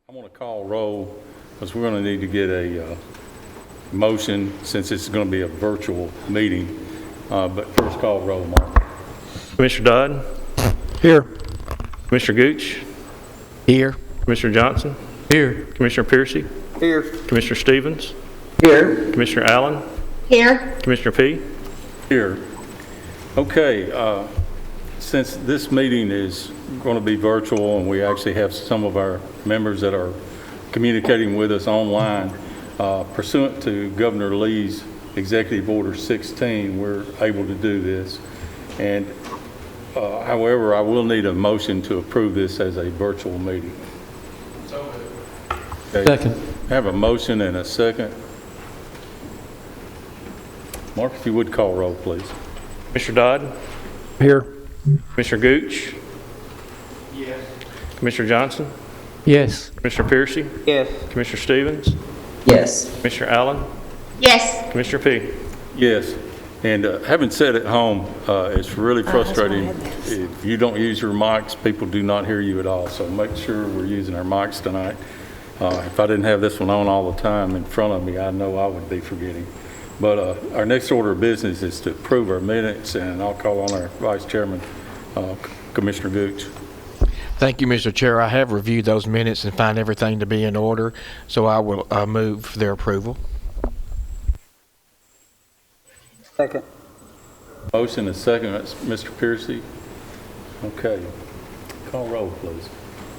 I'm going to call roll because we're going to need to get a motion since it's going to be a virtual meeting. But first call roll, Mark. Commissioner Dodd? Here. Commissioner Gooch? Here. Commissioner Johnson? Here. Commissioner Piercy? Here. Commissioner Stevens? Here. Commissioner Allen? Here. Commissioner P? Here. Okay, since this meeting is going to be virtual and we actually have some of our members that are communicating with us online, pursuant to Governor Lee's Executive Order 16, we're able to do this. And however, I will need a motion to approve this as a virtual meeting. Okay. Second. I have a motion and a second. Mark, if you would call roll, please. Commissioner Dodd? Here. Commissioner Gooch? Yes. Commissioner Johnson? Yes. Commissioner Piercy? Yes. Commissioner Stevens? Yes. Commissioner Allen? Yes. Commissioner P? Yes. And having said at home, it's really frustrating. If you don't use your mics, people do not hear you at all. So make sure we're using our mics tonight. If I didn't have this one on all the time in front of me, I know I would be forgetting. But our next order of business is to approve our minutes, and I'll call on our Vice Chairman, Commissioner Gooch. Thank you, Mr. Chair. I have reviewed those minutes and find everything to be in order, so I will move for their approval. Second. Motion and second, that's Mr. Piercy. Okay. Call roll, please.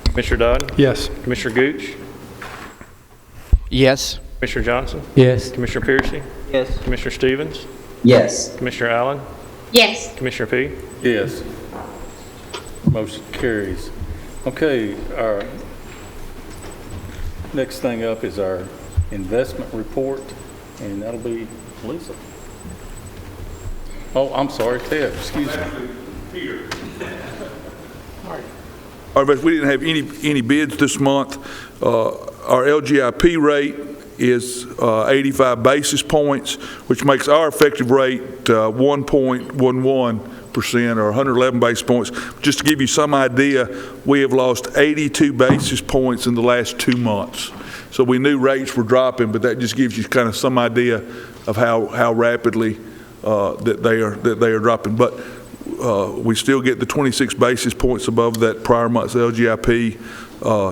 Commissioner Dodd? Yes. Commissioner Gooch? Yes. Commissioner Johnson? Yes. Commissioner Piercy? Yes. Commissioner Stevens? Yes. Commissioner Allen? Yes. Commissioner P? Yes. Motion carries. Okay, our next thing up is our investment report, and that'll be Lisa. Oh, I'm sorry, Ted, excuse me. All right, but we didn't have any bids this month. Our LGIP rate is 85 basis points, which makes our effective rate 1.11% or 111 basis points. Just to give you some idea, we have lost 82 basis points in the last 2 months. So we knew rates were dropping, but that just gives you kind of some idea of how rapidly that they are dropping. But we still get the 26 basis points above that prior month's LGIP.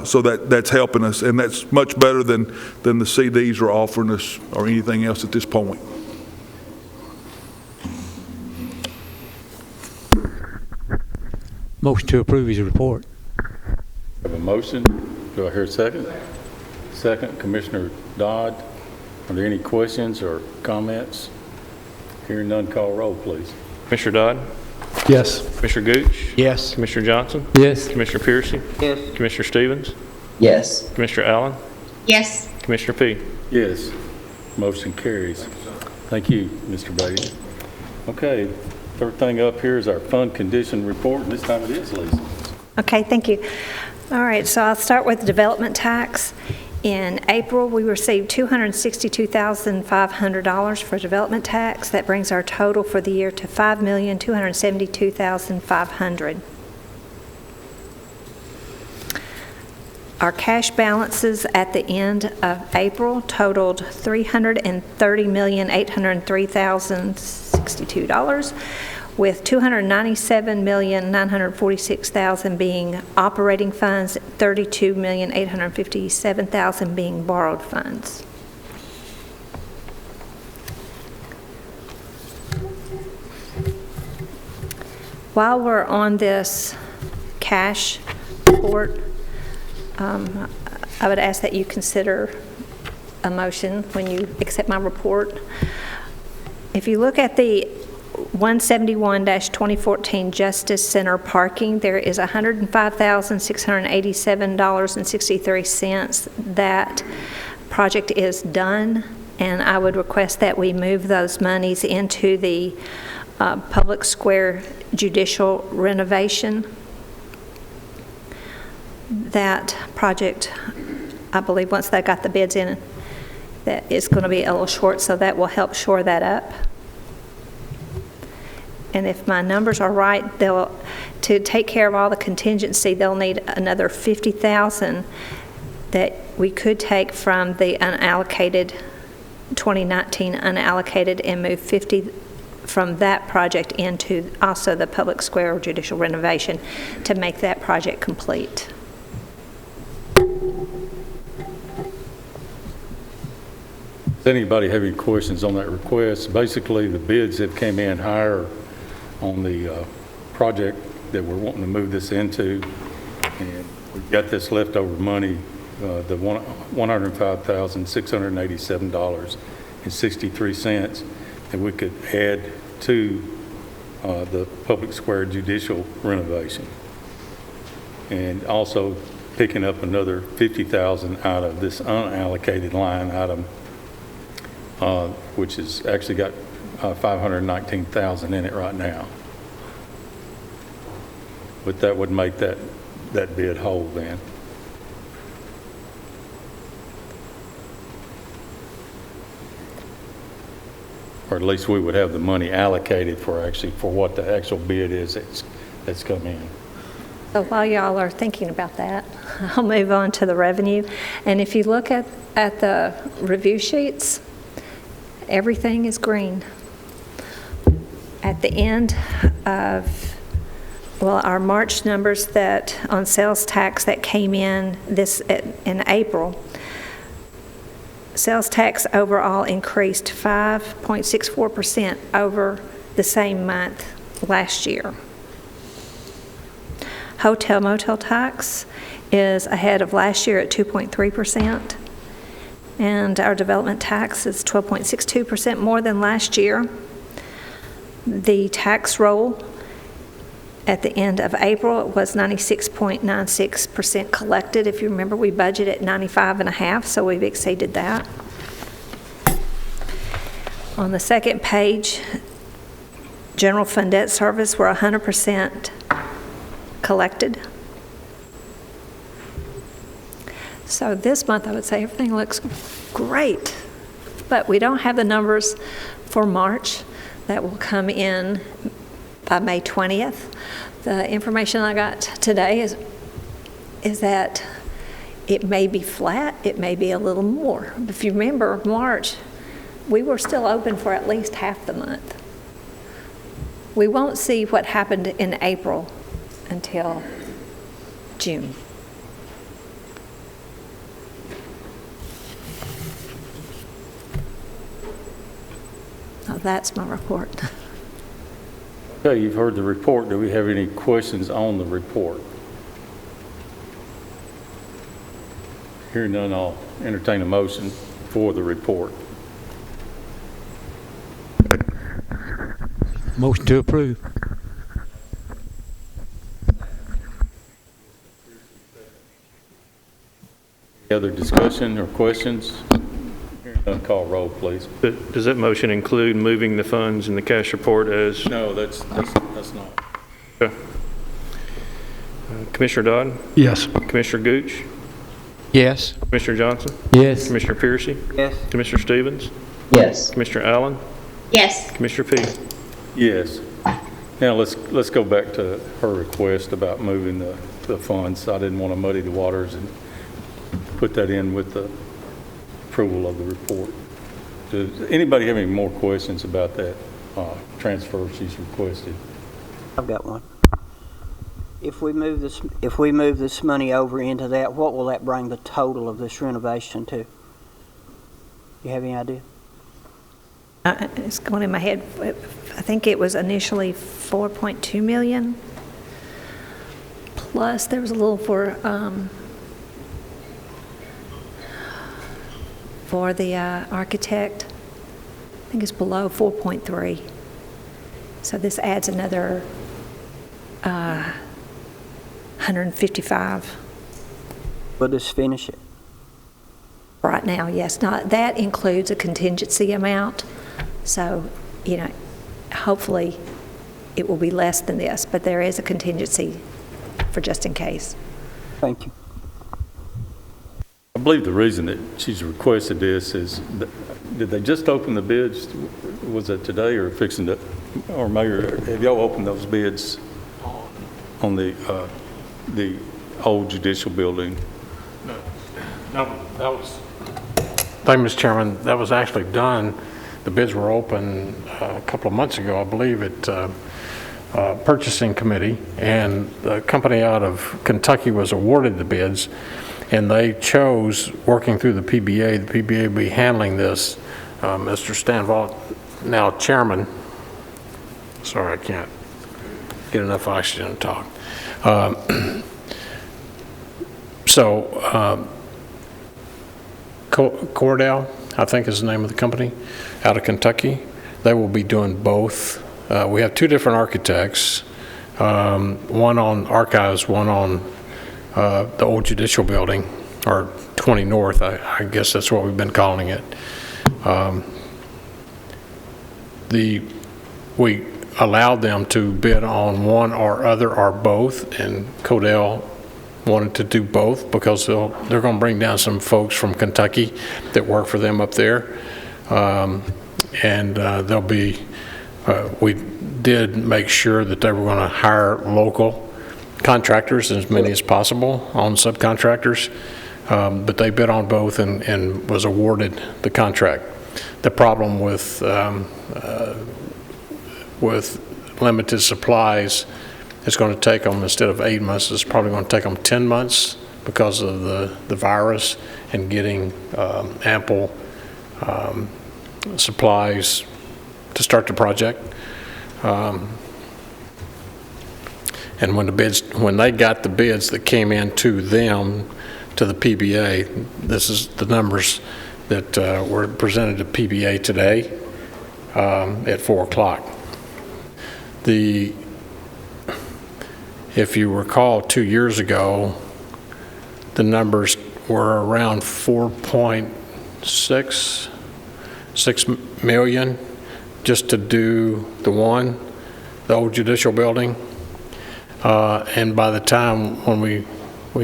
So that's helping us, and that's much better than the CDs are offering us or anything else at this point. Motion to approve his report. Have a motion. Do I hear a second? Second, Commissioner Dodd. Are there any questions or comments? Hearing none, call roll, please. Commissioner Dodd? Yes. Commissioner Gooch? Yes. Commissioner Johnson? Yes. Commissioner Piercy? Yes. Commissioner Stevens? Yes. Commissioner Allen? Yes. Commissioner P? Yes. Motion carries. Thank you, Mr. Beatty. Okay, third thing up here is our fund condition report, and this time it is Lisa. Okay, thank you. All right, so I'll start with the development tax. In April, we received $262,500 for development tax. That brings our total for the year to $5,272,500. Our cash balances at the end of April totaled $330,803,062, with $297,946,000 being operating funds, $32,857,000 being borrowed funds. While we're on this cash report, I would ask that you consider a motion when you accept my report. If you look at the 171-2014 Justice Center parking, there is $105,687.63. That project is done, and I would request that we move those monies into the public square judicial renovation. That project, I believe once they got the bids in, that is going to be a little short, so that will help shore that up. And if my numbers are right, to take care of all the contingency, they'll need another $50,000 that we could take from the unallocated, 2019 unallocated, and move 50 from that project into also the public square judicial renovation to make that project complete. Does anybody have any questions on that request? Basically, the bids have came in higher on the project that we're wanting to move this into, and we've got this leftover money, the $105,687.63 that we could add to the public square judicial renovation, and also picking up another $50,000 out of this unallocated line item, which has actually got $519,000 in it right now. But that would make that bid whole then. Or at least we would have the money allocated for what the actual bid is that's come in. So while y'all are thinking about that, I'll move on to the revenue. And if you look at the review sheets, everything is green. At the end of, well, our March numbers that on sales tax that came in in April, sales tax overall increased 5.64% over the same month last year. Hotel motel tax is ahead of last year at 2.3%. And our development tax is 12.62% more than last year. The tax roll at the end of April was 96.96% collected. If you remember, we budgeted 95.5%, so we've exceeded that. On the second page, general fund debt service, we're 100% collected. So this month, I would say everything looks great, but we don't have the numbers for March that will come in by May 20th. The information I got today is that it may be flat, it may be a little more. If you remember, March, we were still open for at least half the month. We won't see what happened in April until June. Now that's my report. Okay, you've heard the report. Do we have any questions on the report? Hearing none, I'll entertain a motion for the report. Motion to approve. Any other discussion or questions? Hearing none, call roll, please. Does that motion include moving the funds in the cash report as? No, that's not. Okay. Commissioner Dodd? Yes. Commissioner Gooch? Yes. Commissioner Johnson? Yes. Commissioner Piercy? Yes. Commissioner Stevens? Yes. Commissioner Allen? Yes. Commissioner Peake? Yes. Now, let's go back to her request about moving the funds. I didn't want to muddy the waters and put that in with the approval of the report. Does anybody have any more questions about that transfer she's requested? I've got one. If we move this money over into that, what will that bring the total of this renovation to? You have any idea? It's going in my head. I think it was initially 4.2 million. Plus, there was a little for the architect. I think it's below 4.3. So this adds another 155 Will this finish it? right now. Yes, not that includes a contingency amount. So, hopefully it will be less than this, but there is a contingency for just in case. Thank you. I believe the reason that she's requested this is, did they just open the bids? Was it today or fixing to, or Mayor, have y'all opened those bids on the old judicial building? Thank you, Mr. Chairman. That was actually done. The bids were open a couple of months ago, I believe, at Purchasing Committee, and the company out of Kentucky was awarded the bids, and they chose, working through the PBA will be handling this. Mr. Stanvault, now chairman, sorry, I can't get enough oxygen to talk. Cordell, I think is the name of the company, out of Kentucky. They will be doing both. We have two different architects, one on archives, one on the old judicial building, or 20 North, I guess that's what we've been calling it. We allowed them to bid on one or other or both, and Cordell wanted to do both because they're going to bring down some folks from Kentucky that work for them up there. They'll be, we did make sure that they were going to hire local contractors, as many as possible, on subcontractors, but they bid on both and was awarded the contract. The problem with limited supplies, it's going to take them, instead of 8 months, it's probably going to take them 10 months because of the virus and getting ample supplies to start the project. And when they got the bids that came in to them, to the PBA, this is the numbers that were presented to PBA today at 4 o'clock. If you recall, 2 years ago, the numbers were around 4.6 million just to do the old judicial building. And by the time when we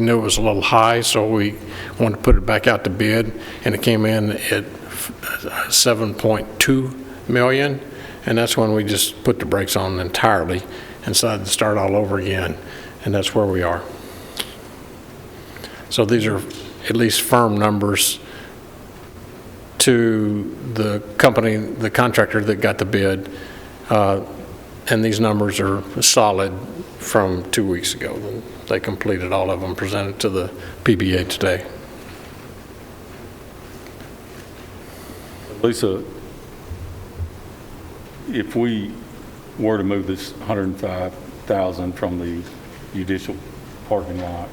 knew it was a little high, so we wanted to put it back out to bid, and it came in at 7.2 million, and that's when we just put the brakes on entirely and decided to start all over again, and that's where we are. So these are at least firm numbers to the company, the contractor that got the bid, and these numbers are solid from 2 weeks ago. They completed all of them, presented to the PBA today. Lisa, if we were to move this 105,000 from the judicial parking lot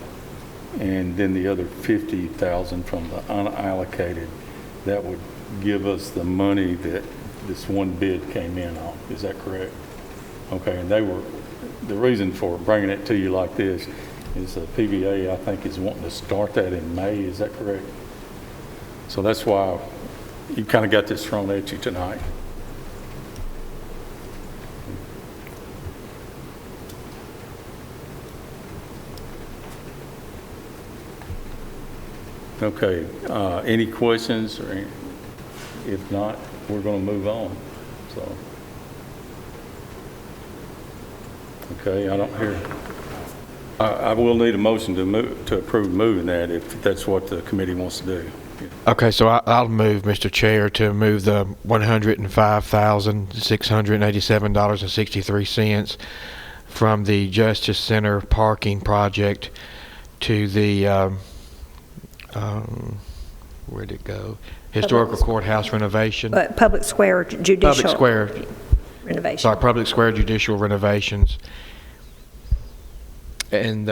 and then the other 50,000 from the unallocated, that would give us the money that this one bid came in on. Is that correct? Okay, and the reason for bringing it to you like this is the PBA, I think, is wanting to start that in May. Is that correct? So that's why you kind of got this thrown at you tonight. Okay, any questions? Or if not, we're going to move on. So, okay, I don't hear. I will need a motion to approve moving that if that's what the committee wants to do. Okay, so I'll move, Mr. Chair, to move the $105,687.63 from the Justice Center parking project to the, where'd it go? Historical Courthouse renovation. Public Square Judicial. Public Square. Renovation. Sorry, Public Square Judicial renovations. And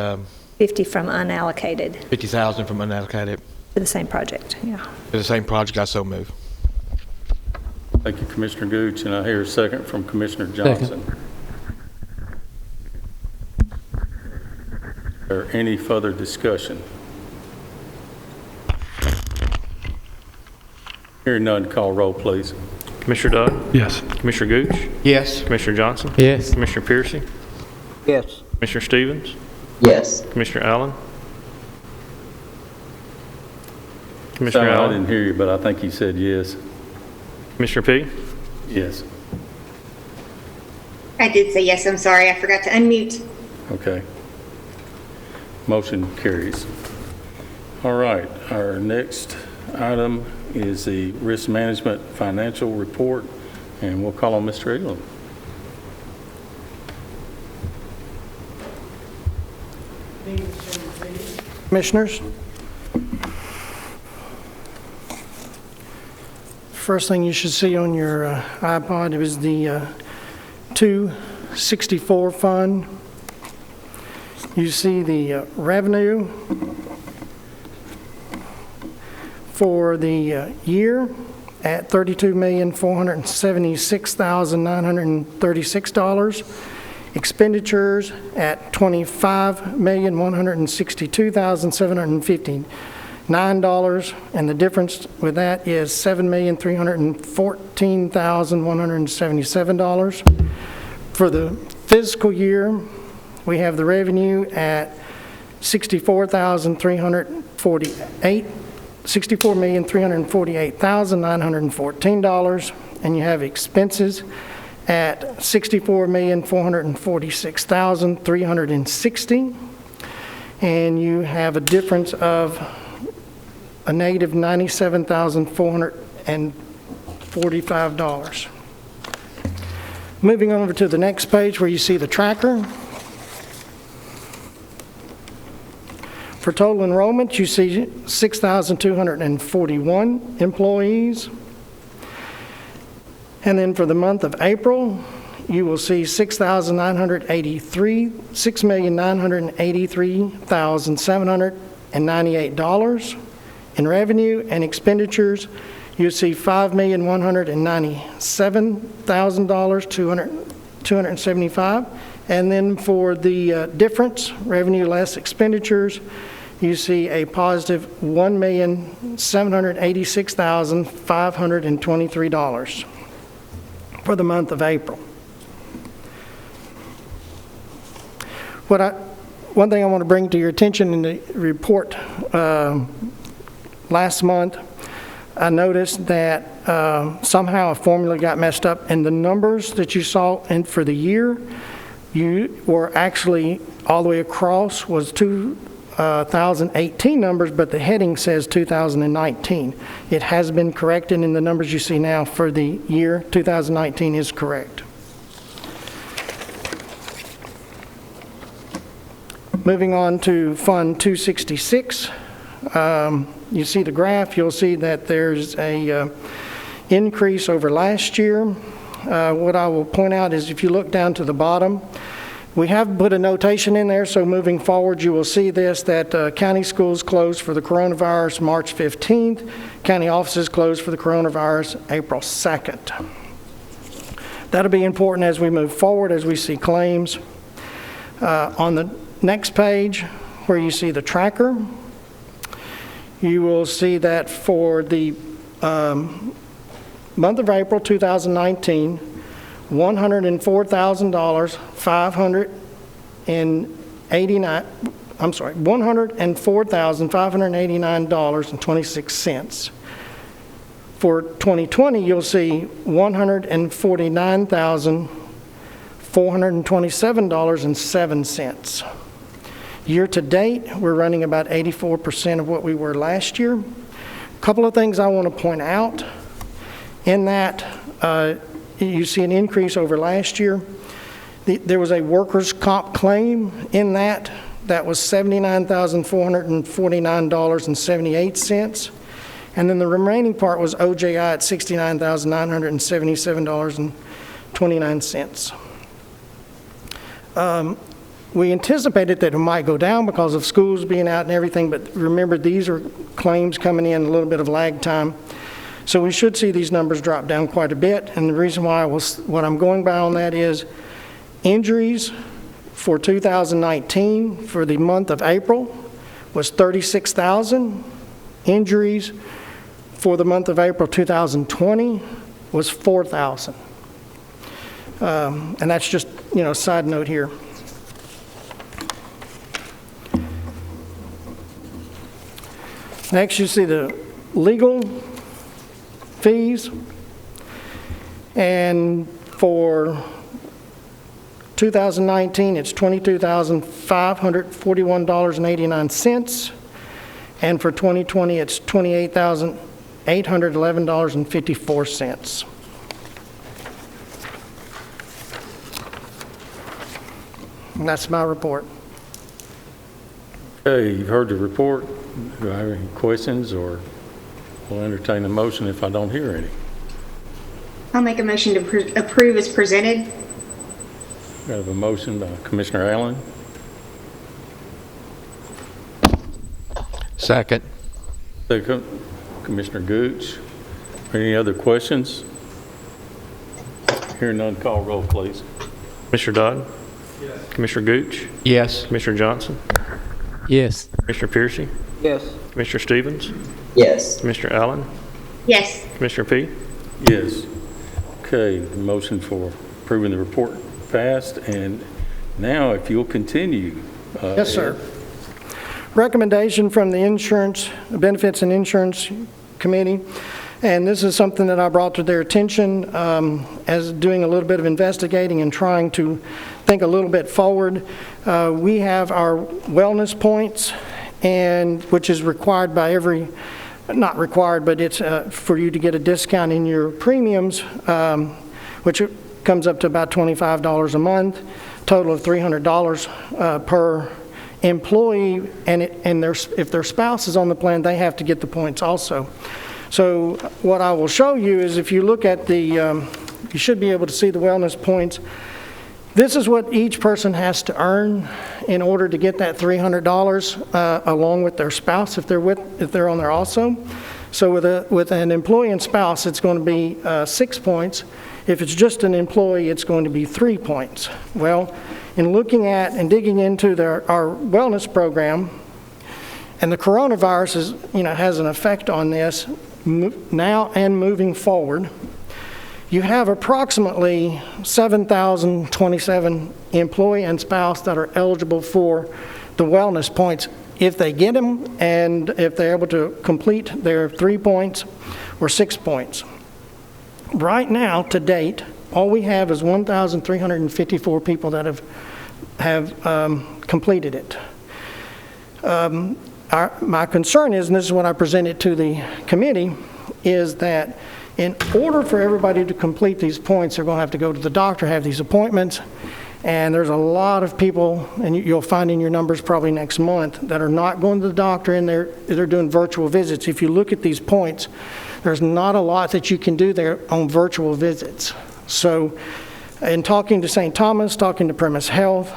50 from unallocated 50,000 from unallocated. to the same project, yeah. For the same project, I so move. Thank you, Commissioner Gooch, and I hear a second from Commissioner Johnson. Is there any further discussion? Hearing none, call roll, please. Commissioner Dodd? Yes. Commissioner Gooch? Yes. Commissioner Johnson? Yes. Commissioner Piercy? Yes. Commissioner Stevens? Yes. Commissioner Allen? Commissioner Sorry, I Allen? didn't hear you, but I think you said yes. Commissioner P? Yes. I did say yes, I'm sorry, I forgot to unmute. Okay. Motion carries. All right, our next item is the Risk Management Financial Report, and we'll call on Mr. Elam. Commissioners, first thing you should see on your iPod is the 264 fund. You see the revenue for the year at $32,476,936. Expenditures at $25,162,759, and the difference with that is $7,314,177. For the fiscal year, we have the revenue at $64,348,914, and you have expenses at $64,446,360, and you have a difference of a negative $97,445. Moving over to the next page where you see the tracker. For total enrollment, you see 6,241 employees. And then for the month of April, you will see $6,983,798 in revenue, and expenditures, you see $5,197,275. And then for the difference, revenue less expenditures, you see a positive $1,786,523 for the month of April. One thing I want to bring to your attention in the report, last month, I noticed that somehow a formula got messed up, and the numbers that you saw for the year, you were actually all the way across was 2018 numbers, but the heading says 2019. It has been corrected, and the numbers you see now for the year 2019 is correct. Moving on to Fund 266, you see the graph. You'll see that there's a increase over last year. What I will point out is if you look down to the bottom, we have put a notation in there, so moving forward you will see this, that county schools closed for the coronavirus March 15th, county offices closed for the coronavirus April 2nd. That'll be important as we move forward, as we see claims. On the next page, where you see the tracker, you will see that for the month of April 2019, $104,589.26. For 2020, you'll see $149,427.07. Year to date, we're running about 84% of what we were last year. A couple of things I want to point out. In that, you see an increase over last year. There was a workers' comp claim in that was $79,449.78. And then the remaining part was OJI at $69,977.29. We anticipated that it might go down because of schools being out and everything, but remember, these are claims coming in a little bit of lag time. So we should see these numbers drop down quite a bit, and the reason why what I'm going by on that is injuries for 2019 for the month of April was 36,000. Injuries for the month of April 2020 was 4,000. And that's just, a side note here. Next, you see the legal fees, and for 2019 it's $22,541.89, And for 2020, it's $28,811.54. And that's my report. Okay, you've heard the report. Do I have any questions, or we'll entertain a motion if I don't hear any? I'll make a motion to approve as presented. We have a motion by Commissioner Allen, Second. second, Commissioner Gooch. Any other questions? Hearing none, call roll, please. Commissioner Dodd? Yes. Commissioner Gooch? Yes. Commissioner Johnson? Yes. Commissioner Piercy? Yes. Commissioner Stevens? Yes. Commissioner Allen? Yes. Commissioner P? Yes. Okay, the motion for approving the report passed, and now if you'll continue. Yes, sir. Recommendation from the Benefits and Insurance Committee, and this is something that I brought to their attention as doing a little bit of investigating and trying to think a little bit forward. We have our wellness points, and which is required by not required, but it's for you to get a discount in your premiums, which comes up to about $25 a month, total of $300 per employee, and if their spouse is on the plan, they have to get the points also. So what I will show you is, if you look at you should be able to see the wellness points. This is what each person has to earn in order to get that $300 along with their spouse if they're on there also. So with an employee and spouse, it's going to be 6 points. If it's just an employee, it's going to be 3 points. Well, in looking at and digging into our wellness program, and the coronavirus has an effect on this now and moving forward, you have approximately 7,027 employee and spouse that are eligible for the wellness points if they get them, and if they're able to complete their 3 points or 6 points. Right now, to date, all we have is 1,354 people that have completed it. My concern is, and this is what I presented to the committee, is that in order for everybody to complete these points, they're going to have to go to the doctor, have these appointments, and there's a lot of people, and you'll find in your numbers probably next month, that are not going to the doctor, and they're doing virtual visits. If you look at these points, there's not a lot that you can do there on virtual visits. So in talking to St. Thomas, talking to Premise Health,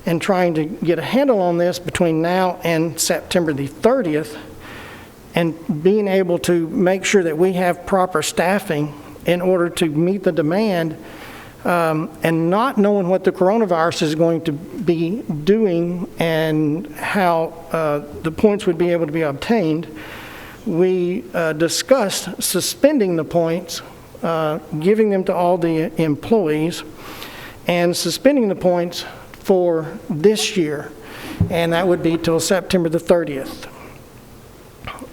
and trying to get a handle on this between now and September the 30th, and being able to make sure that we have proper staffing in order to meet the demand, and not knowing what the coronavirus is going to be doing and how the points would be able to be obtained, we discussed suspending the points, giving them to all the employees, and suspending the points for this year, and that would be till September the 30th.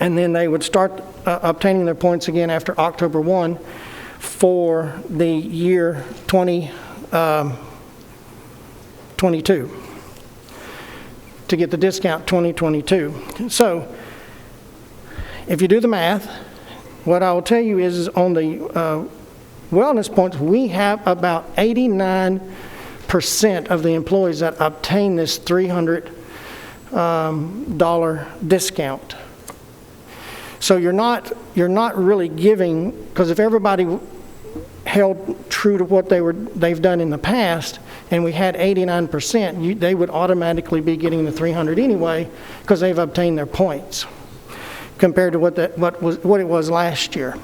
And then they would start obtaining their points again after October 1 for the year 2022 to get the discount 2022. So if you do the math, what I will tell you is on the wellness points, we have about 89% of the employees that obtain this $300 discount. So you're not really giving, because if everybody held true to what they've done in the past, and we had 89%, they would automatically be getting the $300 anyway, because they've obtained their points compared to what it was last year.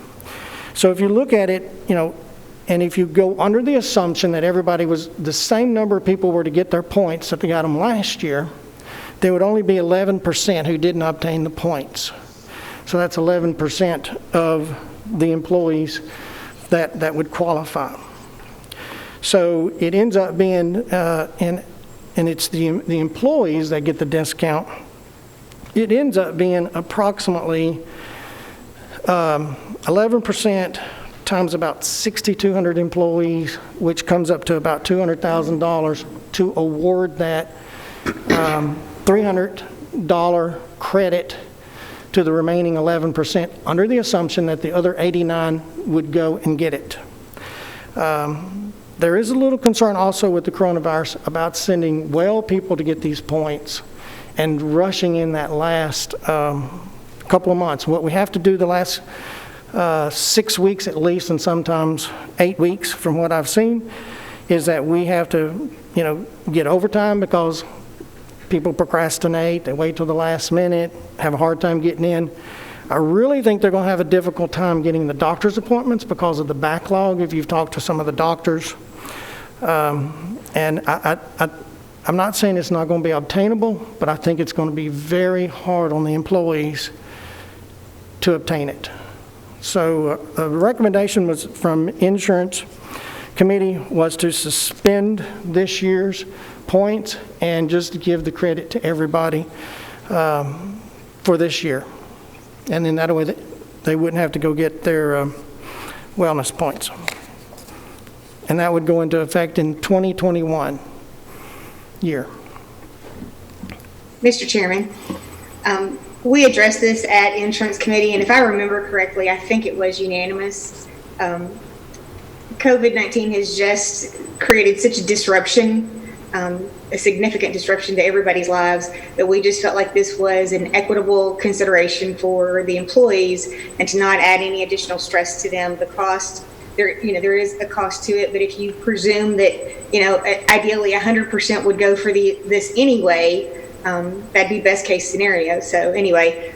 So if you look at it, and if you go under the assumption that everybody was the same number of people were to get their points that they got them last year, there would only be 11% who didn't obtain the points. So that's 11% of the employees that would qualify. So it ends up being, and it's the employees that get the discount, it ends up being approximately 11% times about 6,200 employees, which comes up to about $200,000 to award that $300 credit to the remaining 11% under the assumption that the other 89 would go and get it. There is a little concern also with the coronavirus about sending well people to get these points and rushing in that last couple of months. What we have to do the last 6 weeks at least, and sometimes 8 weeks from what I've seen, is that we have to, get overtime because people procrastinate, they wait till the last minute, have a hard time getting in. I really think they're going to have a difficult time getting the doctor's appointments because of the backlog, if you've talked to some of the doctors. And I'm not saying it's not going to be obtainable, but I think it's going to be very hard on the employees to obtain it. So the recommendation was from Insurance Committee was to suspend this year's points and just to give the credit to everybody for this year. And then that way they wouldn't have to go get their wellness points. And that would go into effect in 2021 year. Mr. Chairman, we addressed this at Insurance Committee, and if I remember correctly, I think it was unanimous. COVID-19 has just created such a disruption, a significant disruption to everybody's lives, that we just felt like this was an equitable consideration for the employees and to not add any additional stress to them. The cost, there is a cost to it, but if you presume that, ideally 100% would go for this anyway, that'd be best case scenario. So anyway,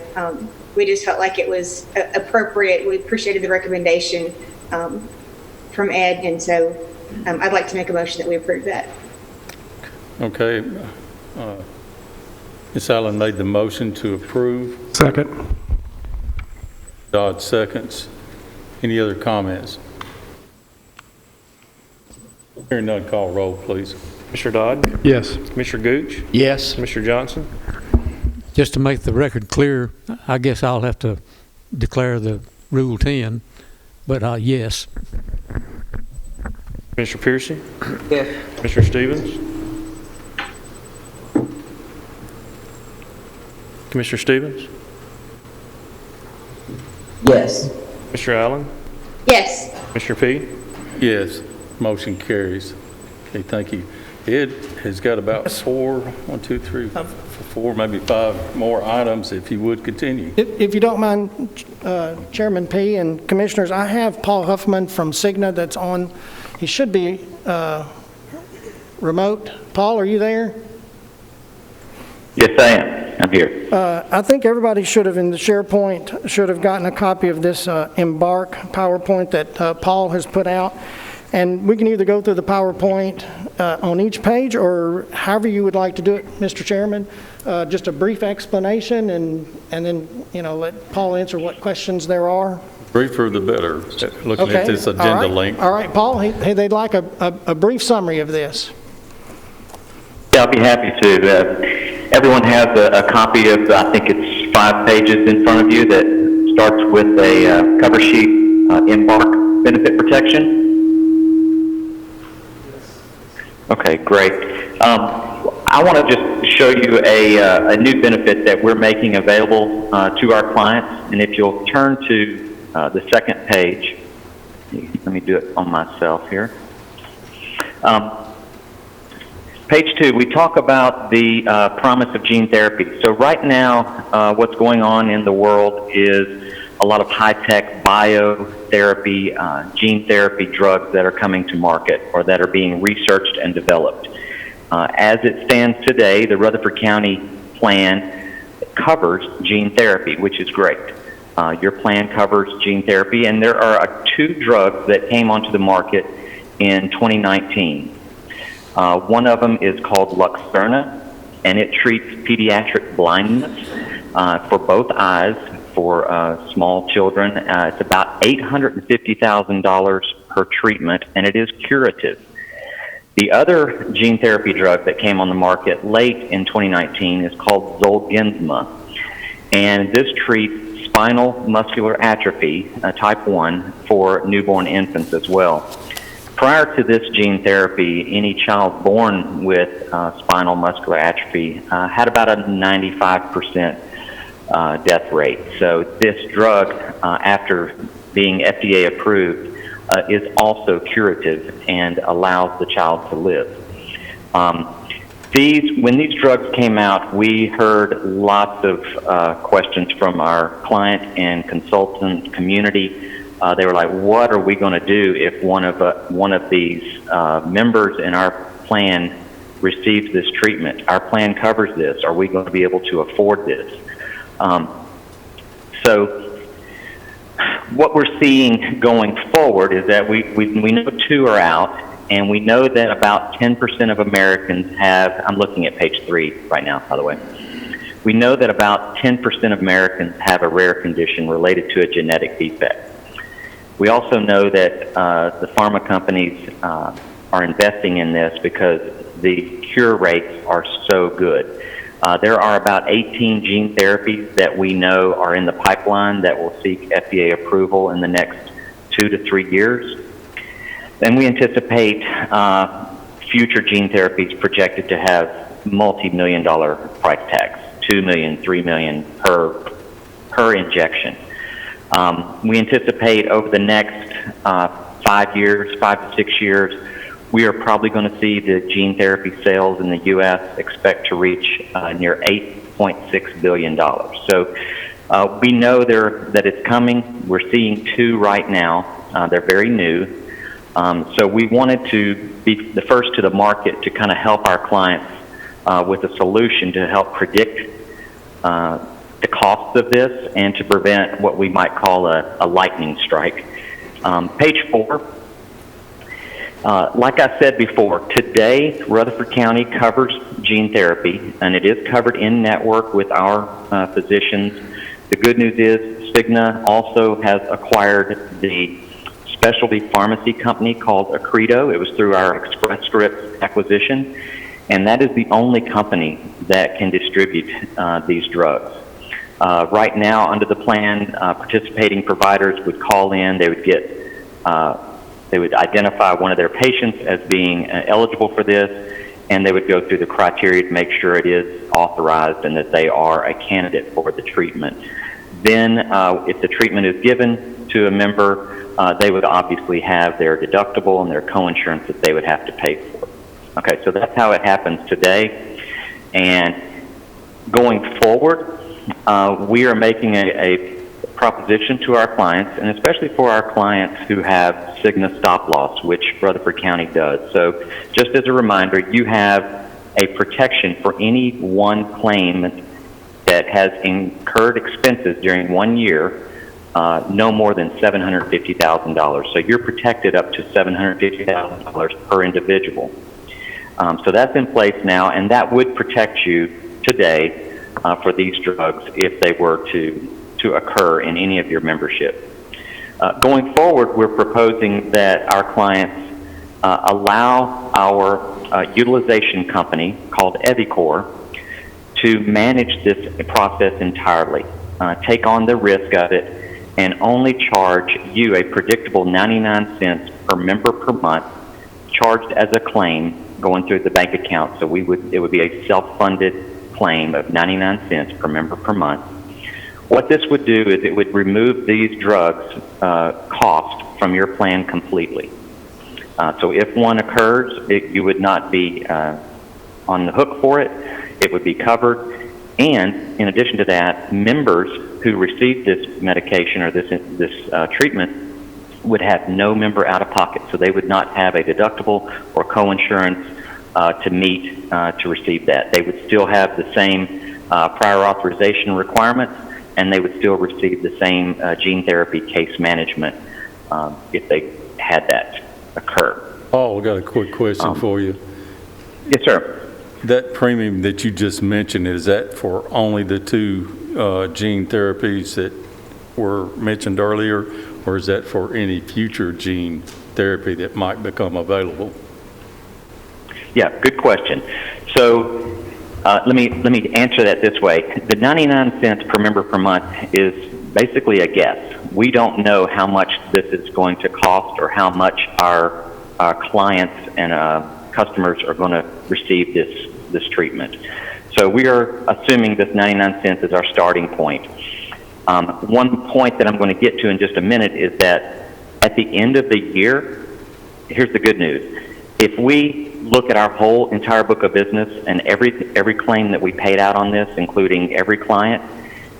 we just felt like it was appropriate. We appreciated the recommendation from Ed, and so I'd like to make a motion that we approve that. Okay. Ms. Allen made the motion to approve. Second. Dodd seconds. Any other comments? Hearing none, call roll, please. Mr. Dodd? Yes. Commissioner Gooch? Yes. Mr. Johnson? Just to make the record clear, I guess I'll have to declare the Rule 10, but yes. Commissioner Piercy? Yes. Commissioner Stevens? Commissioner Stevens? Yes. Mr. Allen? Yes. Mr. P? Yes. Motion carries. Okay, thank you. Ed has got about four, maybe five more items, if you would continue. If you don't mind, Chairman P. and Commissioners, I have Paul Huffman from Cigna that's on. He should be remote. Paul, are you there? Yes, I am. I'm here. I think everybody should have, in the SharePoint, should have gotten a copy of this Embark PowerPoint that Paul has put out. And we can either go through the PowerPoint on each page, or however you would like to do it, Mr. Chairman. Just a brief explanation, and then, let Paul answer what questions there are. Briefer the better, looking at this agenda link. All right, Paul, they'd like a brief summary of this. Yeah, I'll be happy to. Everyone has a copy of, I think it's 5 pages in front of you that starts with a cover sheet, Embark benefit protection. Okay, great. I want to just show you a new benefit that we're making available to our clients. And if you'll turn to the second page, let me do it on myself here. Page 2, we talk about the promise of gene therapy. So right now, what's going on in the world is a lot of high-tech biotherapy, gene therapy drugs that are coming to market or that are being researched and developed. As it stands today, the Rutherford County plan covers gene therapy, which is great. Your plan covers gene therapy, and there are 2 drugs that came onto the market in 2019. One of them is called Luxturna, and it treats pediatric blindness for both eyes for small children. It's about $850,000 per treatment, and it is curative. The other gene therapy drug that came on the market late in 2019 is called Zolgensma, and this treats spinal muscular atrophy, type 1, for newborn infants as well. Prior to this gene therapy, any child born with spinal muscular atrophy had about a 95% death rate. So this drug, after being FDA approved, is also curative and allows the child to live. When these drugs came out, we heard lots of questions from our client and consultant community. They were like, what are we going to do if one of these members in our plan receives this treatment? Our plan covers this. Are we going to be able to afford this? So what we're seeing going forward is that we know 2 are out, and we know that about 10% of Americans have, I'm looking at page 3 right now, by the way. We know that about 10% of Americans have a rare condition related to a genetic defect. We also know that the pharma companies are investing in this because the cure rates are so good. There are about 18 gene therapies that we know are in the pipeline that will seek FDA approval in the next 2 to 3 years. And we anticipate future gene therapies projected to have multi-million-dollar price tags, $2 million, $3 million per injection. We anticipate over the next 5 to 6 years, we are probably going to see the gene therapy sales in the U.S. expect to reach near $8.6 billion. So we know that it's coming. We're seeing 2 right now. They're very new. So we wanted to be the first to the market to kind of help our clients with a solution to help predict the costs of this and to prevent what we might call a lightning strike. Page 4. Like I said before, today Rutherford County covers gene therapy, and it is covered in network with our physicians. The good news is Cigna also has acquired the specialty pharmacy company called Accredo. It was through our Express Scripts acquisition, and that is the only company that can distribute these drugs. Right now, under the plan, participating providers would call in. They would identify one of their patients as being eligible for this, and they would go through the criteria to make sure it is authorized and that they are a candidate for the treatment. Then, if the treatment is given to a member, they would obviously have their deductible and their coinsurance that they would have to pay for. Okay, so that's how it happens today. And going forward, we are making a proposition to our clients, and especially for our clients who have Cigna stop loss, which Rutherford County does. So just as a reminder, you have a protection for any one claim that has incurred expenses during 1 year, no more than $750,000. So you're protected up to $750,000 per individual. So that's in place now, and that would protect you today for these drugs if they were to occur in any of your membership. Going forward, we're proposing that our clients allow our utilization company called Evicor to manage this process entirely, take on the risk of it, and only charge you a predictable 99 cents per member per month, charged as a claim going through the bank account. So it would be a self-funded claim of 99 cents per member per month. What this would do is it would remove these drugs' cost from your plan completely. So if one occurs, you would not be on the hook for it. It would be covered. And in addition to that, members who receive this medication or this treatment would have no member out of pocket. So they would not have a deductible or coinsurance to meet to receive that. They would still have the same prior authorization requirements, and they would still receive the same gene therapy case management if they had that occur. Paul, I've got a quick question for you. Yes, sir. That premium that you just mentioned, is that for only the 2 gene therapies that were mentioned earlier, or is that for any future gene therapy that might become available? Yeah, good question. So let me answer that this way. The 99 cents per member per month is basically a guess. We don't know how much this is going to cost or how much our clients and customers are going to receive this treatment. So we are assuming this 99 cents is our starting point. One point that I'm going to get to in just a minute is that at the end of the year, here's the good news. If we look at our whole entire book of business and every claim that we paid out on this, including every client,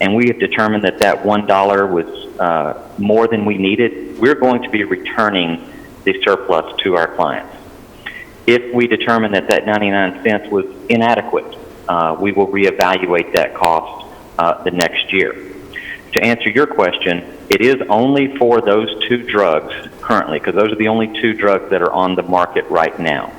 and we have determined that that $1 was more than we needed, we're going to be returning the surplus to our clients. If we determine that that 99 cents was inadequate, we will reevaluate that cost the next year. To answer your question, it is only for those two drugs currently, because those are the only two drugs that are on the market right now.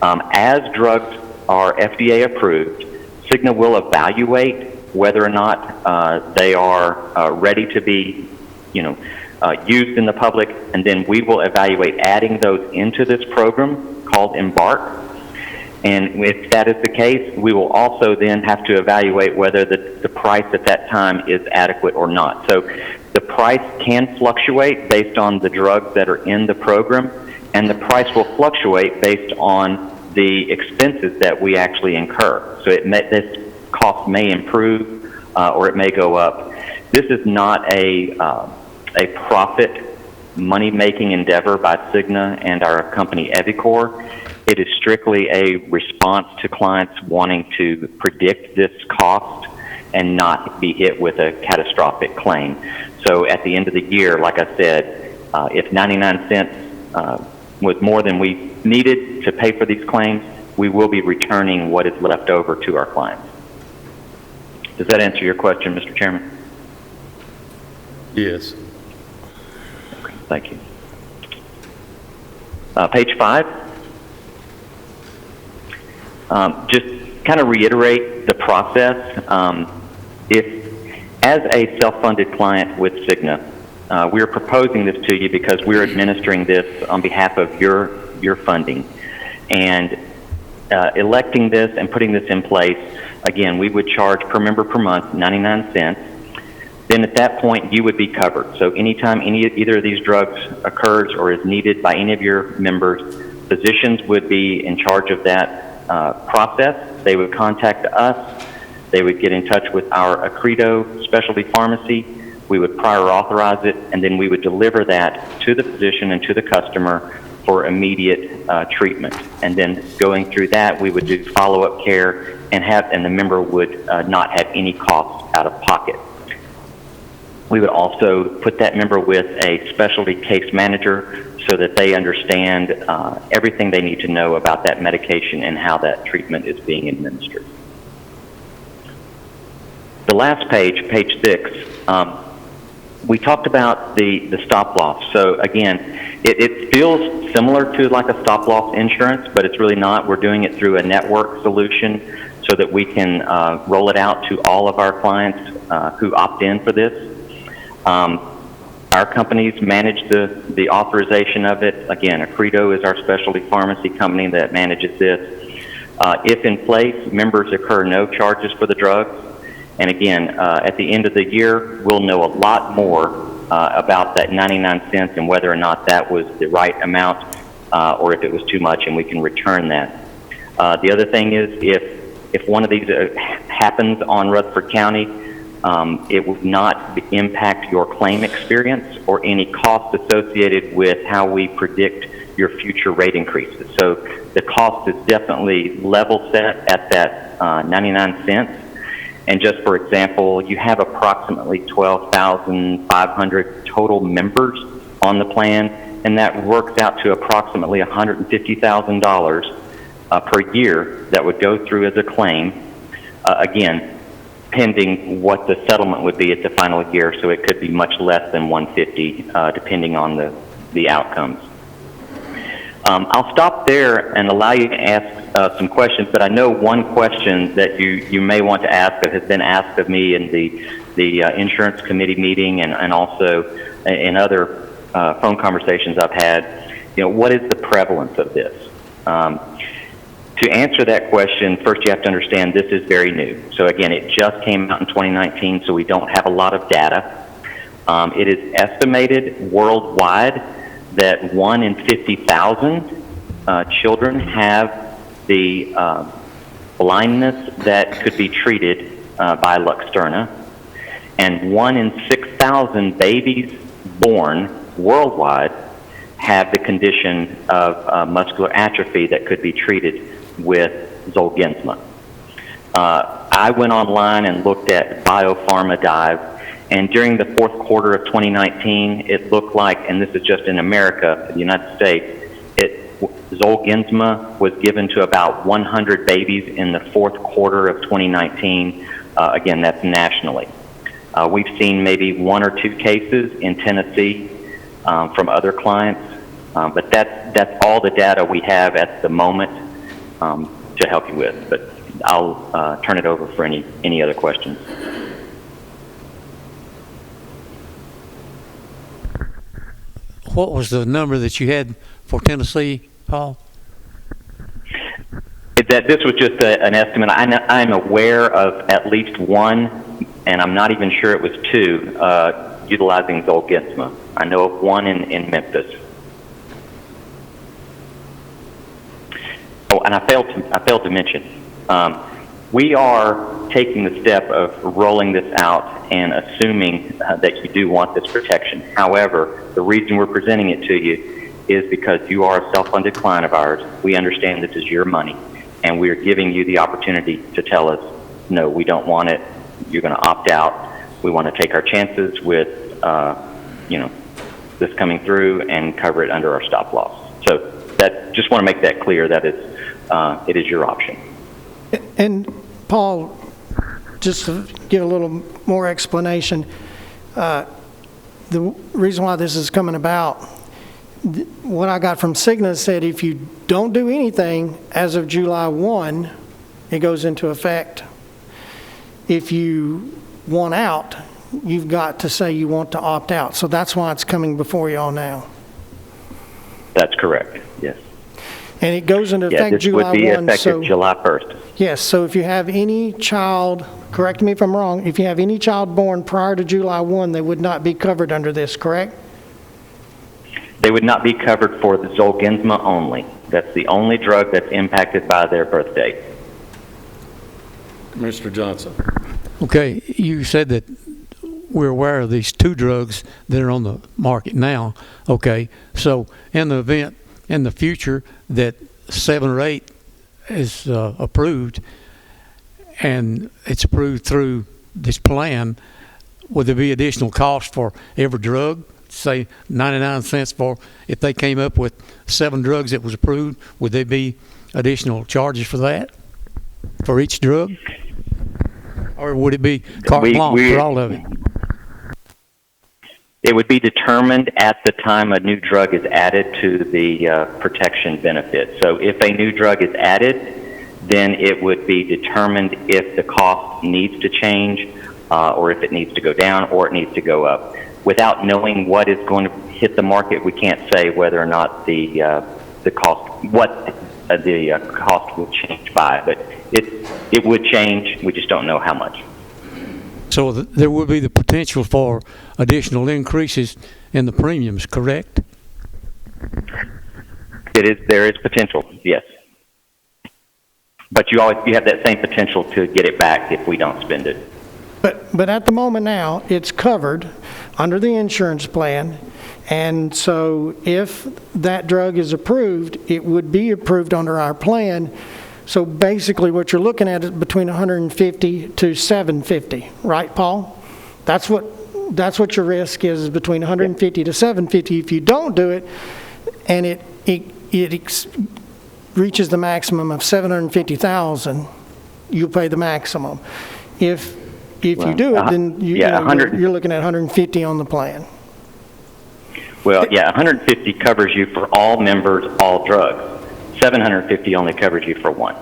As drugs are FDA approved, Cigna will evaluate whether or not they are ready to be, used in the public, and then we will evaluate adding those into this program called Embark. And if that is the case, we will also then have to evaluate whether the price at that time is adequate or not. So the price can fluctuate based on the drugs that are in the program, and the price will fluctuate based on the expenses that we actually incur. So this cost may improve or it may go up. This is not a profit money-making endeavor by Cigna and our company Evicor. It is strictly a response to clients wanting to predict this cost and not be hit with a catastrophic claim. So at the end of the year, like I said, if 99 cents was more than we needed to pay for these claims, we will be returning what is left over to our clients. Does that answer your question, Mr. Chairman? Yes. Okay, thank you. Page 5. Just kind of reiterate the process. If, as a self-funded client with Cigna, we are proposing this to you because we're administering this on behalf of your funding. And electing this and putting this in place, again, we would charge per member per month 99 cents. Then at that point, you would be covered. So anytime either of these drugs occurs or is needed by any of your members, physicians would be in charge of that process. They would contact us. They would get in touch with our Accredo specialty pharmacy. We would prior authorize it, and then we would deliver that to the physician and to the customer for immediate treatment. And then going through that, we would do follow-up care and the member would not have any cost out of pocket. We would also put that member with a specialty case manager so that they understand everything they need to know about that medication and how that treatment is being administered. The last page, page 6, we talked about the stop loss. So again, it feels similar to like a stop loss insurance, but it's really not. We're doing it through a network solution so that we can roll it out to all of our clients who opt in for this. Our companies manage the authorization of it. Again, Accredo is our specialty pharmacy company that manages this. If in place, members incur no charges for the drugs. And again, at the end of the year, we'll know a lot more about that 99 cents and whether or not that was the right amount or if it was too much, and we can return that. The other thing is if one of these happens on Rutherford County, it would not impact your claim experience or any cost associated with how we predict your future rate increases. So the cost is definitely level set at that 99 cents. And just for example, you have approximately 12,500 total members on the plan, and that works out to approximately $150,000 per year that would go through as a claim. Again, pending what the settlement would be at the final year, so it could be much less than 150, depending on the outcomes. I'll stop there and allow you to ask some questions, but I know one question that you may want to ask that has been asked of me in the insurance committee meeting and also in other phone conversations I've had. What is the prevalence of this? To answer that question, first you have to understand this is very new. So again, it just came out in 2019, so we don't have a lot of data. It is estimated worldwide that 1 in 50,000 children have the blindness that could be treated by Luxturna, and 1 in 6,000 babies born worldwide have the condition of muscular atrophy that could be treated with Zolgensma. I went online and looked at Biopharma Dive, and during the fourth quarter of 2019, it looked like, and this is just in America, the United States, Zolgensma was given to about 100 babies in the fourth quarter of 2019. Again, that's nationally. We've seen maybe 1 or 2 cases in Tennessee from other clients, but that's all the data we have at the moment to help you with. But I'll turn it over for any other questions. What was the number that you had for Tennessee, Paul? That this was just an estimate. I'm aware of at least 1, and I'm not even sure it was 2, utilizing Zolgensma. I know of 1 in Memphis. Oh, and I failed to mention, we are taking the step of rolling this out and assuming that you do want this protection. However, the reason we're presenting it to you is because you are a self-funded client of ours. We understand this is your money, and we are giving you the opportunity to tell us, no, we don't want it. You're going to opt out. We want to take our chances with, this coming through and cover it under our stop loss. So just want to make that clear that it is your option. And Paul, just to give a little more explanation, the reason why this is coming about, what I got from Cigna said if you don't do anything as of July 1, it goes into effect. If you want out, you've got to say you want to opt out. So that's why it's coming before you all now. That's correct, yes. And it goes into effect July 1. This would be effective July 1st. Yes, so if you have any child, correct me if I'm wrong, if you have any child born prior to July 1, they would not be covered under this, correct? They would not be covered for the Zolgensma only. That's the only drug that's impacted by their birth date. Mr. Johnson. Okay, you said that we're aware of these 2 drugs that are on the market now. Okay, so in the event in the future that 7 or 8 is approved, and it's approved through this plan, would there be additional cost for every drug? Say 99 cents for, if they came up with 7 drugs that was approved, would there be additional charges for that, for each drug? Or would it be carte blanche for all of it? It would be determined at the time a new drug is added to the protection benefit. So if a new drug is added, then it would be determined if the cost needs to change, or if it needs to go down, or it needs to go up. Without knowing what is going to hit the market, we can't say whether or not the cost, what the cost will change by. But it would change. We just don't know how much. So there would be the potential for additional increases in the premiums, correct? There is potential, yes. But you have that same potential to get it back if we don't spend it. But at the moment now, it's covered under the insurance plan, and so if that drug is approved, it would be approved under our plan. So basically what you're looking at is between $150 to $750, right, Paul? That's what your risk is between $150 to $750. If you don't do it, and it reaches the maximum of $750,000, you pay the maximum. If you do it, then you're looking at $150 on the plan. Well, yeah, 150 covers you for all members, all drugs. 750 only covers you for one.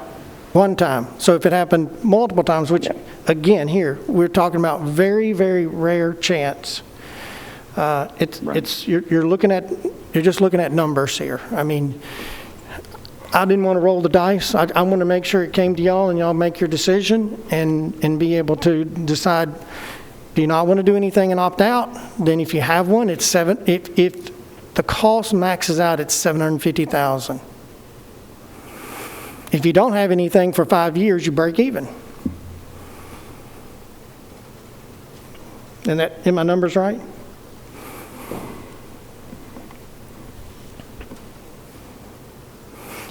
One time. So if it happened multiple times, which again here we're talking about very, very rare chance. You're just looking at numbers here. I mean, I didn't want to roll the dice. I want to make sure it came to y'all and y'all make your decision and be able to decide. Do you not want to do anything and opt out? Then if you have one, it's if the cost maxes out at $750,000. If you don't have anything for 5 years, you break even. And that, are my numbers right?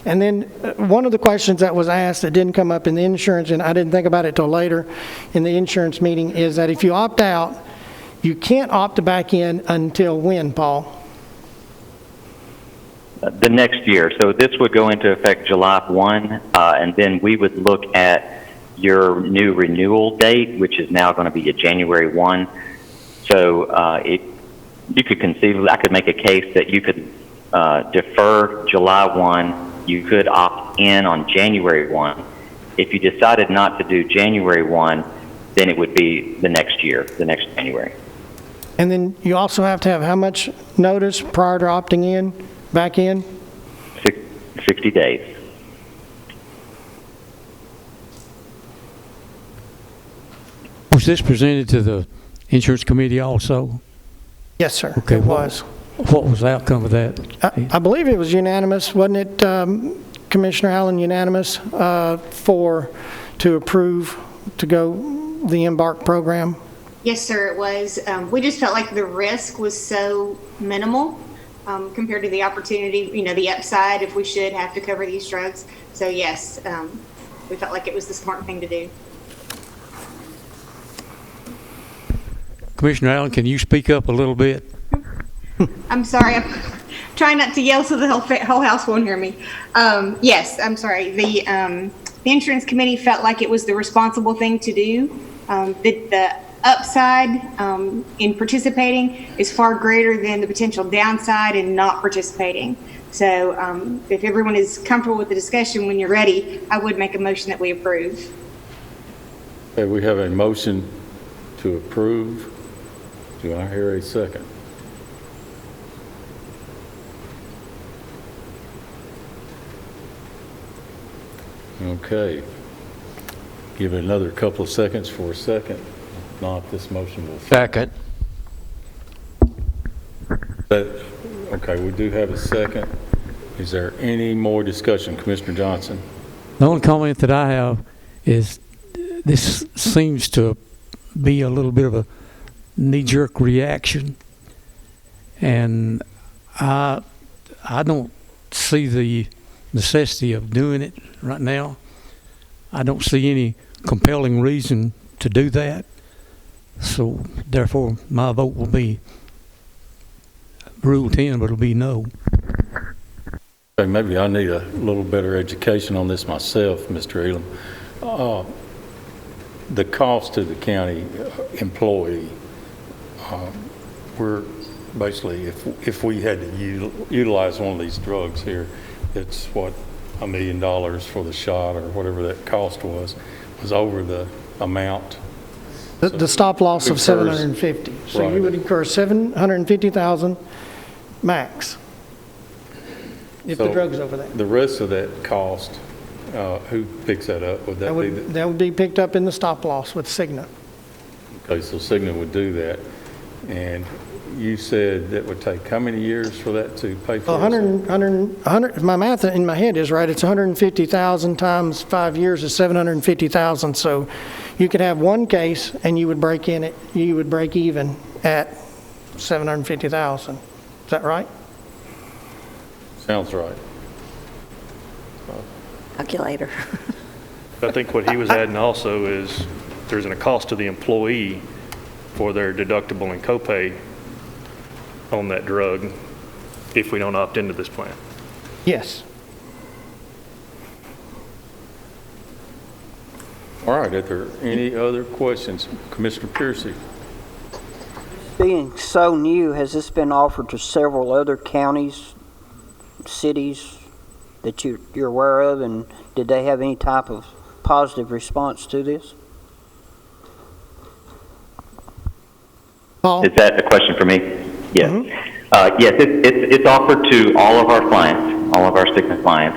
And then one of the questions that was asked that didn't come up in the insurance, and I didn't think about it till later in the insurance meeting, is that if you opt out, you can't opt back in until when, Paul? The next year. So this would go into effect July 1, and then we would look at your new renewal date, which is now going to be a January 1. So you could conceivably, I could make a case that you could defer July 1. You could opt in on January 1. If you decided not to do January 1, then it would be the next year, the next January. And then you also have to have how much notice prior to opting in, back in? 60 days. Was this presented to the insurance committee also? Yes, sir. Okay, It was. What was the outcome of that? I believe it was unanimous, wasn't it, Commissioner Allen, unanimous to approve to go the Embark program? Yes, sir, it was. We just felt like the risk was so minimal compared to the opportunity, the upside if we should have to cover these drugs. So yes, we felt like it was the smart thing to do. Commissioner Allen, can you speak up a little bit? I'm sorry. I'm trying not to yell so the whole house won't hear me. Yes, I'm sorry. The insurance committee felt like it was the responsible thing to do. The upside in participating is far greater than the potential downside in not participating. So if everyone is comfortable with the discussion, when you're ready, I would make a motion that we approve. Okay, we have a motion to approve. Do I hear a second? Okay. Give it another couple of seconds for a second. If not, this motion will. Second. Okay, we do have a second. Is there any more discussion? Commissioner Johnson? The only comment that I have is this seems to be a little bit of a knee-jerk reaction, and I don't see the necessity of doing it right now. I don't see any compelling reason to do that, so therefore my vote will be Rule 10, but it'll be no. Okay, maybe I need a little better education on this myself, Mr. Elam. The cost to the county employee, we're basically, if we had to utilize one of these drugs here, it's what, $1 million for the shot or whatever that cost was over the amount. The stop loss of $750. So Right. you would incur $750,000 max if the So drug's over that. The rest of that cost, who picks that up? Would that be the? That would be picked up in the stop loss with Cigna. Okay, so Cigna would do that. And you said that would take how many years for that to pay for itself? 100, my math in my head is right. It's 150,000 times 5 years is 750,000. So you could have one case and you would break even at 750,000. Is that right? Sounds right. Calculator. I think what he was adding also is there's a cost to the employee for their deductible and copay on that drug if we don't opt into this plan. Yes. All right, are there any other questions? Commissioner Piercy? Being so new, has this been offered to several other counties, cities that you're aware of, and did they have any type of positive response to this? Paul? Is that a question for me? Yes. Mm-hmm. Yes, it's offered to all of our clients, all of our Cigna clients.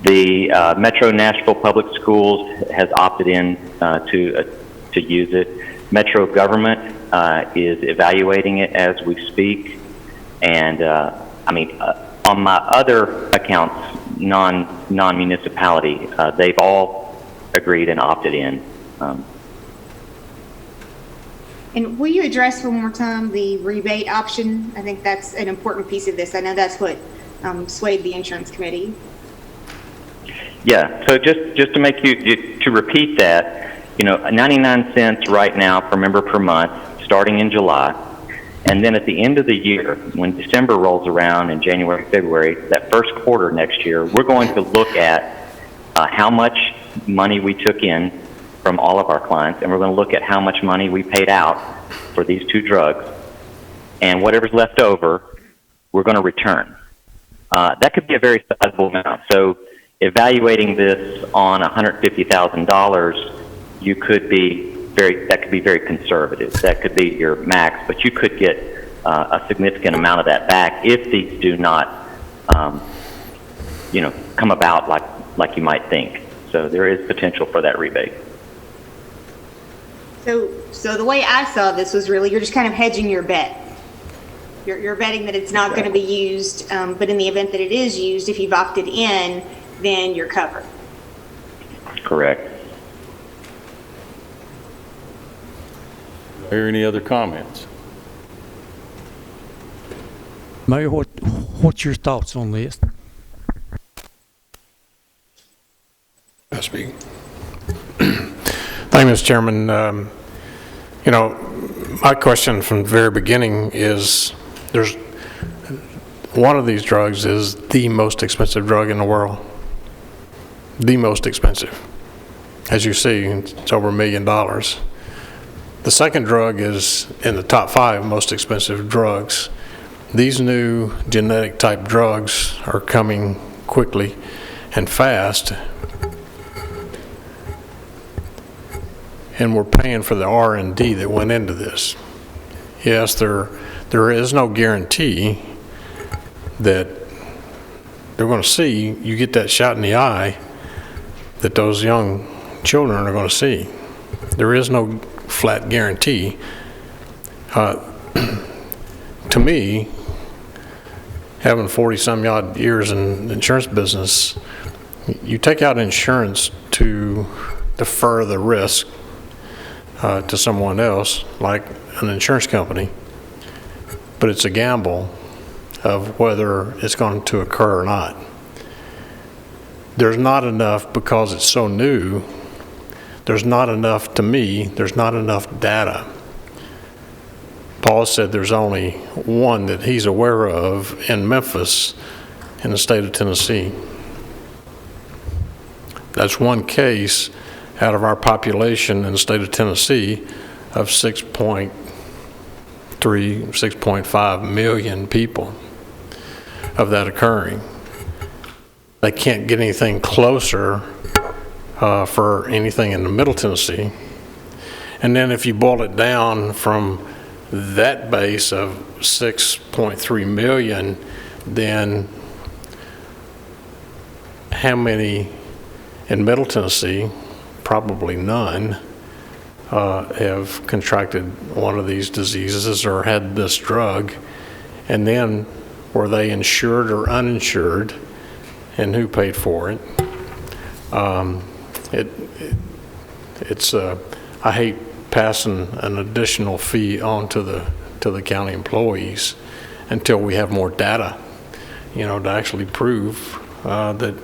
The Metro Nashville Public Schools has opted in to use it. Metro government is evaluating it as we speak. And on my other accounts, non-municipality. They've all agreed and opted in. And will you address one more time the rebate option? I think that's an important piece of this. I know that's what swayed the insurance committee. Yeah, so just to make to repeat that, 99 cents right now per member per month, starting in July. And then at the end of the year, when December rolls around in January, February, that first quarter next year, we're going to look at how much money we took in from all of our clients, and we're going to look at how much money we paid out for these two drugs. And whatever's left over, we're going to return. That could be a very sizable amount. So evaluating this on $150,000, that could be very conservative. That could be your max, but you could get a significant amount of that back if these do not, come about like you might think. So there is potential for that rebate. So the way I saw this was really, you're just kind of hedging your bet. You're betting that it's not going to be used, but in the event that it is used, if you've opted in, then you're covered. Correct. Are there any other comments? Mayor, what's your thoughts on this? I speak. Thank you, Mr. Chairman. My question from the very beginning is, one of these drugs is the most expensive drug in the world. The most expensive. As you see, it's over $1 million. The second drug is in the top 5 most expensive drugs. These new genetic type drugs are coming quickly and fast, and we're paying for the R&D that went into this. Yes, there is no guarantee that they're going to see, you get that shot in the eye that those young children are going to see. There is no flat guarantee. To me, having 40-some odd years in the insurance business, you take out insurance to defer the risk to someone else, like an insurance company, but it's a gamble of whether it's going to occur or not. There's not enough, because it's so new, there's not enough, to me, there's not enough data. Paul said there's only one that he's aware of in Memphis in the state of Tennessee. That's one case out of our population in the state of Tennessee of 6.3, 6.5 million people of that occurring. They can't get anything closer for anything in the Middle Tennessee. And then if you boil it down from that base of 6.3 million, then how many in Middle Tennessee? Probably none have contracted one of these diseases or had this drug. And then were they insured or uninsured, and who paid for it? I hate passing an additional fee on to the county employees until we have more data, to actually prove that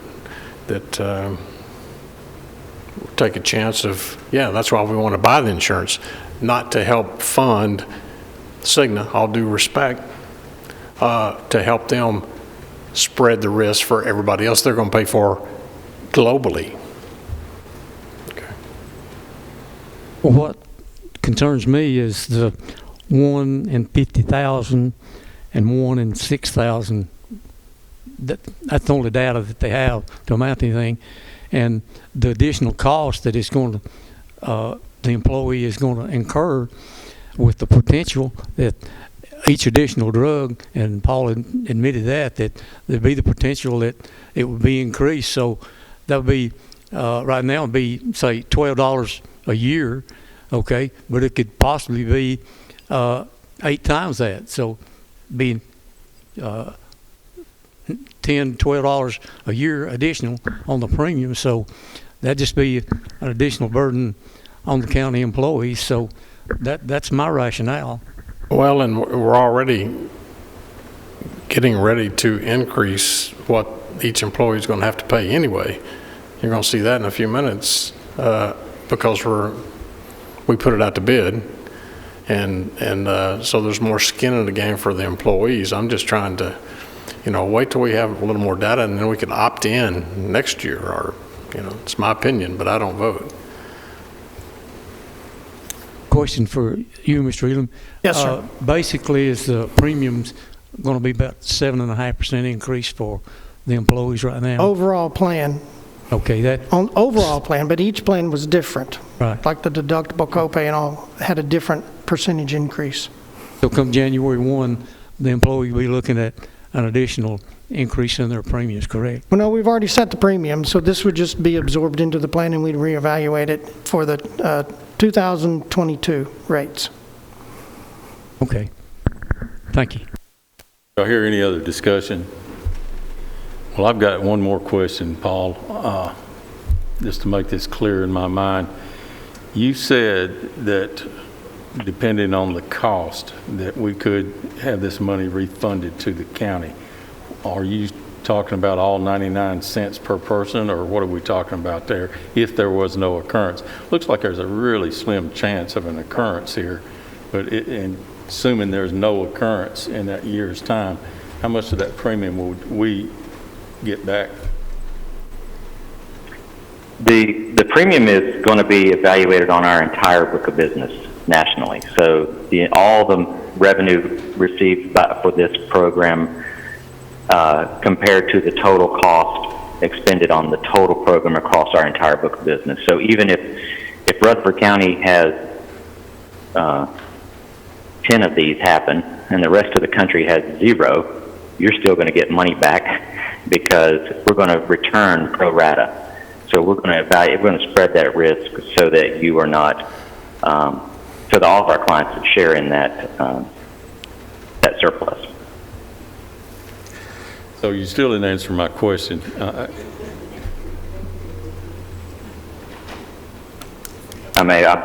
take a chance of, that's why we want to buy the insurance, not to help fund Cigna, all due respect, to help them spread the risk for everybody else they're going to pay for globally. Okay. Well, what concerns me is the 1 in 50,000 and 1 in 6,000. That's the only data that they have to amount to anything. And the additional cost that it's going to, the employee is going to incur with the potential that each additional drug, and Paul admitted that there'd be the potential that it would be increased. So that would be, right now, it'd be, say, $12 a year, okay? But it could possibly be 8 times that. So being $10 $10, $12 a year additional on the premium. So that'd just be an additional burden on the county employees. So that's my rationale. Well, and we're already getting ready to increase what each employee is going to have to pay anyway. You're going to see that in a few minutes because we put it out to bid, and so there's more skin in the game for the employees. I'm just trying to, wait till we have a little more data, and then we can opt in next year. Or, it's my opinion, but I don't vote. Question for you, Mr. Elam. Yes, sir. Basically, is the premiums going to be about 7.5% increase for the employees right now? Overall plan, Okay, on overall plan, but each plan was different. Right. Like the deductible copay and all had a different percentage increase. so come January 1, the employee will be looking at an additional increase in their premiums, correct? Well, no, we've already set the premium, so this would just be absorbed into the plan and we'd reevaluate it for the 2022 rates. Okay. Thank you. Do I hear any other discussion? Well, I've got one more question, Paul, just to make this clear in my mind. You said that depending on the cost, that we could have this money refunded to the county. Are you talking about all 99 cents per person, or what are we talking about there if there was no occurrence? Looks like there's a really slim chance of an occurrence here, but and assuming there's no occurrence in that year's time, how much of that premium would we get back? The premium is going to be evaluated on our entire book of business nationally. So all the revenue received for this program compared to the total cost expended on the total program across our entire book of business. So even if Rutherford County has 10 of these happen and the rest of the country has 0, you're still going to get money back because we're going to return pro rata. So we're going to evaluate, we're going to spread that risk so that you are not, so that all of our clients would share in that surplus. So you still didn't answer my question. I'm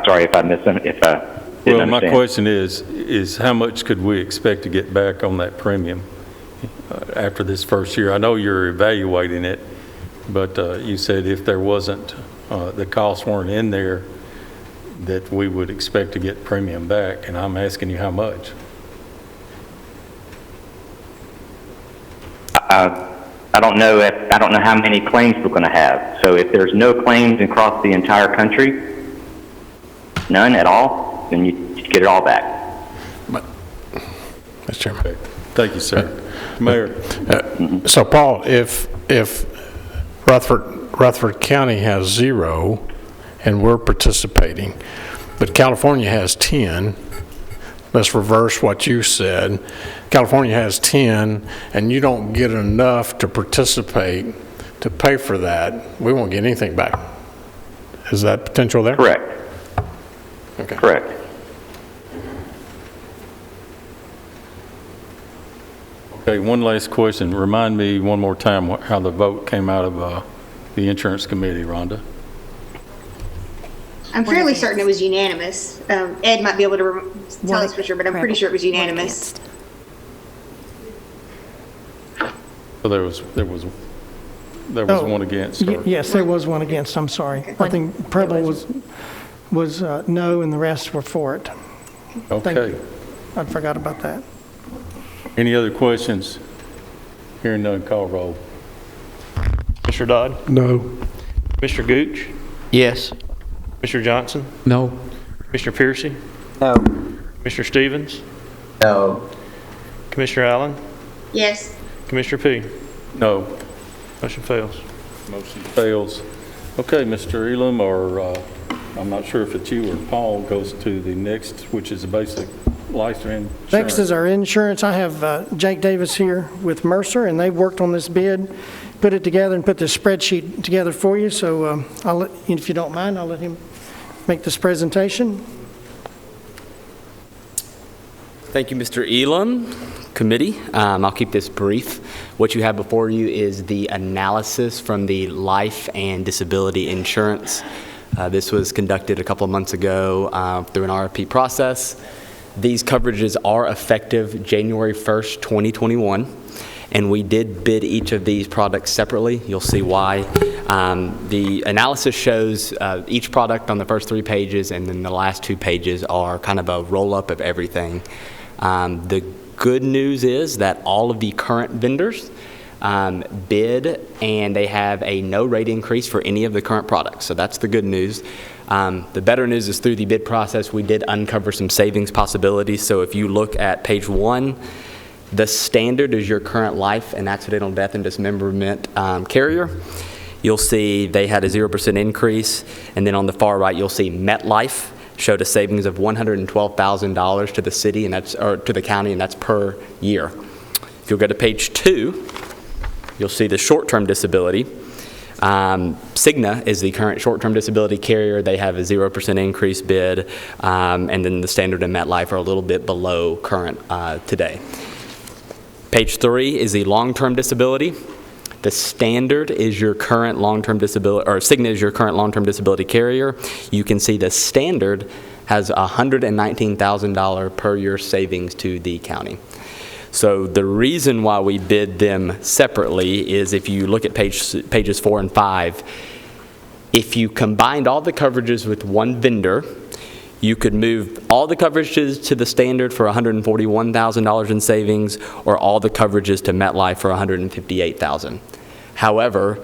sorry if I missed them, if I didn't Well, my understand. question is how much could we expect to get back on that premium after this first year? I know you're evaluating it, but you said if there wasn't, the costs weren't in there, that we would expect to get premium back, and I'm asking you how much. I don't know how many claims we're going to have. So if there's no claims across the entire country, none at all, then you get it all back. Mr. Chairman. Okay. Thank you, sir. Mayor. So, Paul, if Rutherford County has 0 and we're participating, but California has 10, let's reverse what you said. California has 10 and you don't get enough to participate to pay for that, we won't get anything back. Is that potential there? Correct. Okay. Correct. Okay, one last question. Remind me one more time how the vote came out of the insurance committee, Rhonda. I'm fairly certain it was unanimous. Ed might be able to tell us for sure, but I'm pretty sure it was unanimous. So there was one against. Or? Yes, there was one against, I'm sorry. I think Preble was no and the rest were for it. Okay. I forgot about that. Any other questions? Hearing none, call roll. Mr. Dodd? No. Mr. Gooch? Yes. Mr. Johnson? No. Mr. Piercy? No. Mr. Stevens? No. Commissioner Allen? Yes. Commissioner P? No. Motion fails. Motion fails. Okay, Mr. Elam, or I'm not sure if it's you or Paul, goes to the next, which is the basic life insurance. Next is our insurance. I have Jake Davis here with Mercer, and they've worked on this bid, put it together, and put this spreadsheet together for you. So if you don't mind, I'll let him make this presentation. Thank you, Mr. Elam. Committee, I'll keep this brief. What you have before you is the analysis from the life and disability insurance. This was conducted a couple of months ago through an RFP process. These coverages are effective January 1st, 2021, and we did bid each of these products separately. You'll see why. The analysis shows each product on the first 3 pages, and then the last 2 pages are kind of a roll-up of everything. The good news is that all of the current vendors bid, and they have a no rate increase for any of the current products. So that's the good news. The better news is through the bid process, we did uncover some savings possibilities. So if you look at page 1, the standard is your current life and accidental death and dismemberment carrier. You'll see they had a 0% increase. And then on the far right, you'll see MetLife showed a savings of $112,000 to the city, and that's, or to the county, and that's per year. If you'll go to page 2, you'll see the short-term disability. Cigna is the current short-term disability carrier. They have a 0% increase bid, and then the standard and MetLife are a little bit below current today. Page 3 is the long-term disability. The standard is your current long-term disability, or Cigna is your current long-term disability carrier. You can see the standard has $119,000 per year savings to the county. So the reason why we bid them separately is if you look at pages 4 and 5, if you combined all the coverages with one vendor, you could move all the coverages to the standard for $141,000 in savings, or all the coverages to MetLife for $158,000. However,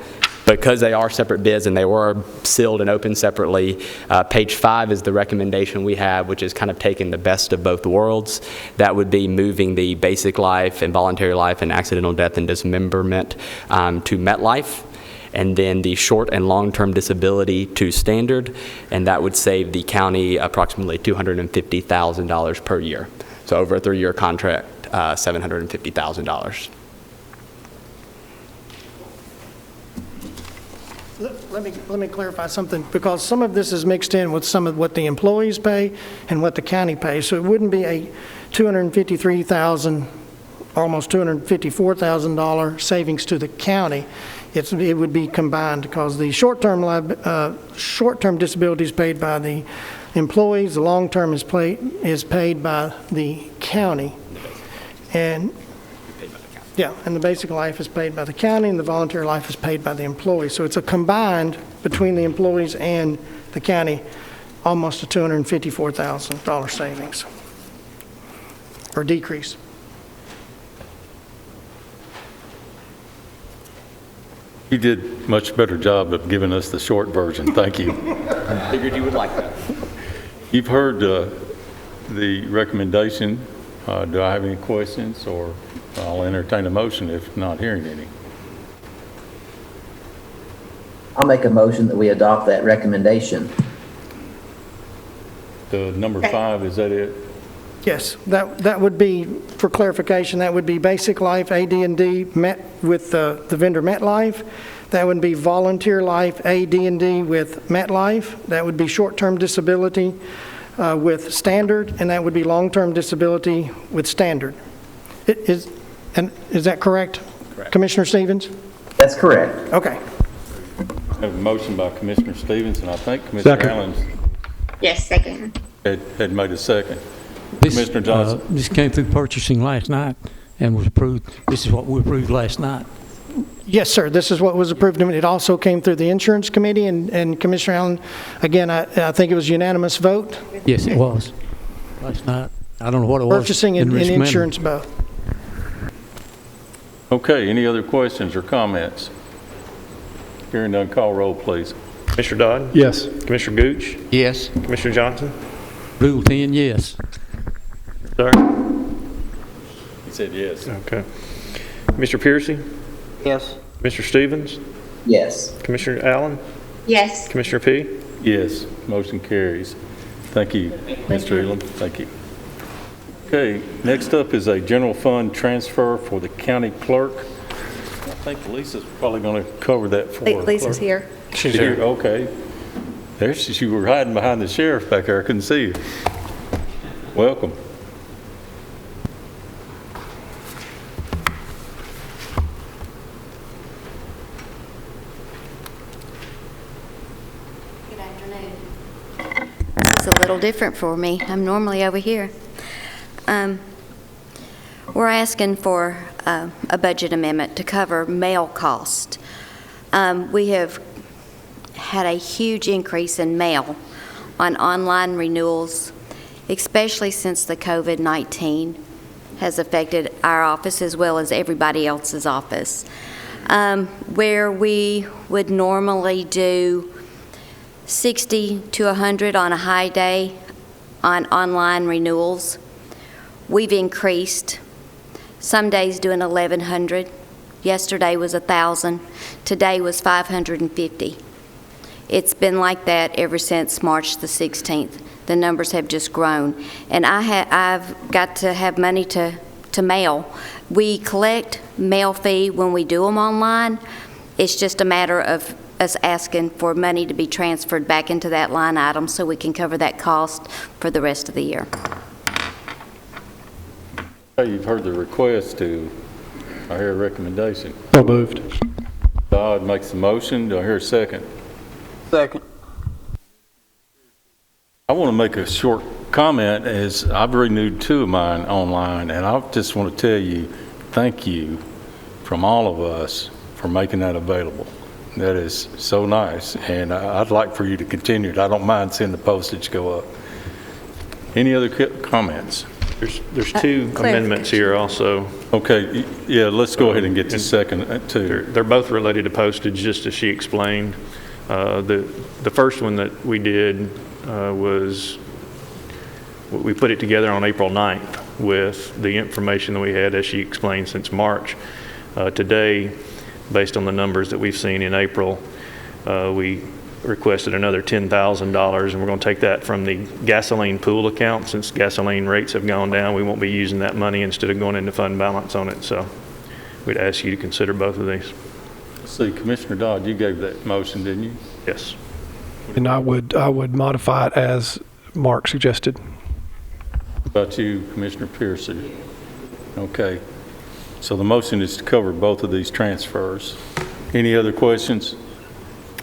because they are separate bids and they were sealed and opened separately, page 5 is the recommendation we have, which is kind of taking the best of both worlds. That would be moving the basic life and voluntary life and accidental death and dismemberment to MetLife, and then the short and long-term disability to standard, and that would save the county approximately $250,000 per year. So over a 3-year contract, $750,000. Let me clarify something, because some of this is mixed in with some of what the employees pay and what the county pays. So it wouldn't be a $253,000, almost $254,000 savings to the county. It would be combined, because the short-term disability is paid by the employees, the long-term is paid by the county, and yeah, and the basic life is paid by the county, and the voluntary life is paid by the employee. So it's a combined between the employees and the county, almost a $254,000 savings or decrease. You did much better job of giving us the short version. Thank you. Figured you would like that. You've heard the recommendation. Do I have any questions, or I'll entertain a motion if not hearing any. I'll make a motion that we adopt that recommendation. The number 5, is that it? Yes, that would be, for clarification, that would be basic life, AD&D, met with the vendor MetLife. That would be volunteer life, AD&D with MetLife. That would be short-term disability with standard, and that would be long-term disability with standard. Is that correct? Correct. Commissioner Stevens? That's correct. Okay. I have a motion by Commissioner Stevens, and I think Commissioner Allen Yes, second. had made a second. This, Commissioner Johnson. This came through purchasing last night and was approved. This is what we approved last night. Yes, sir. This is what was approved. It also came through the insurance committee, and Commissioner Allen, again, I think it was unanimous vote. Yes, it was. Last night. I don't know what it was. Purchasing and insurance both. Okay, any other questions or comments? Hearing none, call roll, please. Commissioner Dodd? Yes. Commissioner Gooch? Yes. Commissioner Johnson? Rule 10, yes. Sir? He said yes. Okay. Mr. Piercy? Yes. Mr. Stevens? Yes. Commissioner Allen? Yes. Commissioner P? Yes, motion carries. Thank you, Mr. Elam. Thank you. Okay, next up is a general fund transfer for the county clerk. I think Lisa's probably going to cover that for us. Lisa's here. She's here. Okay. There she, you were hiding behind the sheriff back there. I couldn't see you. Welcome. little different for me. I'm normally over here. We're asking for a budget amendment to cover mail cost. We have had a huge increase in mail on online renewals, especially since the COVID-19 has affected our office as well as everybody else's office. Where we would normally do 60 to 100 on a high day on online renewals, we've increased. Some days doing 1,100. Yesterday was 1,000. Today was 550. It's been like that ever since March the 16th. The numbers have just grown. And I've got to have money to mail. We collect mail fee when we do them online. It's just a matter of us asking for money to be transferred back into that line item so we can cover that cost for the rest of the year. You've heard the request. I hear a recommendation. So moved. Dodd makes the motion. Do I hear a second? Second. I want to make a short comment as I've renewed 2 of mine online, and I just want to tell you, thank you from all of us for making that available. That is so nice, and I'd like for you to continue it. I don't mind seeing the postage go up. Any other comments? There's 2 amendments here also. Okay, yeah, let's go ahead and get to second too. They're both related to postage, just as she explained. The first one that we did was, we put it together on April 9th with the information that we had, as she explained, since March. Today, based on the numbers that we've seen in April, we requested another $10,000, and we're going to take that from the gasoline pool account. Since gasoline rates have gone down, we won't be using that money instead of going into fund balance on it. So we'd ask you to consider both of these. See, Commissioner Dodd, you gave that motion, didn't you? Yes. And I would modify it as Mark suggested. What about you, Commissioner Pearson? Okay. So the motion is to cover both of these transfers. Any other questions?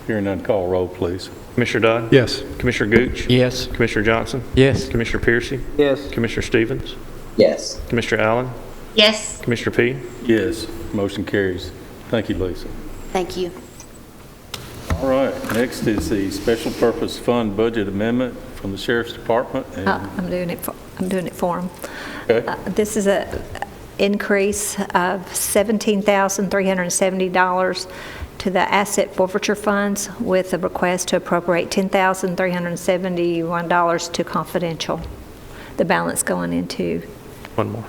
Hearing none, call roll, please. Commissioner Dodd? Yes. Commissioner Gooch? Yes. Commissioner Johnson? Yes. Commissioner Piercy? Yes. Commissioner Stevens? Yes. Commissioner Allen? Yes. Commissioner P? Yes. Motion carries. Thank you, Lisa. Thank you. All right. Next is the Special Purpose Fund Budget Amendment from the Sheriff's Department. And I'm doing it for them. Okay. This is an increase of $17,370 to the asset forfeiture funds with a request to appropriate $10,371 to confidential. The balance going into... One more.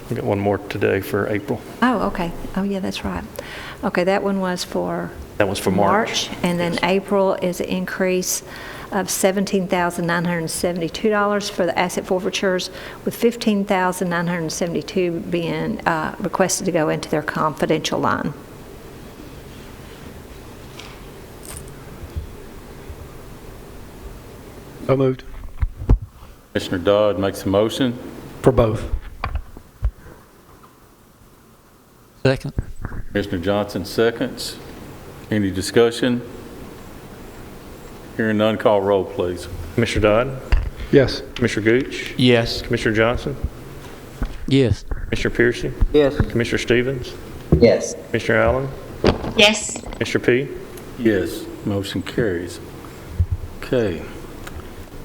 We got one more today for April. Oh, okay. Oh, yeah, that's right. Okay, that one was for... That was for March. And then April is an increase of $17,972 for the asset forfeitures, with $15,972 being requested to go into their confidential line. So moved. Commissioner Dodd makes a motion. For both. Second. Commissioner Johnson seconds. Any discussion? Hearing none, call roll, please. Commissioner Dodd? Yes. Commissioner Gooch? Yes. Commissioner Johnson? Yes. Commissioner Piercy? Yes. Commissioner Stevens? Yes. Commissioner Allen? Yes. Commissioner P? Yes. Motion carries. Okay.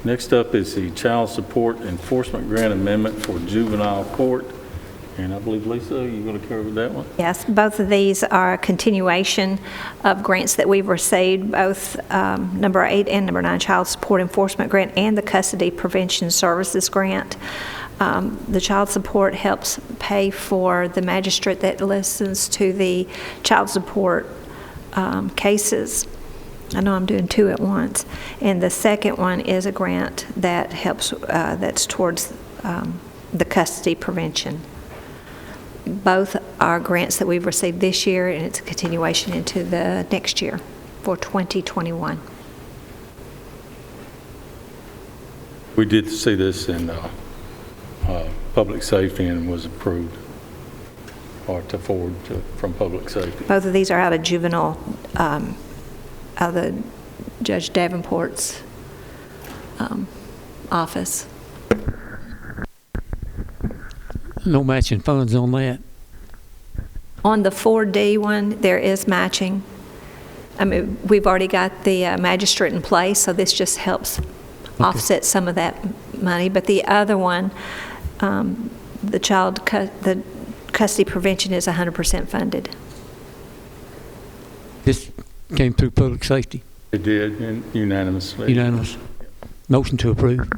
Next up is the Child Support Enforcement Grant Amendment for Juvenile Court. And I believe, Lisa, you're going to cover that one? Yes, both of these are a continuation of grants that we've received, both number 8 and number 9 Child Support Enforcement Grant and the Custody Prevention Services Grant. The child support helps pay for the magistrate that listens to the child support cases. I know I'm doing 2 at once. And the second one is a grant that helps, that's towards the custody prevention. Both are grants that we've received this year, and it's a continuation into the next year for 2021. We did see this in public safety and was approved or to forward from public safety. Both of these are out of juvenile, out of the Judge Davenport's office. No matching funds on that. On the 4D one, there is matching. I mean, we've already got the magistrate in place, so this just helps offset some of that money. But the other one, the custody prevention is 100% funded. This came through public safety. It did, and unanimously. Unanimous. Motion to approve.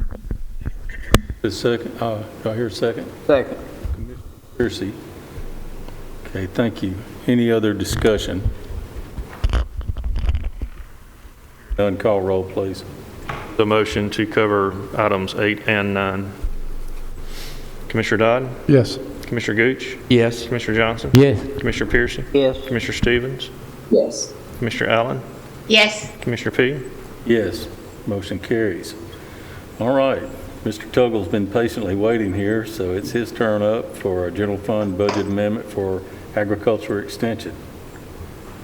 The second, do I hear a second? Second. Commissioner Piercy. Okay, thank you. Any other discussion? None, call roll, please. The motion to cover items 8 and 9. Commissioner Dodd? Yes. Commissioner Gooch? Yes. Commissioner Johnson? Yes. Commissioner Piercy? Yes. Commissioner Stevens? Yes. Commissioner Allen? Yes. Commissioner P? Yes, motion carries. All right, Mr. Tuggle's been patiently waiting here, so it's his turn up for a general fund budget amendment for agriculture extension.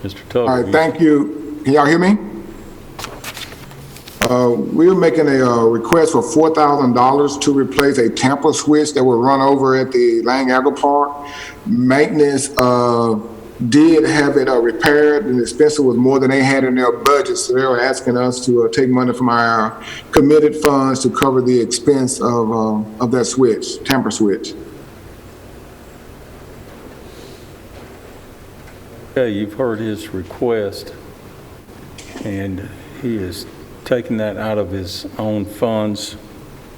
Mr. Tuggle. All right, thank you. Can y'all hear me? We are making a request for $4,000 to replace a tamper switch that will run over at the Lang Agri Park. Maintenance did have it repaired, and the expense was more than they had in their budget, so they were asking us to take money from our committed funds to cover the expense of that switch, tamper switch. Okay, you've heard his request, and he is taking that out of his own funds,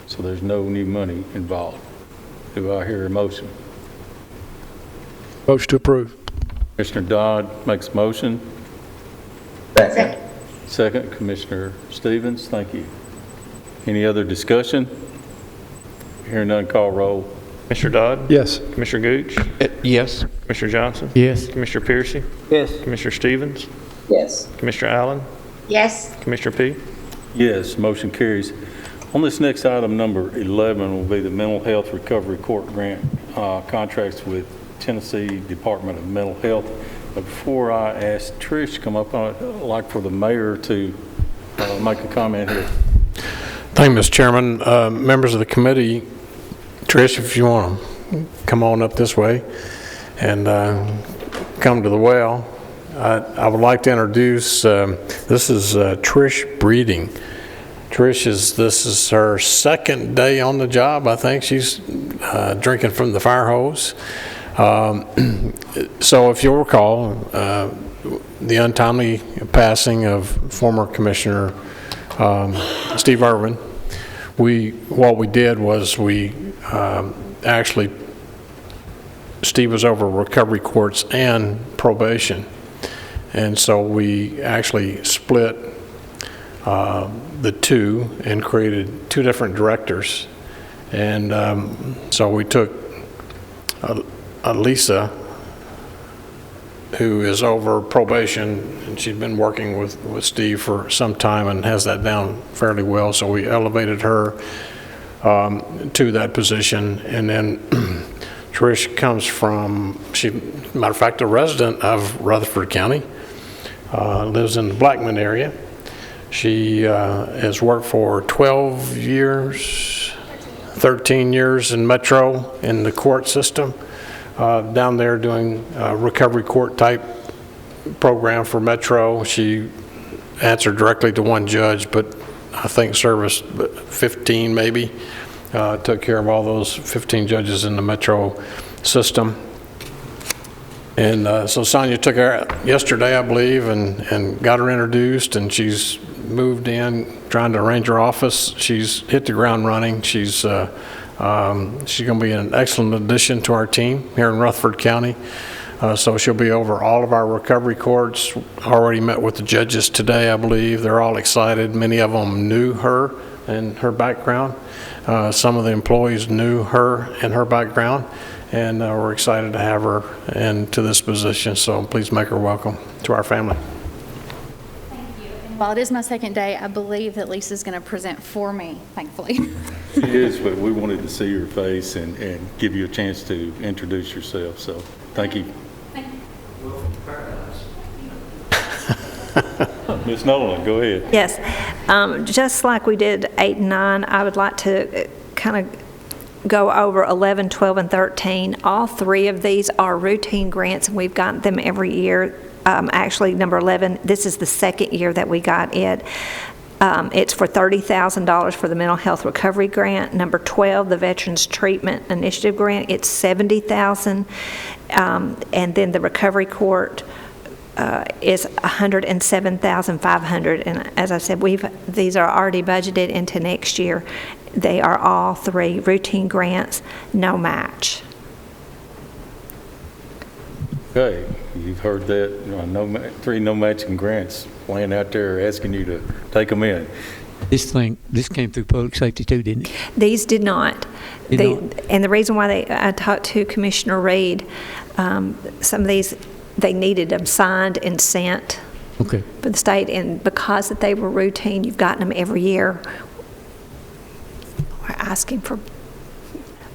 so there's no new money involved. Do I hear a motion? Motion to approve. Commissioner Dodd makes a motion. Second. Second, Commissioner Stevens, thank you. Any other discussion? Hearing none, call roll. Commissioner Dodd? Yes. Commissioner Gooch? Yes. Commissioner Johnson? Yes. Commissioner Piercy? Yes. Commissioner Stevens? Yes. Commissioner Allen? Yes. Commissioner P? Yes, motion carries. On this next item, number 11, will be the Mental Health Recovery Court Grant contracts with Tennessee Department of Mental Health. But before I ask Trish to come up, I'd like for the mayor to make a comment here. Thank you, Mr. Chairman. Members of the committee, Trish, if you want to come on up this way and come to the well. I would like to introduce, this is Trish Breeding. This is her second day on the job. I think she's drinking from the fire hose. So if you'll recall, the untimely passing of former Commissioner Steve Irwin, what we did was we actually, Steve was over recovery courts and probation. And so we actually split the two and created two different directors. And so we took Lisa, who is over probation, and she'd been working with Steve for some time and has that down fairly well. So we elevated her to that position. And then Trish comes from, matter of fact, a resident of Rutherford County, lives in the Blackman area. She has worked for 12 years, 13 years in Metro in the court system, down there doing recovery court type program for Metro. She answered directly to one judge, but I think serviced 15 maybe, took care of all those 15 judges in the Metro system. And so Sonia took her yesterday, I believe, and got her introduced, and she's moved in, trying to arrange her office. She's hit the ground running. She's going to be an excellent addition to our team here in Rutherford County. So she'll be over all of our recovery courts. Already met with the judges today, I believe. They're all excited. Many of them knew her and her background. Some of the employees knew her and her background. And we're excited to have her into this position. So please make her welcome to our family. Thank you. And while it is my second day, I believe that Lisa's going to present for me, thankfully. She is, but we wanted to see your face and give you a chance to introduce yourself. So thank you. Thank you. Ms. Nolan, go ahead. Yes. Just like we did 8 and 9, I would like to kind of go over 11, 12, and 13. All 3 of these are routine grants, and we've gotten them every year. Actually, number 11, this is the second year that we got it. It's for $30,000 for the Mental Health Recovery Grant. Number 12, the Veterans Treatment Initiative Grant, it's $70,000. And then the Recovery Court is $107,500. And as I said, these are already budgeted into next year. They are all 3 routine grants, no match. Okay, you've heard that. 3 no matching grants laying out there asking you to take them in. This came through public safety too, didn't it? These did not. And the reason why I talked to Commissioner Reed, some of these, they needed them signed and sent Okay. for the state, and because that they were routine, you've gotten them every year. We're asking for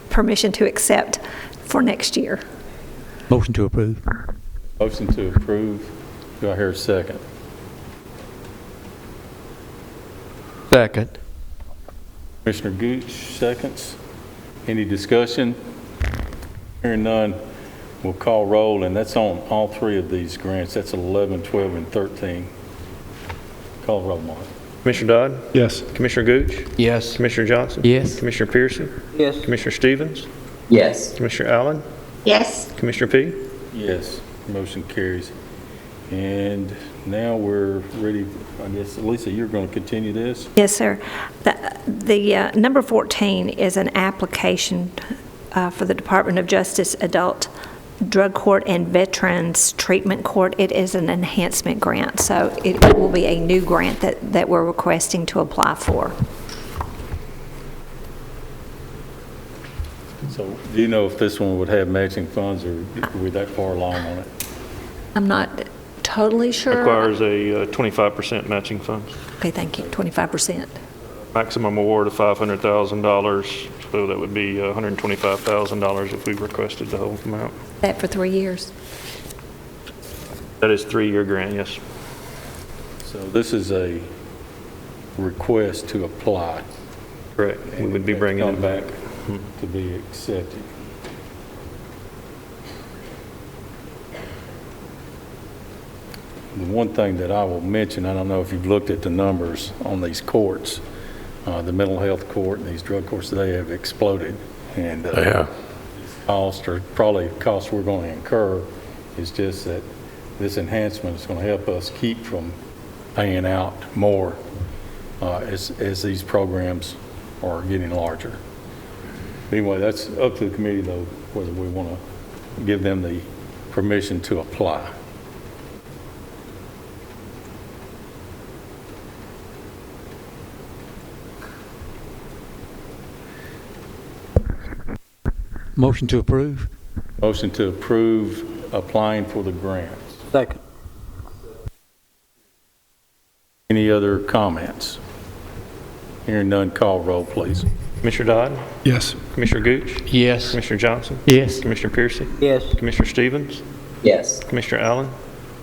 permission to accept for next year. Motion to approve. Motion to approve. Do I hear a second? Second. Commissioner Gooch, seconds. Any discussion? Hearing none, we'll call roll, and that's on all 3 of these grants. That's 11, 12, and 13. Call roll, Mark. Commissioner Dodd? Yes. Commissioner Gooch? Yes. Commissioner Johnson? Yes. Commissioner Pearson? Yes. Commissioner Stevens? Yes. Commissioner Allen? Yes. Commissioner P? Yes, motion carries. And now we're ready, I guess, Lisa, you're going to continue this? Yes, sir. The number 14 is an application for the Department of Justice Adult Drug Court and Veterans Treatment Court. It is an enhancement grant, so it will be a new grant that we're requesting to apply for. So do you know if this one would have matching funds, or are we that far along on it? I'm not totally sure. Requires a 25% matching funds. Okay, thank you. 25%. Maximum award of $500,000, so that would be $125,000 if we requested the whole amount. That for 3 years. That is 3-year grant, yes. So this is a request to apply. Correct. We would be bringing Come it back to be accepted. The one thing that I will mention, I don't know if you've looked at the numbers on these courts, the mental health court and these drug courts, they have exploded. And cost, or probably cost we're going to incur, is just that this enhancement is going to help us keep from paying out more as these programs are getting larger. Anyway, that's up to the committee, though, whether we want to give them the permission to apply. Motion to approve. Motion to approve applying for the grants. Second. Any other comments? Hearing none, call roll, please. Commissioner Dodd? Yes. Commissioner Gooch? Yes. Commissioner Johnson? Yes. Commissioner Pearson? Yes. Commissioner Stevens? Yes. Commissioner Allen?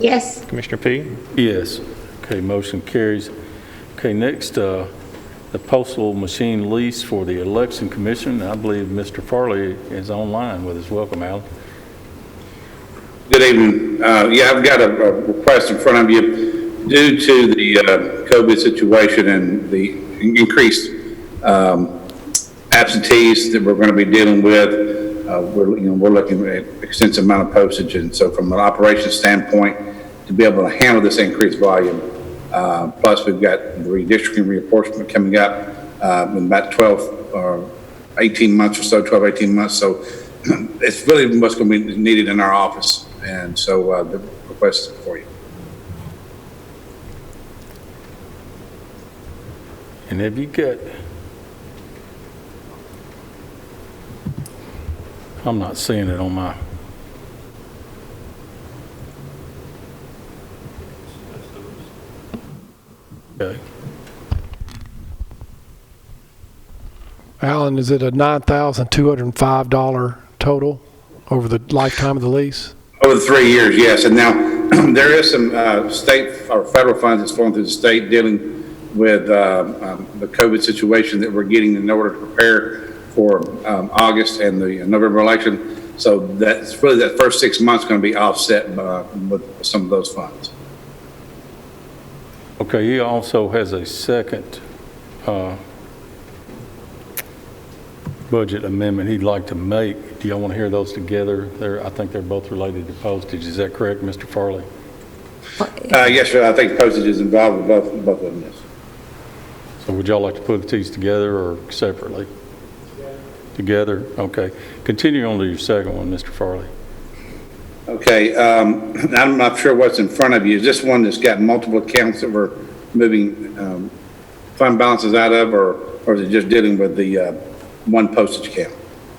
Yes. Commissioner P? Yes. Okay, motion carries. Okay, next, the postal machine lease for the election commission. I believe Mr. Farley is online with us. Welcome, Alan. Good evening. Yeah, I've got a request in front of you. Due to the COVID situation and the increased absentees that we're going to be dealing with, we're looking at extensive amount of postage, and so from an operations standpoint, to be able to handle this increased volume, plus we've got the redistricting reapportionment coming up in about 12 or 18 months or so, 12, 18 months. So it's really what's going to be needed in our office, and so the request is for you. And have you got, I'm not seeing it on my, okay. Alan, is it a $9,205 total over the lifetime of the lease? Over the 3 years, yes. And now There is some state or federal funds that's flowing through the state dealing with the COVID situation that we're getting in order to prepare for August and the November election. So that's really that first 6 months going to be offset with some of those funds. Okay, he also has a second budget amendment he'd like to make. Do y'all want to hear those together? I think they're both related to postage. Is that correct, Mr. Farley? Yes, sir. I think postage is involved with both of them, yes. So would y'all like to put these together or separately? Together? Okay. Continue on to your second one, Mr. Farley. Okay, I'm not sure what's in front of you. Is this one that's got multiple accounts that we're moving fund balances out of, or is it just dealing with the one postage account?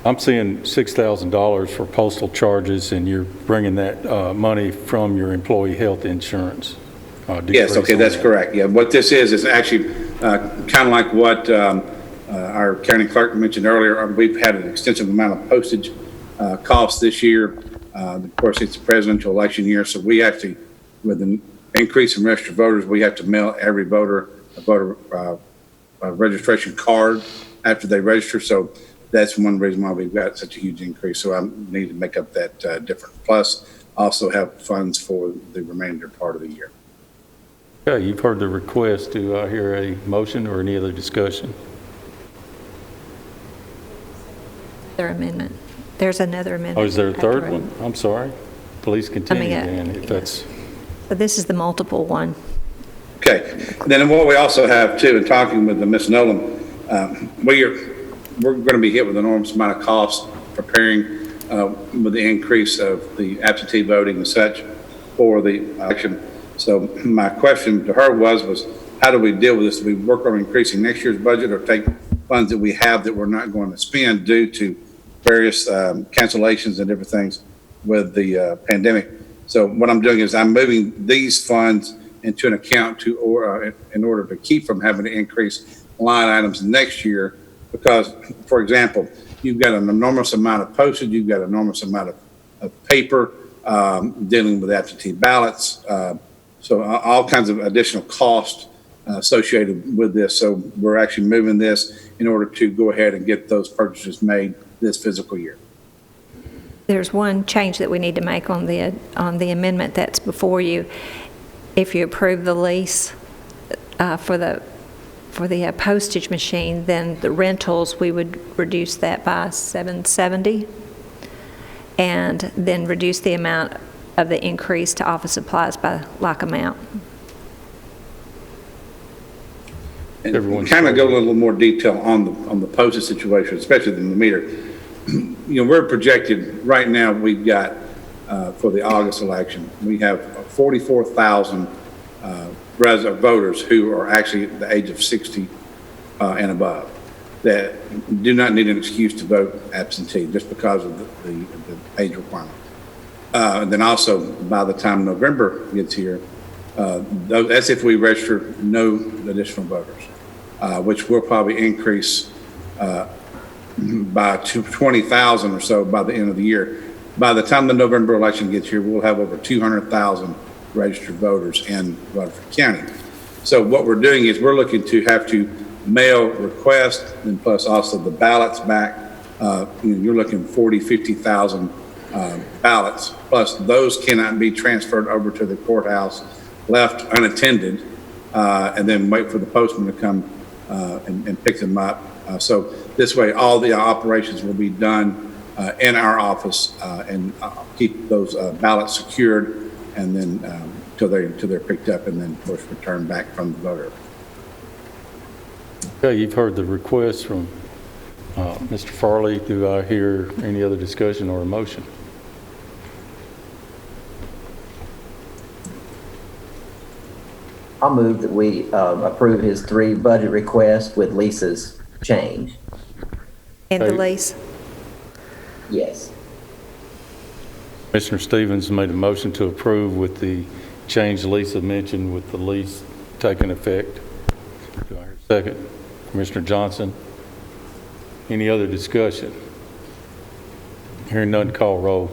I'm seeing $6,000 for postal charges, and you're bringing that money from your employee health insurance. Yes, okay, that's correct. Yeah, what this is actually kind of like what our county clerk mentioned earlier. We've had an extensive amount of postage costs this year. Of course, it's a presidential election year, so we have to, with an increase in registered voters, we have to mail every voter a voter registration card after they register. So that's one reason why we've got such a huge increase. So I need to make up that difference. Plus, also have funds for the remainder part of the year. Okay, you've heard the request. Do I hear a motion or any other discussion? Their amendment. There's another amendment. Oh, is there a third one? I'm sorry. Please continue, Dan, if that's... So this is the multiple one. Okay. Then what we also have, too, in talking with Ms. Nolan, we're going to be hit with an enormous amount of cost preparing with the increase of the absentee voting and such for the election. So my question to her was how do we deal with this? Do we work on increasing next year's budget or take funds that we have that we're not going to spend due to various cancellations and different things with the pandemic? So what I'm doing is I'm moving these funds into an account in order to keep from having to increase line items next year. Because, for example, you've got an enormous amount of postage, you've got an enormous amount of paper dealing with absentee ballots. So all kinds of additional costs associated with this. So we're actually moving this in order to go ahead and get those purchases made this fiscal year. There's one change that we need to make on the amendment that's before you. If you approve the lease for the postage machine, then the rentals, we would reduce that by $770 and then reduce the amount of the increase to office supplies by like amount. And kind of go a little more detail on the postage situation, especially the meter. You know, we're projected right now. We've got for the August election, we have 44,000 voters who are actually at the age of 60 and above that do not need an excuse to vote absentee just because of the age requirement. And then also, by the time November gets here, that's if we register no additional voters, which will probably increase by 20,000 or so by the end of the year. By the time the November election gets here, we'll have over 200,000 registered voters in Rutherford County. So what we're doing is we're looking to have to mail requests and plus also the ballots back. You're looking 40, 50,000 ballots, plus those cannot be transferred over to the courthouse, left unattended, and then wait for the postman to come and pick them up. So this way, all the operations will be done in our office and keep those ballots secured, and then till they're picked up, and then of course returned back from the voter. Okay, you've heard the request from Mr. Farley. Do I hear any other discussion or a motion? I'll move that we approve his 3 budget requests with Lisa's change. And the lease? Yes. Commissioner Stevens made a motion to approve with the change Lisa mentioned with the lease taking effect. Do I hear a second? Commissioner Johnson. Any other discussion? Hearing none, call roll.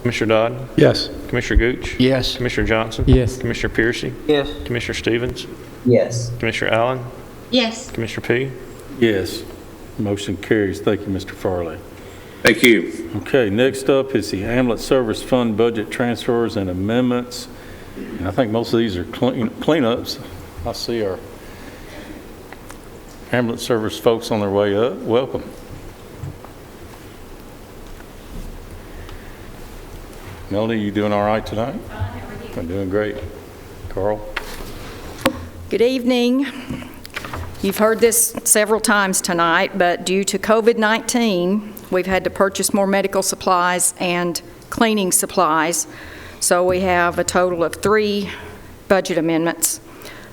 Commissioner Dodd? Yes. Commissioner Gooch? Yes. Commissioner Johnson? Yes. Commissioner Piercy? Yes. Commissioner Stevens? Yes. Commissioner Allen? Yes. Commissioner P? Yes. Motion carries. Thank you, Mr. Farley. Thank you. Okay, next up is the Hamlet Service Fund budget transfers and amendments. And I think most of these are cleanups. I see our Hamlet Service folks on their way up. Welcome. Melanie, you doing all right tonight? I'm doing great. Carl? Good evening. You've heard this several times tonight, but due to COVID-19, we've had to purchase more medical supplies and cleaning supplies. So we have a total of 3 budget amendments.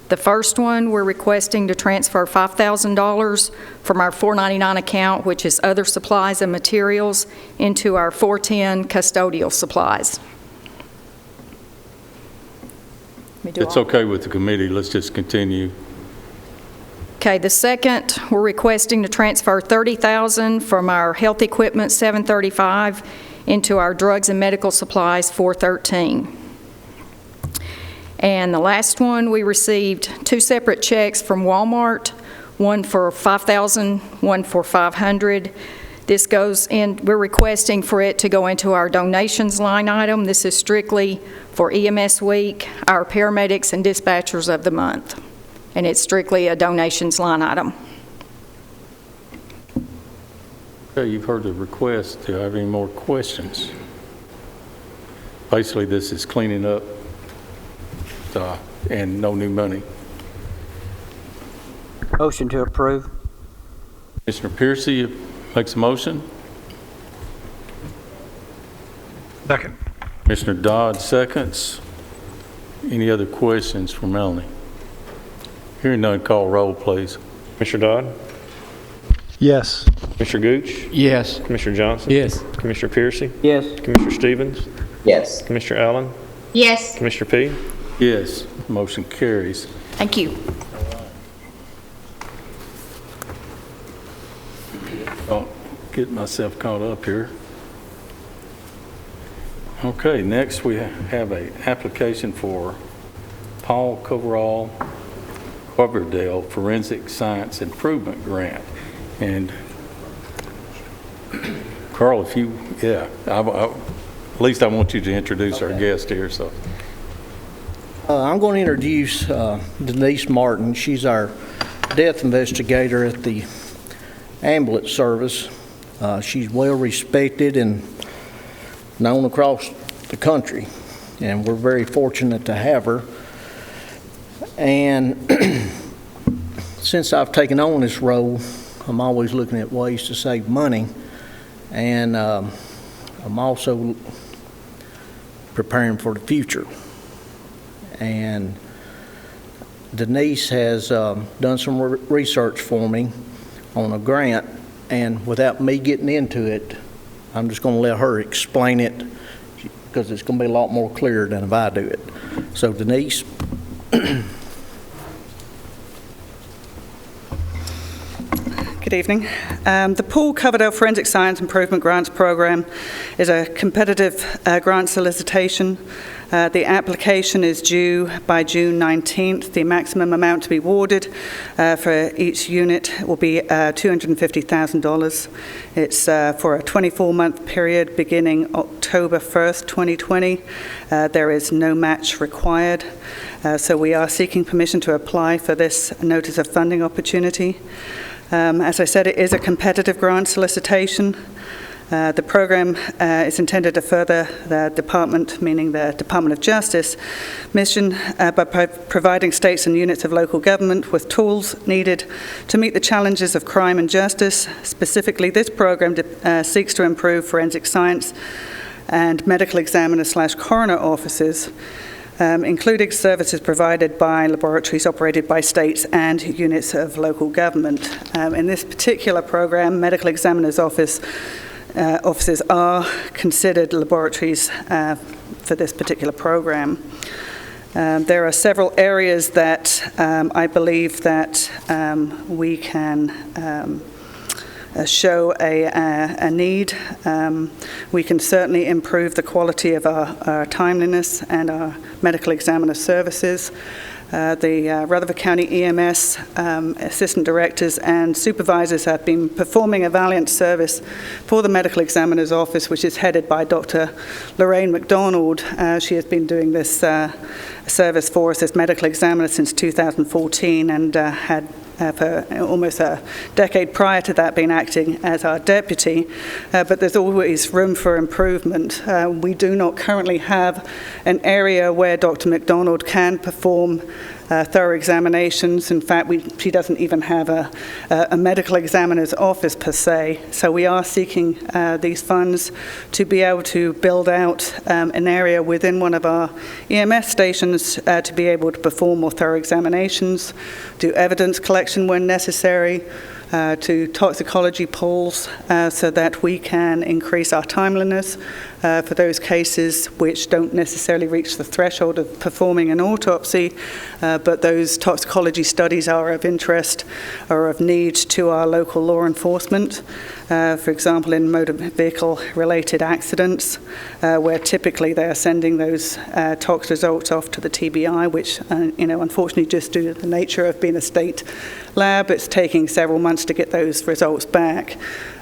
The first one, we're requesting to transfer $5,000 from our 499 account, which is other supplies and materials, into our 410 custodial supplies. It's okay with the committee. Let's just continue. Okay, the second, we're requesting to transfer $30,000 from our health equipment 735 into our drugs and medical supplies 413. And the last one, we received 2 separate checks from Walmart, one for $5,000, one for $500. This goes in, we're requesting for it to go into our donations line item. This is strictly for EMS week, our paramedics and dispatchers of the month. And it's strictly a donations line item. Okay, you've heard the request. Do you have any more questions? Basically, this is cleaning up and no new money. Motion to approve. Commissioner Piercy makes a motion. Second. Commissioner Dodd seconds. Any other questions for Melanie? Hearing none, call roll, please. Commissioner Dodd? Yes. Commissioner Gooch? Yes. Commissioner Johnson? Yes. Commissioner Piercy? Yes. Commissioner Stevens? Yes. Commissioner Allen? Yes. Commissioner P? Yes, motion carries. Thank you. Don't get myself caught up here. Okay, next we have an application for Paul Coverdale Forensic Science Improvement Grant. And Carl, if you, at least I want you to introduce our guest here. So, I'm going to introduce Denise Martin. She's our death investigator at the ambulance service. She's well respected and known across the country, and we're very fortunate to have her. And since I've taken on this role, I'm always looking at ways to save money, and I'm also preparing for the future. And Denise has done some research for me on a grant, and without me getting into it, I'm just going to let her explain it, because it's going to be a lot more clear than if I do it. So Denise. Good evening. The Paul Coverdale Forensic Science Improvement Grants Program is a competitive grant solicitation. The application is due by June 19th. The maximum amount to be awarded for each unit will be $250,000. It's for a 24-month period beginning October 1st, 2020. There is no match required. So we are seeking permission to apply for this notice of funding opportunity. As I said, it is a competitive grant solicitation. The program is intended to further the department, meaning the Department of Justice, mission by providing states and units of local government with tools needed to meet the challenges of crime and justice. Specifically, this program seeks to improve forensic science and medical examiner/coroner offices, including services provided by laboratories operated by states and units of local government. In this particular program, medical examiner's offices are considered laboratories for this particular program. There are several areas that I believe that we can show a need. We can certainly improve the quality of our timeliness and our medical examiner services. The Rutherford County EMS assistant directors and supervisors have been performing a valiant service for the medical examiner's office, which is headed by Dr. Lorraine McDonald. She has been doing this service for us as medical examiner since 2014 and had for almost a decade prior to that been acting as our deputy, but there's always room for improvement. We do not currently have an area where Dr. McDonald can perform thorough examinations. In fact, she doesn't even have a medical examiner's office per se. So we are seeking these funds to be able to build out an area within one of our EMS stations to be able to perform more thorough examinations, do evidence collection when necessary, to toxicology pulls so that we can increase our timeliness for those cases which don't necessarily reach the threshold of performing an autopsy, but those toxicology studies are of interest or of need to our local law enforcement. For example, in motor vehicle related accidents, where typically they are sending those tox results off to the TBI, which, unfortunately, just due to the nature of being a state lab, it's taking several months to get those results back.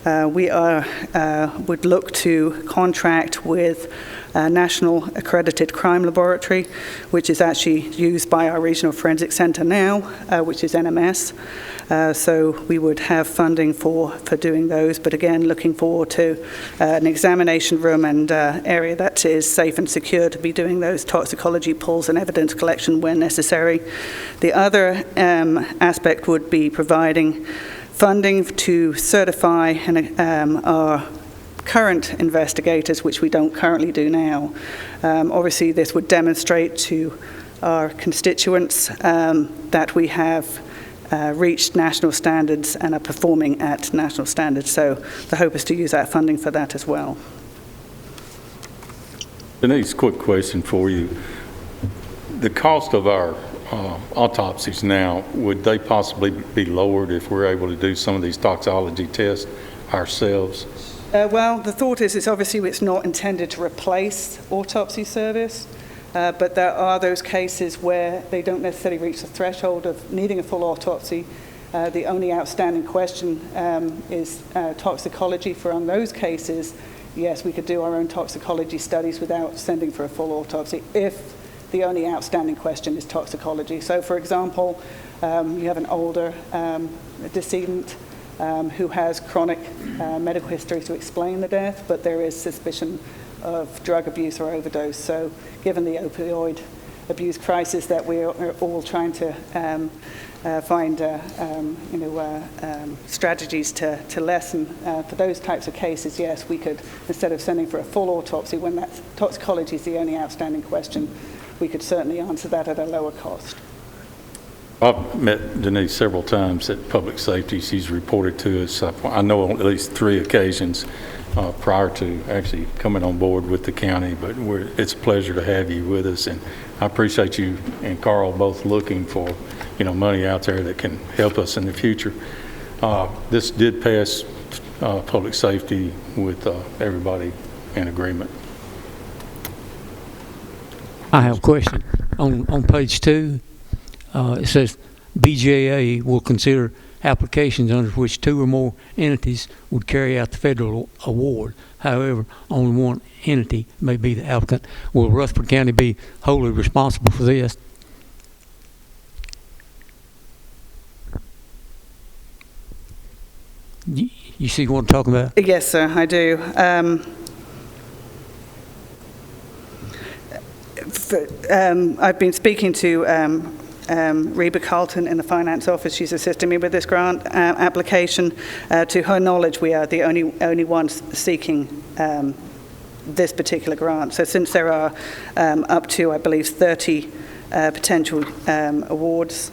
We would look to contract with a national accredited crime laboratory, which is actually used by our regional forensic center now, which is NMS. So we would have funding for doing those, but again, looking forward to an examination room and area that is safe and secure to be doing those toxicology pulls and evidence collection when necessary. The other aspect would be providing funding to certify our current investigators, which we don't currently do now. Obviously, this would demonstrate to our constituents that we have reached national standards and are performing at national standards. So the hope is to use that funding for that as well. Denise, quick question for you. The cost of our autopsies now, would they possibly be lowered if we're able to do some of these toxicology tests ourselves? Well, the thought is it's not intended to replace autopsy service, but there are those cases where they don't necessarily reach the threshold of needing a full autopsy. The only outstanding question is toxicology. On those cases, yes, we could do our own toxicology studies without sending for a full autopsy if the only outstanding question is toxicology. So, for example, you have an older decedent who has chronic medical history to explain the death, but there is suspicion of drug abuse or overdose. So given the opioid abuse crisis that we're all trying to find strategies to lessen, for those types of cases, yes, we could, instead of sending for a full autopsy when that toxicology is the only outstanding question, we could certainly answer that at a lower cost. I've met Denise several times at Public Safety. She's reported to us, I know, on at least 3 occasions prior to actually coming on board with the county, but it's a pleasure to have you with us, and I appreciate you and Carl both looking for money out there that can help us in the future. This did pass Public Safety with everybody in agreement. I have a question. On page 2, it says BJA will consider applications under which 2 or more entities would carry out the federal award. However, only one entity may be the applicant. Will Rutherford County be wholly responsible for this? You see what I'm talking about? Yes, sir, I do. I've been speaking to Reba Carlton in the finance office. She's assisting me with this grant application. To her knowledge, we are the only ones seeking this particular grant. So since there are up to, I believe, 30 potential awards,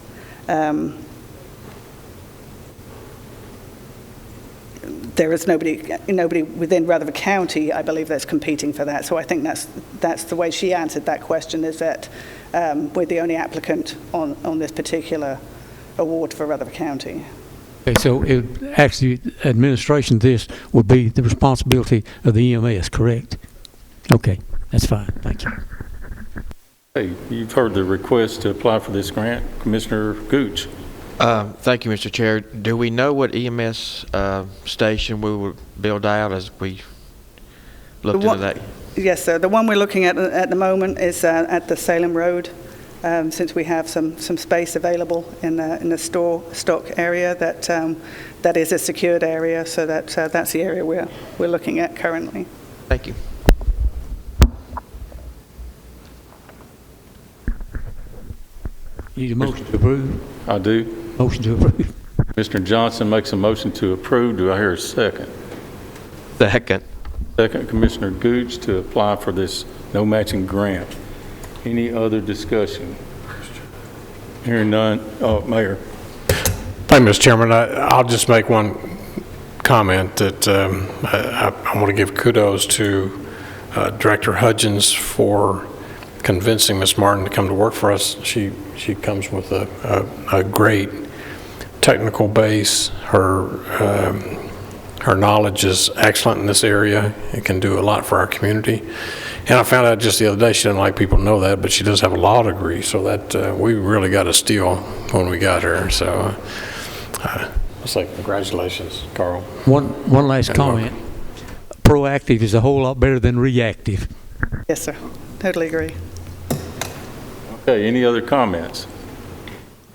there is nobody within Rutherford County, I believe, that's competing for that. So I think that's the way she answered that question, is that we're the only applicant on this particular award for Rutherford County. Okay, so actually, administration of this would be the responsibility of the EMS, correct? Okay, that's fine. Thank you. Hey, you've heard the request to apply for this grant. Commissioner Gooch. Thank you, Mr. Chair. Do we know what EMS station we will build out as we looked into that? Yes, sir. The one we're looking at the moment is at the Salem Road, since we have some space available in the stock area that is a secured area, so that's the area we're looking at currently. Thank you. You need a motion to approve? I do. Motion to approve. Mr. Johnson makes a motion to approve. Do I hear a second? Second. Second, Commissioner Gooch to apply for this no matching grant. Any other discussion? Hearing none. Oh, Mayor. Thank you, Mr. Chairman. I'll just make one comment that I want to give kudos to Director Hudgens for convincing Ms. Martin to come to work for us. She comes with a great technical base. Her knowledge is excellent in this area. It can do a lot for our community. And I found out just the other day, she didn't like people to know that, but she does have a law degree, so that we really got a steal when we got her. So let's say congratulations, Carl. One last comment. Proactive is a whole lot better than reactive. Yes, sir. Totally agree. Okay, any other comments?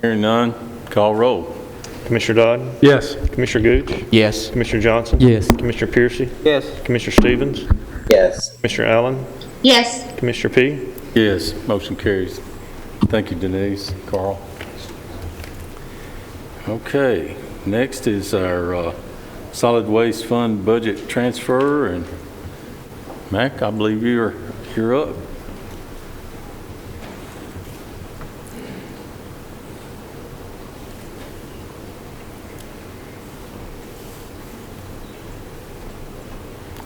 Hearing none, call roll. Commissioner Dodd? Yes. Commissioner Gooch? Yes. Commissioner Johnson? Yes. Commissioner Piercy? Yes. Commissioner Stevens? Yes. Commissioner Allen? Yes. Commissioner P? Yes, motion carries. Thank you, Denise, Carl. Okay, next is our solid waste fund budget transfer, and Mac, I believe you're up.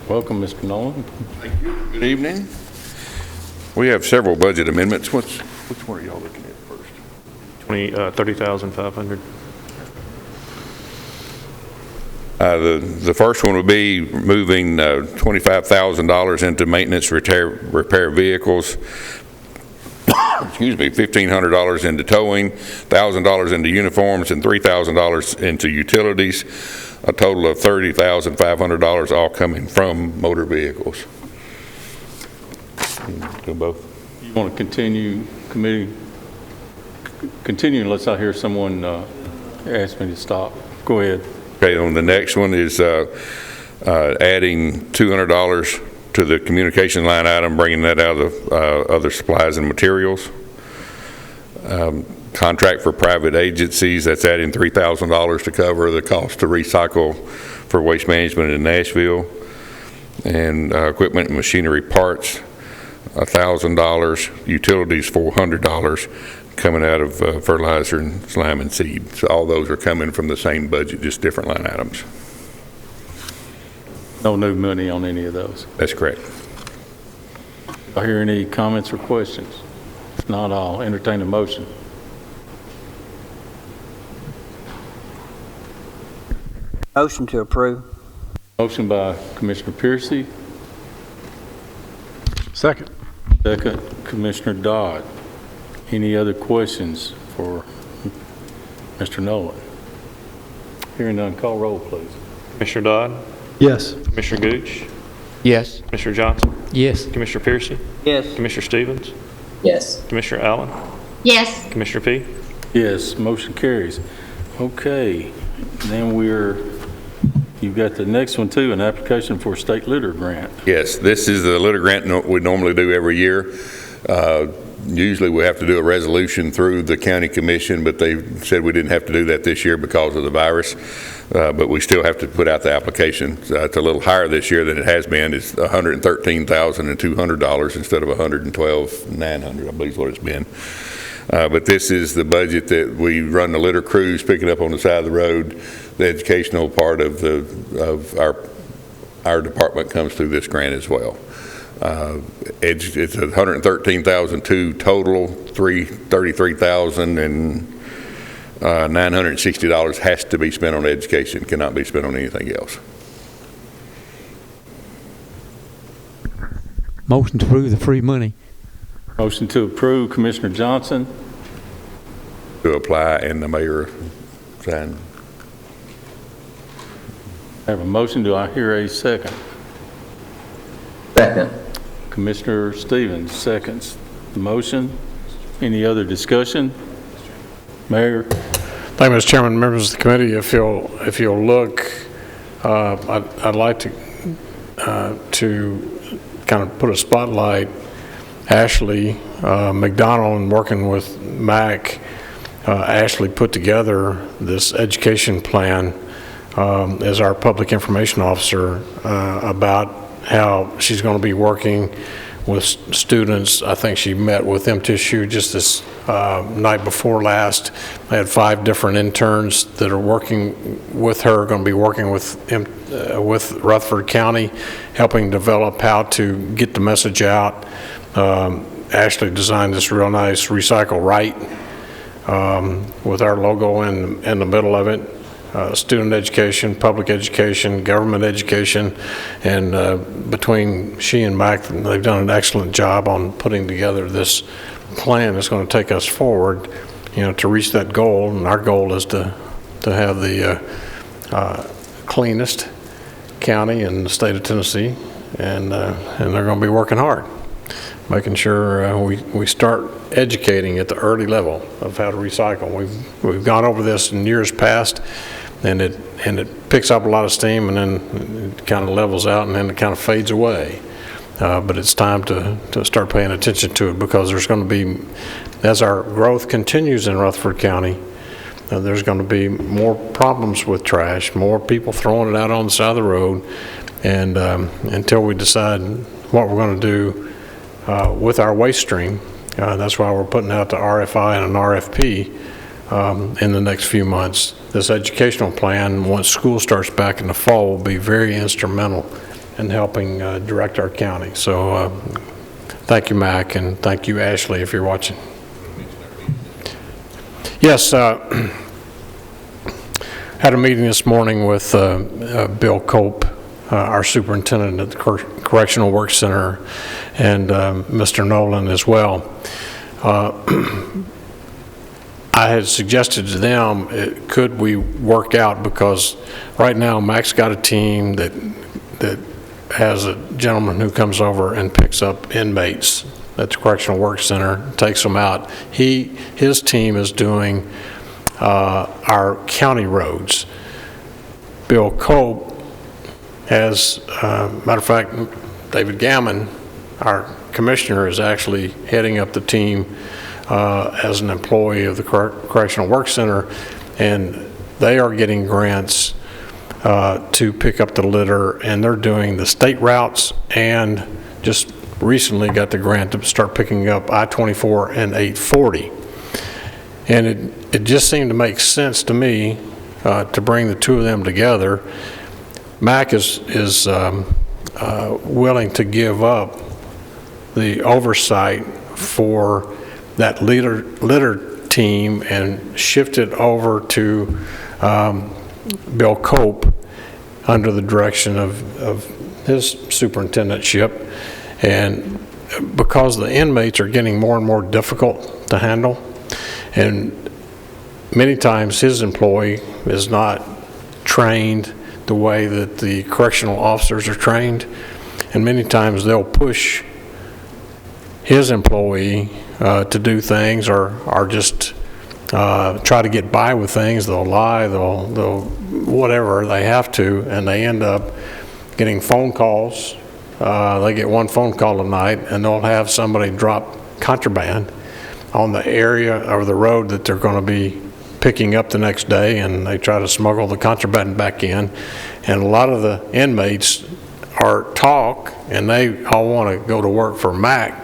Welcome, Mr. Nolan. Thank you. Good evening. We have several budget amendments. Which one are y'all looking at first? 30,500. The first one would be moving $25,000 into maintenance repair vehicles. Excuse me, $1,500 into towing, $1,000 into uniforms, and $3,000 into utilities. A total of $30,500, all coming from motor vehicles. Do both. You want to continue, committee? Continue unless I hear someone ask me to stop. Go ahead. Okay, on the next one is adding $200 to the communication line item, bringing that out of other supplies and materials. Contract for private agencies, that's adding $3,000 to cover the cost to recycle for waste management in Nashville. And equipment and machinery parts, $1,000. Utilities, $400, coming out of fertilizer and slime and seed. So all those are coming from the same budget, just different line items. No new money on any of those. That's correct. I hear any comments or questions? If not, I'll entertain a motion. Motion to approve. Motion by Commissioner Piercy. Second. Second, Commissioner Dodd. Any other questions for Mr. Nolan? Hearing none, call roll, please. Commissioner Dodd? Yes. Commissioner Gooch? Yes. Commissioner Johnson? Yes. Commissioner Piercy? Yes. Commissioner Stevens? Yes. Commissioner Allen? Yes. Commissioner P? Yes, motion carries. Okay, then you've got the next one too, an application for a state litter grant. Yes, this is the litter grant we normally do every year. Usually we have to do a resolution through the county commission, but they said we didn't have to do that this year because of the virus. But we still have to put out the application. It's a little higher this year than it has been. It's $113,200 instead of $112,900, I believe is what it's been. But this is the budget that we run the litter crews, picking up on the side of the road. The educational part of our department comes through this grant as well. It's $113,200 total, $33,000 and $960 has to be spent on education, cannot be spent on anything else. Motion to approve the free money. Motion to approve, Commissioner Johnson. To apply and the mayor sign. I have a motion. Do I hear a second? Second. Commissioner Stevens seconds the motion. Any other discussion? Mayor? Thank you, Mr. Chairman. Members of the committee, if you'll look, I'd like to kind of put a spotlight. Ashley McDonald, and working with Mac, Ashley put together this education plan as our public information officer about how she's going to be working with students. I think she met with them tissue just this night before last. I had 5 different interns that are working with her, going to be working with Rutherford County, helping develop how to get the message out. Ashley designed this real nice Recycle Right with our logo in the middle of it. Student education, public education, government education, and between she and Mac, they've done an excellent job on putting together this plan that's going to take us forward, to reach that goal. And our goal is to have the cleanest county in the state of Tennessee, and they're going to be working hard, making sure we start educating at the early level of how to recycle. We've gone over this in years past, and it picks up a lot of steam, and then it kind of levels out, and then it kind of fades away. But it's time to start paying attention to it, because there's going to be, as our growth continues in Rutherford County, there's going to be more problems with trash, more people throwing it out on the side of the road, and until we decide what we're going to do with our waste stream, that's why we're putting out the RFI and an RFP in the next few months. This educational plan, once school starts back in the fall, will be very instrumental in helping direct our county. So thank you, Mac, and thank you, Ashley, if you're watching. Yes, had a meeting this morning with Bill Cope, our superintendent at the Correctional Work Center, and Mr. Nolan as well. I had suggested to them, could we work out, because right now Mac's got a team that has a gentleman who comes over and picks up inmates at the Correctional Work Center, takes them out. His team is doing our county roads. Bill Cope has, matter of fact, David Gammon, our commissioner, is actually heading up the team as an employee of the Correctional Work Center, and they are getting grants to pick up the litter, and they're doing the state routes, and just recently got the grant to start picking up I-24 and 840. And it just seemed to make sense to me to bring the two of them together. Mac is willing to give up the oversight for that litter team and shift it over to Bill Cope under the direction of his superintendentship. And because the inmates are getting more and more difficult to handle, and many times his employee is not trained the way that the correctional officers are trained, and many times they'll push his employee to do things, or just try to get by with things. They'll lie, they'll whatever they have to, and they end up getting phone calls. They get one phone call a night, and they'll have somebody drop contraband on the area or the road that they're going to be picking up the next day, and they try to smuggle the contraband back in. And a lot of the inmates talk, and they all want to go to work for Mac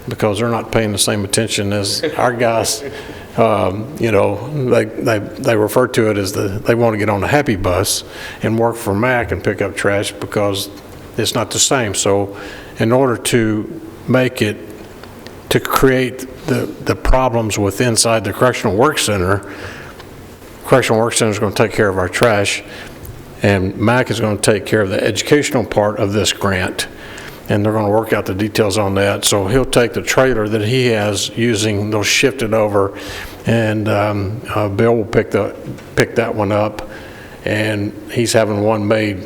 because they're not paying the same attention as our guys. You know, they refer to it as they want to get on the happy bus and work for Mac and pick up trash because it's not the same. So in order to make it, to create the problems with inside the Correctional Work Center, Correctional Work Center is going to take care of our trash, and Mac is going to take care of the educational part of this grant, and they're going to work out the details on that. So he'll take the trailer that he has using, they'll shift it over, and Bill will pick that one up, and he's having one made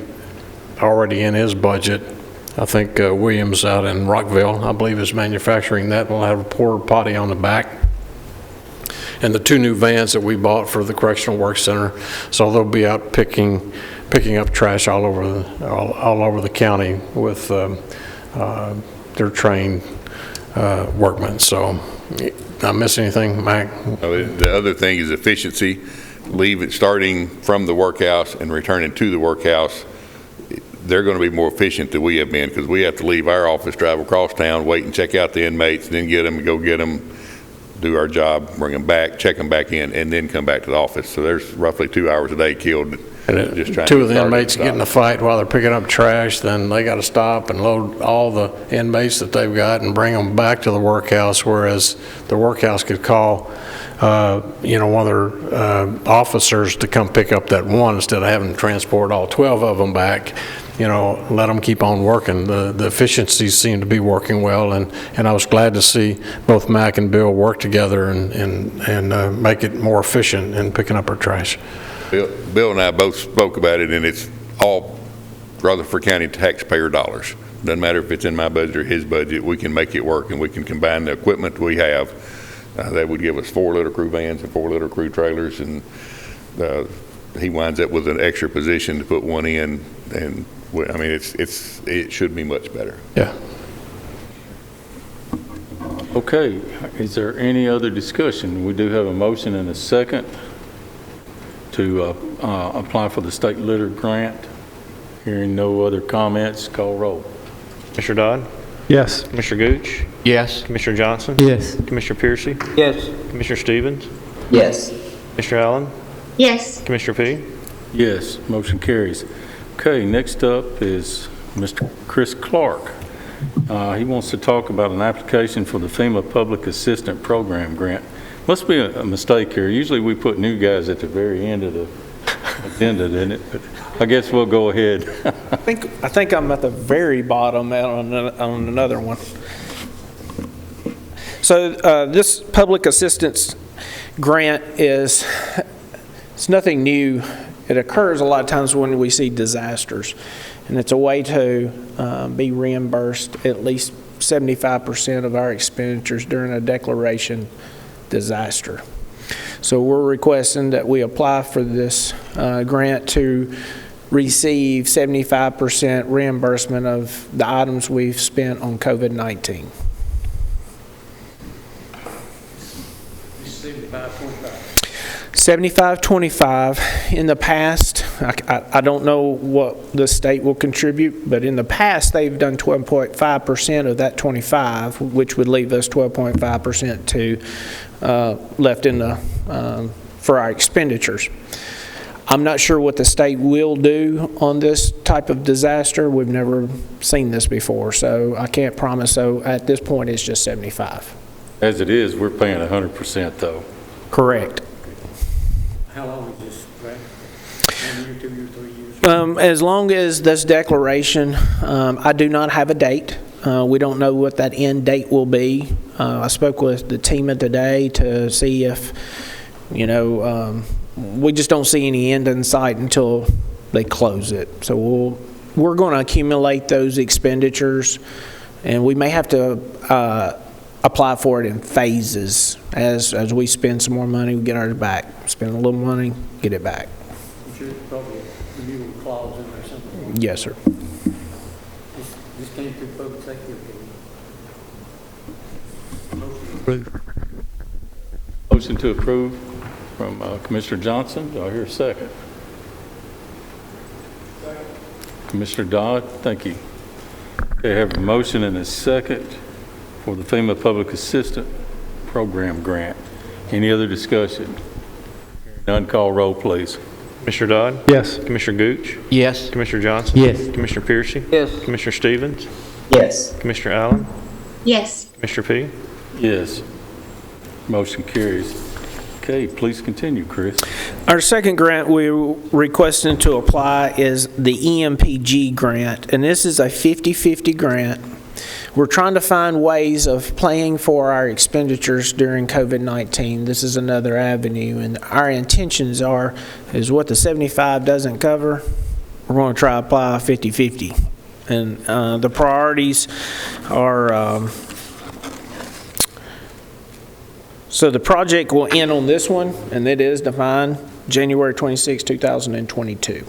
already in his budget. I think Williams out in Rockville, I believe, is manufacturing that. We'll have a porta potty on the back. And the 2 new vans that we bought for the Correctional Work Center, so they'll be out picking up trash all over the county with their trained workmen. So, did I miss anything, Mac? The other thing is efficiency. Leave it starting from the workhouse and returning to the workhouse. They're going to be more efficient than we have been, because we have to leave our office, drive across town, wait and check out the inmates, then get them, go get them, do our job, bring them back, check them back in, and then come back to the office. So there's roughly 2 hours a day killed just trying to 2 of the inmates get in a fight while they're picking up trash, then they got to stop and load all the inmates that they've got and bring them back to the workhouse, whereas the workhouse could call one of their officers to come pick up that one instead of having to transport all 12 of them back. Let them keep on working. The efficiencies seem to be working well, and I was glad to see both Mac and Bill work together and make it more efficient in picking up our trash. Bill and I both spoke about it, and it's all Rutherford County taxpayer dollars. Doesn't matter if it's in my budget or his budget, we can make it work, and we can combine the equipment we have. That would give us 4 little crew vans and 4 little crew trailers, and he winds up with an extra position to put one in, and I mean, it should be much better. Yeah. Okay, is there any other discussion? We do have a motion and a second to apply for the state litter grant. Hearing no other comments, call roll. Commissioner Dodd? Yes. Commissioner Gooch? Yes. Commissioner Johnson? Yes. Commissioner Piercy? Yes. Commissioner Stevens? Yes. Commissioner Allen? Yes. Commissioner P? Yes, motion carries. Okay, next up is Mr. Chris Clark. He wants to talk about an application for the Fema Public Assistant Program Grant. Must be a mistake here. Usually we put new guys at the very end of the agenda, didn't it? But I guess we'll go ahead. I think I'm at the very bottom on another one. So this public assistance grant it's nothing new. It occurs a lot of times when we see disasters, and it's a way to be reimbursed at least 75% of our expenditures during a declaration disaster. So we're requesting that we apply for this grant to receive 75% reimbursement of the items we've spent on COVID-19. 75-25. In the past, I don't know what the state will contribute, but in the past they've done 12.5% of that 25, which would leave us 12.5% to left in the for our expenditures. I'm not sure what the state will do on this type of disaster. We've never seen this before, so I can't promise. So at this point, it's just 75. As it is, we're paying 100% though. Correct. How long is this grant? 1 year, 2 years, 3 years? As long as this declaration, I do not have a date. We don't know what that end date will be. I spoke with the team today to see if, we just don't see any end in sight until they close it. So we're going to accumulate those expenditures, and we may have to apply for it in phases. As we spend some more money, we get ours back. Spend a little money, get it back. Sure, probably a renewal clause in there something. Yes, sir. This came through public safety. Motion to approve from Commissioner Johnson. Do I hear a second? Second. Commissioner Dodd, thank you. Okay, I have a motion and a second for the FEMA Public Assistant Program Grant. Any other discussion? None, call roll, please. Commissioner Dodd? Yes. Commissioner Gooch? Yes. Commissioner Johnson? Yes. Commissioner Piercy? Yes. Commissioner Stevens? Yes. Commissioner Allen? Yes. Commissioner P? Yes. Motion carries. Okay. Okay, please continue, Chris. Our second grant we're requesting to apply is the EMPG grant, and this is a 50-50 grant. We're trying to find ways of paying for our expenditures during COVID-19. This is another avenue, and our intentions is what the 75 doesn't cover, we're going to try to apply 50-50. And the priorities are, so the project will end on this one, and it is defined January 26, 2022.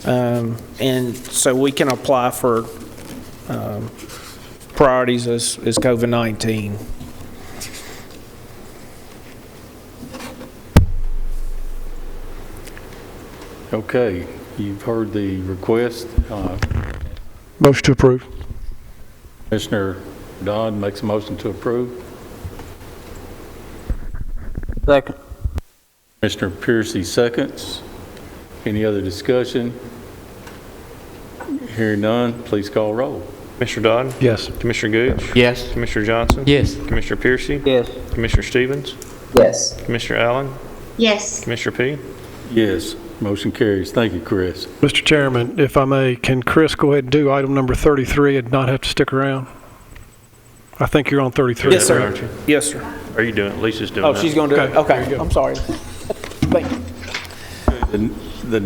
And so we can apply for priorities as COVID-19. Okay, you've heard the request. Motion to approve. Commissioner Dodd makes a motion to approve. Second. Commissioner Piercy seconds. Any other discussion? Hearing none, please call roll. Commissioner Dodd? Yes. Commissioner Gooch? Yes. Commissioner Johnson? Yes. Commissioner Piercy? Yes. Commissioner Stevens? Yes. Commissioner Allen? Yes. Commissioner P? Yes, motion carries. Thank you, Chris. Mr. Chairman, if I may, can Chris go ahead and do item number 33 and not have to stick around? I think you're on 33. Yes, sir. Aren't you? Yes, sir. Are you doing it? Lisa's doing Oh, that. she's going to do it? Okay, there Okay, you go. I'm sorry. Thank you. The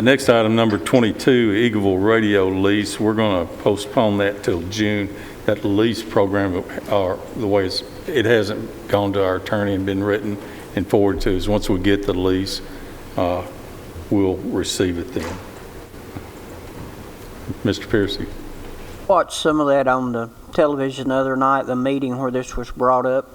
next item, number 22, Eagleville Radio lease, we're going to postpone that till June. That lease program, the way it hasn't gone to our attorney and been written and forwarded to us. Once we get the lease, we'll receive it then. Mr. Piercy. Watched some of that on the television the other night, the meeting where this was brought up.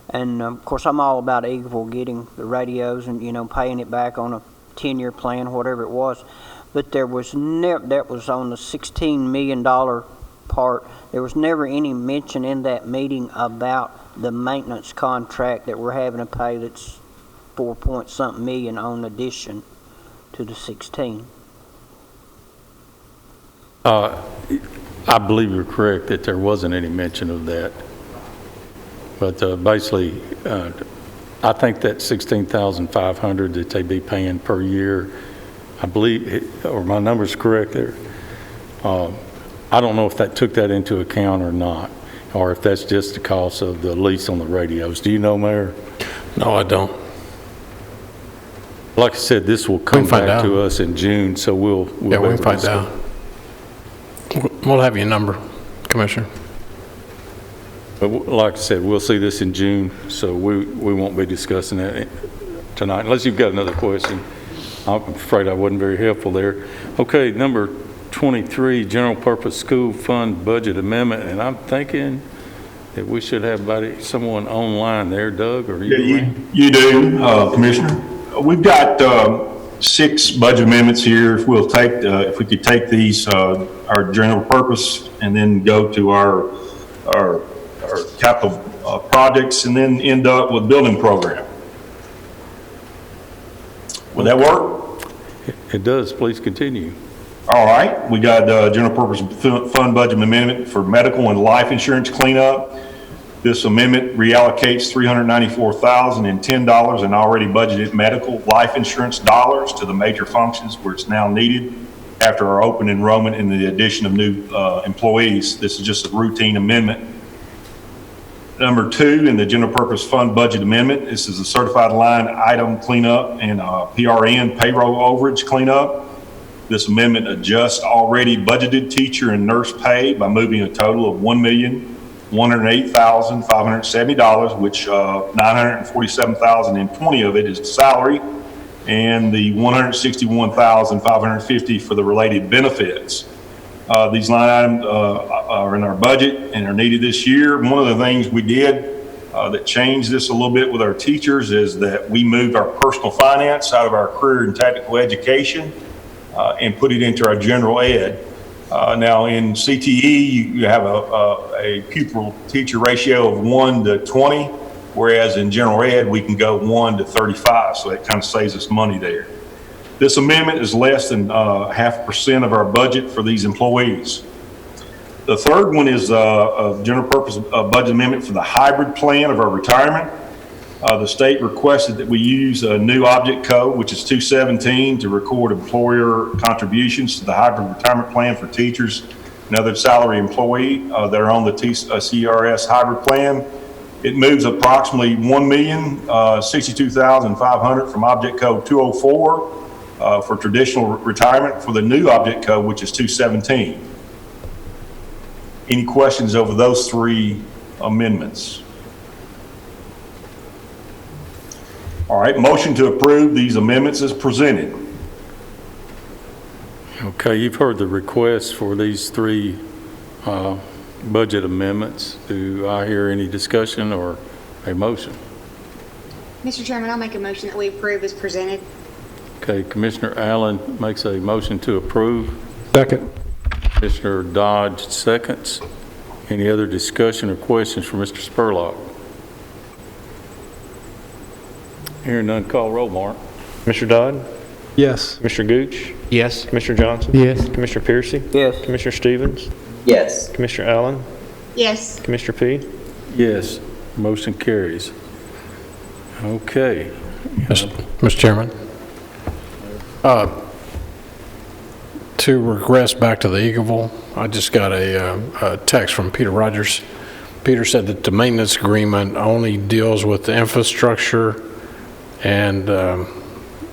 And of course, I'm all about Eagleville getting the radios and, paying it back on a 10-year plan, whatever it was. But there was that was on the $16 million part. There was never any mention in that meeting about the maintenance contract that we're having to pay that's 4-point-something million on addition to the 16. I believe you're correct that there wasn't any mention of that. But basically, I think that $16,500 that they be paying per year, I believe, or my number's correct there. I don't know if that took that into account or not, or if that's just the cost of the lease on the radios. Do you know, Mayor? No, I don't. Like I said, this will come back to us in June, so we'll Yeah, we can find out. We'll have your number, Commissioner. But like I said, we'll see this in June, so we won't be discussing that tonight, unless you've got another question. I'm afraid I wasn't very helpful there. Okay, number 23, General Purpose School Fund Budget Amendment, and I'm thinking that we should have someone online there. Doug, or you? You do, Commissioner. We've got 6 budget amendments here. If we'll take, if we could take these, our general purpose, and then go to our capital projects, and then end up with building program. Would that work? It does. Please continue. All right. We got general purpose fund budget amendment for medical and life insurance cleanup. This amendment reallocates $394,010 in already budgeted medical life insurance dollars to the major functions where it's now needed after our open enrollment and the addition of new employees. This is just a routine amendment. Number 2 in the general purpose fund budget amendment, this is a certified line item cleanup and PRN payroll overage cleanup. This amendment adjusts already budgeted teacher and nurse pay by moving a total of $1,108,570, which $947,020 of it is salary, and the $161,550 for the related benefits. These line items are in our budget and are needed this year. One of the things we did that changed this a little bit with our teachers is that we moved our personal finance out of our career and technical education and put it into our general ed. Now in CTE, you have a pupil teacher ratio of 1 to 20, whereas in general ed, we can go 1 to 35, so that kind of saves us money there. This amendment is less than 0.5% of our budget for these employees. The third one is a general purpose budget amendment for the hybrid plan of our retirement. The state requested that we use a new object code, which is 217, to record employer contributions to the hybrid retirement plan for teachers and other salary employee that are on the CRS hybrid plan. It moves approximately $1,062,500 from object code 204 for traditional retirement for the new object code, which is 217. Any questions over those three amendments? All right, motion to approve these amendments is presented. Okay, you've heard the request for these three budget amendments. Do I hear any discussion or a motion? Mr. Chairman, I'll make a motion that we approve as presented. Okay, Commissioner Allen makes a motion to approve. Second. Commissioner Dodge seconds. Any other discussion or questions for Mr. Spurlock? Hearing none, call roll, Mark. Commissioner Dodd? Yes. Commissioner Gooch? Yes. Commissioner Johnson? Yes. Commissioner Piercy? Yes. Commissioner Stevens? Yes. Commissioner Allen? Yes. Commissioner P? Yes. Motion carries. Okay. Mr. Chairman, to regress back to the Eagleville, I just got a text from Peter Rogers. Peter said that the maintenance agreement only deals with the infrastructure and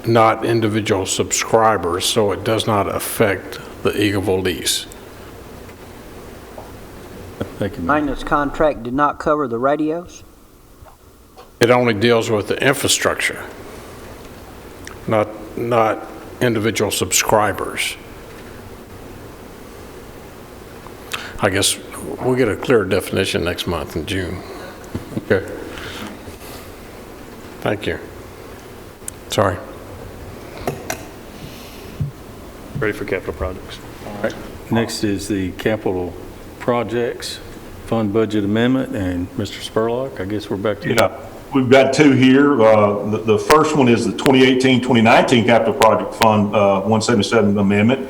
not individual subscribers, so it does not affect the Eagleville lease. Thank you. Maintenance contract did not cover the radios? It only deals with the infrastructure, not individual subscribers. I guess we'll get a clearer definition next month in June. Okay. Thank you. Sorry. Ready for capital projects. All right. Next is the capital projects fund budget amendment, and Mr. Spurlock, I guess we're back to you. Yeah, we've got two here. The first one is the 2018-2019 Capital Project Fund 177 amendment.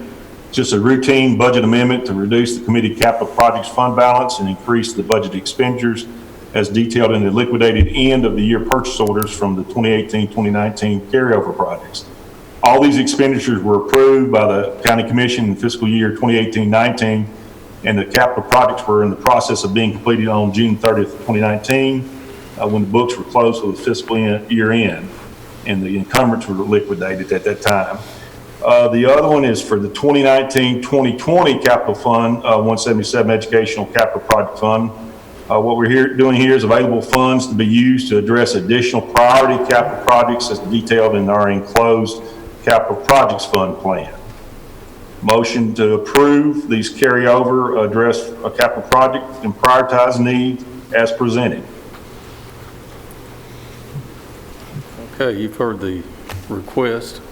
Just a routine budget amendment to reduce the committee capital projects fund balance and increase the budget expenditures as detailed in the liquidated end of the year purchase orders from the 2018-2019 carryover projects. All these expenditures were approved by the County Commission in fiscal year 2018-19, and the capital projects were in the process of being completed on June 30th, 2019, when the books were closed for the fiscal year end, and the encumbrance were liquidated at that time. The other one is for the 2019-2020 Capital Fund, 177 Educational Capital Project Fund. What we're doing here is available funds to be used to address additional priority capital projects as detailed in our enclosed Capital Projects Fund plan. Motion to approve these carryover, address a capital project and prioritize needs as presented. Okay, you've heard the request.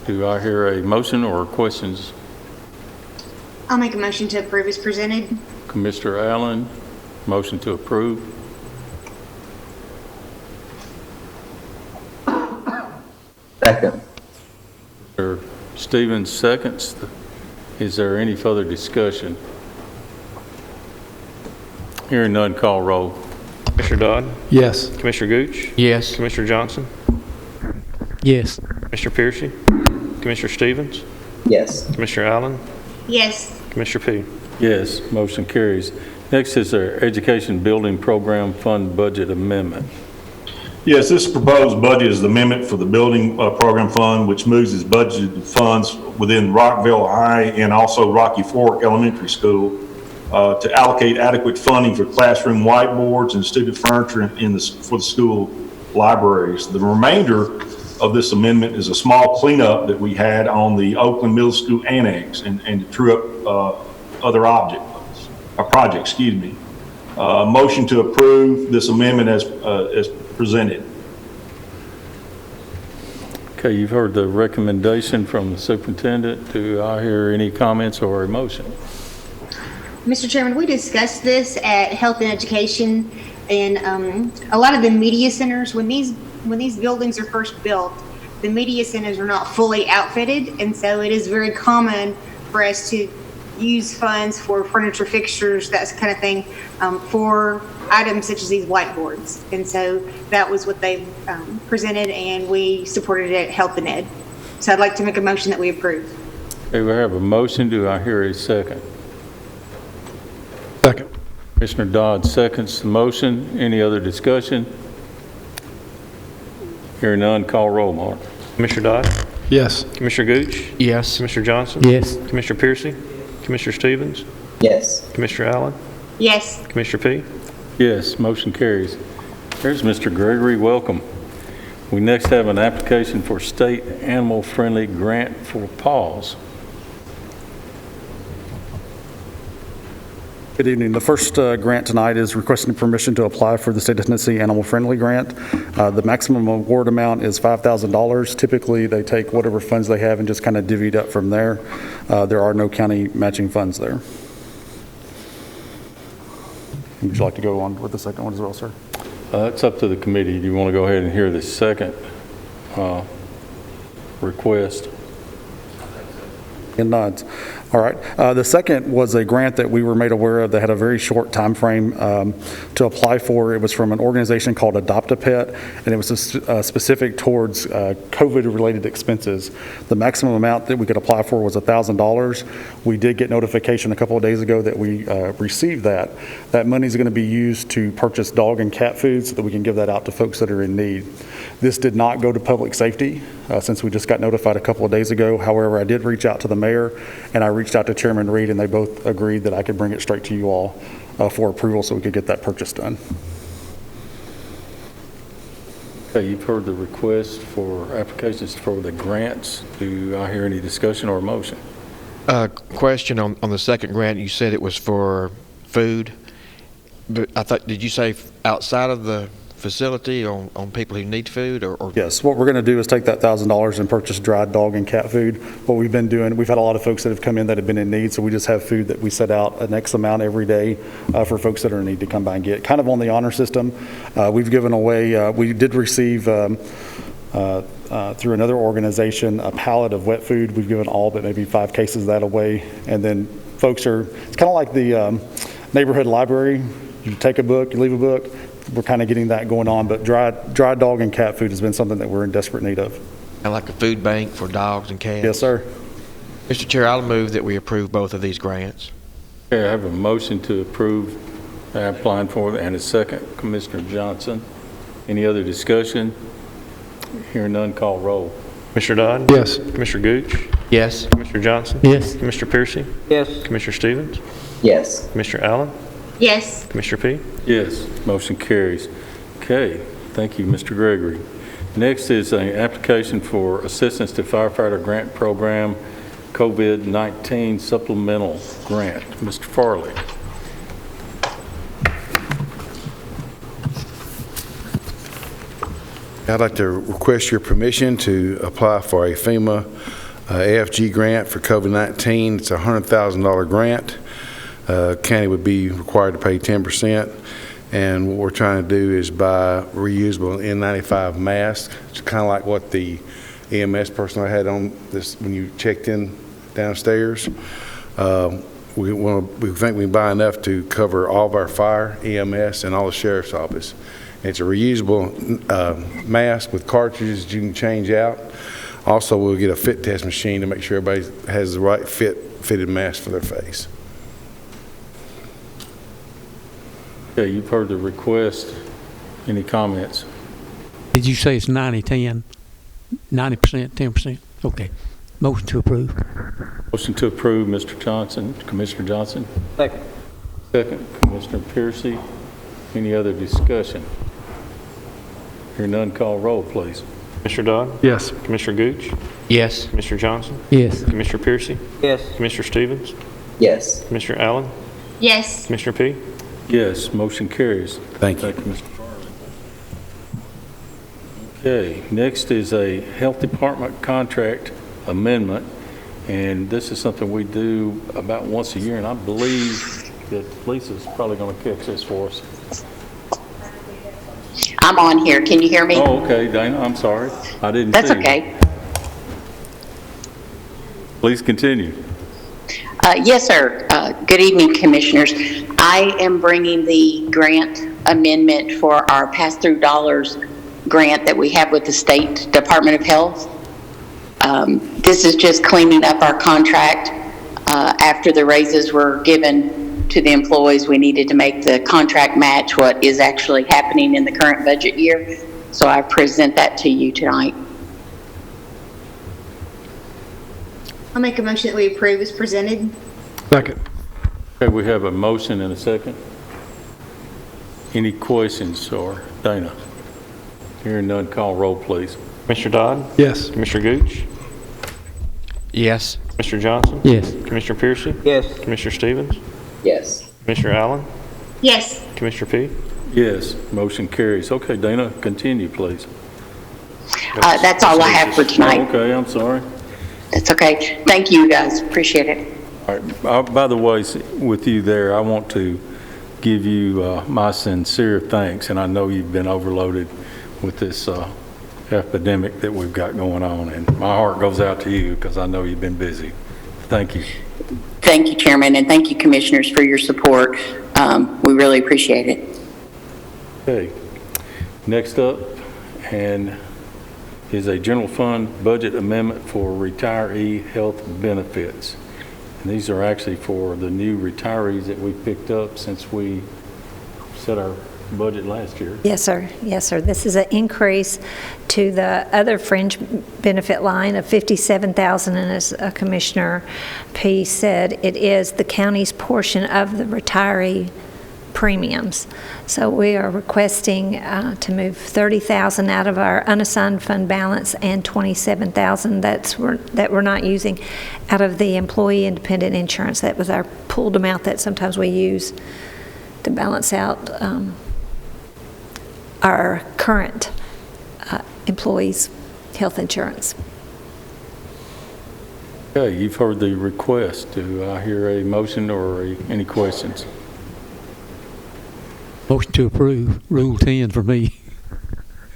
Do I hear a motion or questions? I'll make a motion to approve as presented. Commissioner Allen, motion to approve. Second. Mr. Stevens seconds. Is there any further discussion? Hearing none, call roll. Commissioner Dodd? Yes. Commissioner Gooch? Yes. Commissioner Johnson? Yes. Commissioner Piercy? Commissioner Stevens? Yes. Commissioner Allen? Yes. Commissioner P? Yes, motion carries. Next is our Education Building Program Fund Budget Amendment. Yes, this proposed budget is the amendment for the Building Program Fund, which moves its budgeted funds within Rockville High and also Rocky Fork Elementary School to allocate adequate funding for classroom whiteboards and student furniture for the school libraries. The remainder of this amendment is a small cleanup that we had on the Oakland Middle School Annex and to true up other projects, excuse me. Motion to approve this amendment as presented. Okay, you've heard the recommendation from the superintendent. Do I hear any comments or a motion? Mr. Chairman, we discussed this at Health and Education, and a lot of the media centers, when these buildings are first built, the media centers are not fully outfitted, and so it is very common for us to use funds for furniture, fixtures, that kind of thing, for items such as these whiteboards. And so that was what they presented, and we supported it at Health and Ed. So I'd like to make a motion that we approve. Okay, we have a motion. Do I hear a second? Second. Commissioner Dodd seconds the motion. Any other discussion? Hearing none, call roll, Mark. Commissioner Dodd? Yes. Commissioner Gooch? Yes. Commissioner Johnson? Yes. Commissioner Piercy? Commissioner Stevens? Yes. Commissioner Allen? Yes. Commissioner P? Yes, motion carries. There's Mr. Gregory. Welcome. We next have an application for state animal-friendly grant for paws. Good evening. The first grant tonight is requesting permission to apply for the State of Tennessee Animal Friendly Grant. The maximum award amount is $5,000. Typically, they take whatever funds they have and just kind of divvy it up from there. There are no county matching funds there. Would you like to go on with the second one as well, sir? It's up to the committee. Do you want to go ahead and hear the second request? And nods. All right. The second was a grant that we were made aware of that had a very short time frame to apply for. It was from an organization called Adopt a Pet, and it was specific towards COVID-related expenses. The maximum amount that we could apply for was $1,000. We did get notification a couple of days ago that we received that. That money is going to be used to purchase dog and cat food so that we can give that out to folks that are in need. This did not go to public safety since we just got notified a couple of days ago. However, I did reach out to the mayor and I reached out to Chairman Reed, and they both agreed that I could bring it straight to you all for approval so we could get that purchase done. Okay, you've heard the request for applications for the grants. Do I hear any discussion or a motion? Question on the second grant. You said it was for food, but I thought, did you say outside of the facility on people who need food, or? Yes, what we're going to do is take that $1,000 and purchase dried dog and cat food. What we've been doing, we've had a lot of folks that have come in that have been in need, so we just have food that we set out an X amount every day for folks that are in need to come by and get. Kind of on the honor system. We've given away, we did receive through another organization a pallet of wet food. We've given all but maybe 5 cases of that away, and then folks are, it's kind of like the neighborhood library. You take a book, you leave a book. We're kind of getting that going on, but dry dog and cat food has been something that we're in desperate need of. And like a food bank for dogs and cats? Yes, sir. Mr. Chair, I'll move that we approve both of these grants. Okay, I have a motion to approve applying for it and a second. Commissioner Johnson. Any other discussion? Hearing none, call roll. Commissioner Dodd? Yes. Commissioner Gooch? Yes. Commissioner Johnson? Yes. Commissioner Piercy? Yes. Commissioner Stevens? Yes. Commissioner Allen? Yes. Commissioner P? Yes, motion carries. Okay, thank you, Mr. Gregory. Next is an application for assistance to firefighter grant program, COVID-19 supplemental grant. Mr. Farley. I'd like to request your permission to apply for a Fema AFG grant for COVID-19. It's a $100,000 grant. County would be required to pay 10%, and what we're trying to do is buy reusable N95 masks. It's kind of like what the EMS personnel had on this when you checked in downstairs. We think we can buy enough to cover all of our fire, EMS, and all the sheriff's office. It's a reusable mask with cartridges you can change out. Also, we'll get a fit test machine to make sure everybody has the right fitted mask for their face. Okay, you've heard the request. Any comments? Did you say it's 90-10? 90%, 10%? Okay. Motion to approve. Motion to approve, Mr. Johnson. Commissioner Johnson? Second. Second, Commissioner Piercy. Any other discussion? Hear none, call roll, please. Commissioner Dodd? Yes. Commissioner Gooch? Yes. Commissioner Johnson? Yes. Commissioner Piercy? Yes. Commissioner Stevens? Yes. Commissioner Allen? Yes. Commissioner P? Yes, motion carries. Thank you. Thank you, Mr. Farley. Okay, next is a Health Department contract amendment, and this is something we do about once a year, and I believe that Lisa's probably going to catch this for us. I'm on here. Can you hear me? Oh, okay, Dana, I'm sorry. I didn't see That's you. okay. Please continue. Yes, sir. Good evening, Commissioners. I am bringing the grant amendment for our pass-through dollars grant that we have with the State Department of Health. This is just cleaning up our contract. After the raises were given to the employees, we needed to make the contract match what is actually happening in the current budget year. So I present that to you tonight. I'll make a motion that we approve as presented. Second. Okay, we have a motion and a second. Any questions, or Dana? Hearing none, call roll, please. Mr. Dodd? Yes. Commissioner Gooch? Yes. Mr. Johnson? Yes. Commissioner Piercy? Yes. Commissioner Stevens? Yes. Commissioner Allen? Yes. Commissioner P? Yes, motion carries. Okay, Dana, continue, please. That's all I have for tonight. Okay, I'm sorry. That's okay. Thank you, guys. Appreciate it. All right. By the way, with you there, I want to give you my sincere thanks, and I know you've been overloaded with this epidemic that we've got going on, and my heart goes out to you because I know you've been busy. Thank you. Thank you, Chairman, and thank you, Commissioners, for your support. We really appreciate it. Okay. Next up, and is a general fund budget amendment for retiree health benefits. And these are actually for the new retirees that we picked up since we set our budget last year. Yes, sir. Yes, sir. This is an increase to the other fringe benefit line of $57,000, and as Commissioner P said, it is the county's portion of the retiree premiums. So we are requesting to move $30,000 out of our unassigned fund balance and $27,000 that we're not using out of the employee independent insurance. That was our pooled amount that sometimes we use to balance out our current employees' health insurance. Okay, you've heard the request. Do I hear a motion or any questions? Motion to approve, Rule 10 for me.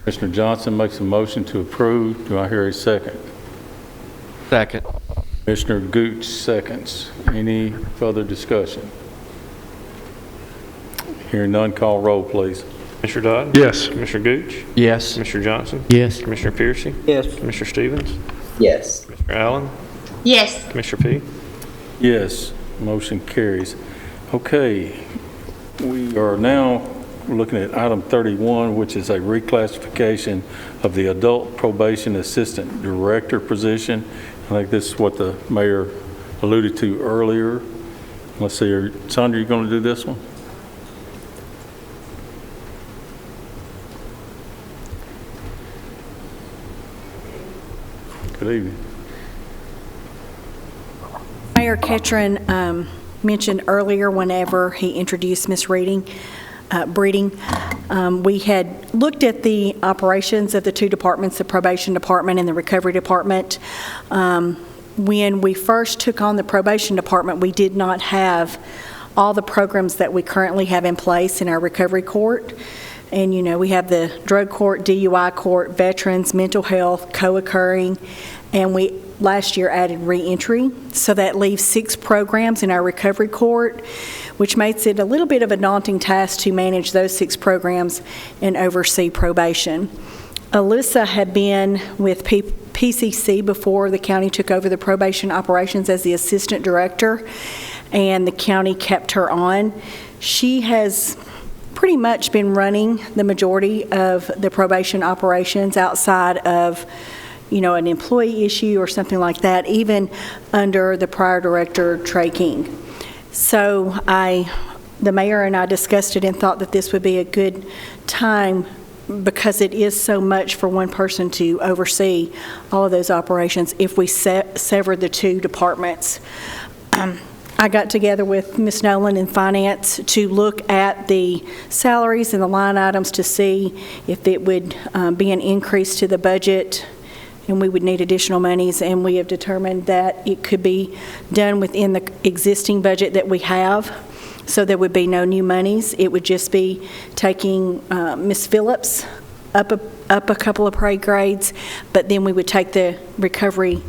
Commissioner Johnson makes a motion to approve. Do I hear a second? Second. Commissioner Gooch seconds. Any further discussion? Hearing none, call roll, please. Commissioner Dodd? Yes. Commissioner Gooch? Yes. Commissioner Johnson? Yes. Commissioner Piercy? Yes. Commissioner Stevens? Yes. Commissioner Allen? Yes. Commissioner P? Yes, motion carries. Okay, we are now looking at item 31, which is a reclassification of the adult probation assistant director position. I think this is what the mayor alluded to earlier. Let's see, Sandra, you going to do this one? Good evening. Mayor Ketron mentioned earlier whenever he introduced Ms. Breeding, we had looked at the operations of the two departments, the probation department and the recovery department. When we first took on the probation department, we did not have all the programs that we currently have in place in our recovery court. And, you know, we have the drug court, DUI court, veterans, mental health, co-occurring, and we last year added reentry. So that leaves 6 programs in our recovery court, which makes it a little bit of a daunting task to manage those 6 programs and oversee probation. Alyssa had been with PCC before the county took over the probation operations as the assistant director, and the county kept her on. She has pretty much been running the majority of the probation operations outside of, you know, an employee issue or something like that, even under the prior director, Trey King. So the mayor and I discussed it and thought that this would be a good time because it is so much for one person to oversee all of those operations if we severed the 2 departments. I got together with Ms. Nolan in finance to look at the salaries and the line items to see if it would be an increase to the budget and we would need additional monies, and we have determined that it could be done within the existing budget that we have, so there would be no new monies. It would just be taking Ms. Phillips up a couple of pay grades, but then we would take the recovery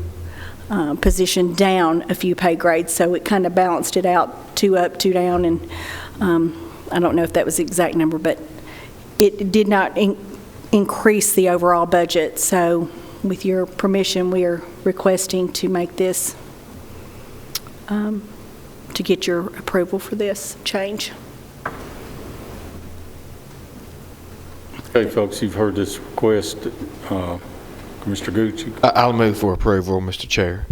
position down a few pay grades, so it kind of balanced it out, 2 up, 2 down, and I don't know if that was the exact number, but it did not increase the overall budget. So with your permission, we are requesting to make this, to get your approval for this change. Okay, folks, you've heard this request. Commissioner Gooch? I'll move for approval, Mr. Chair.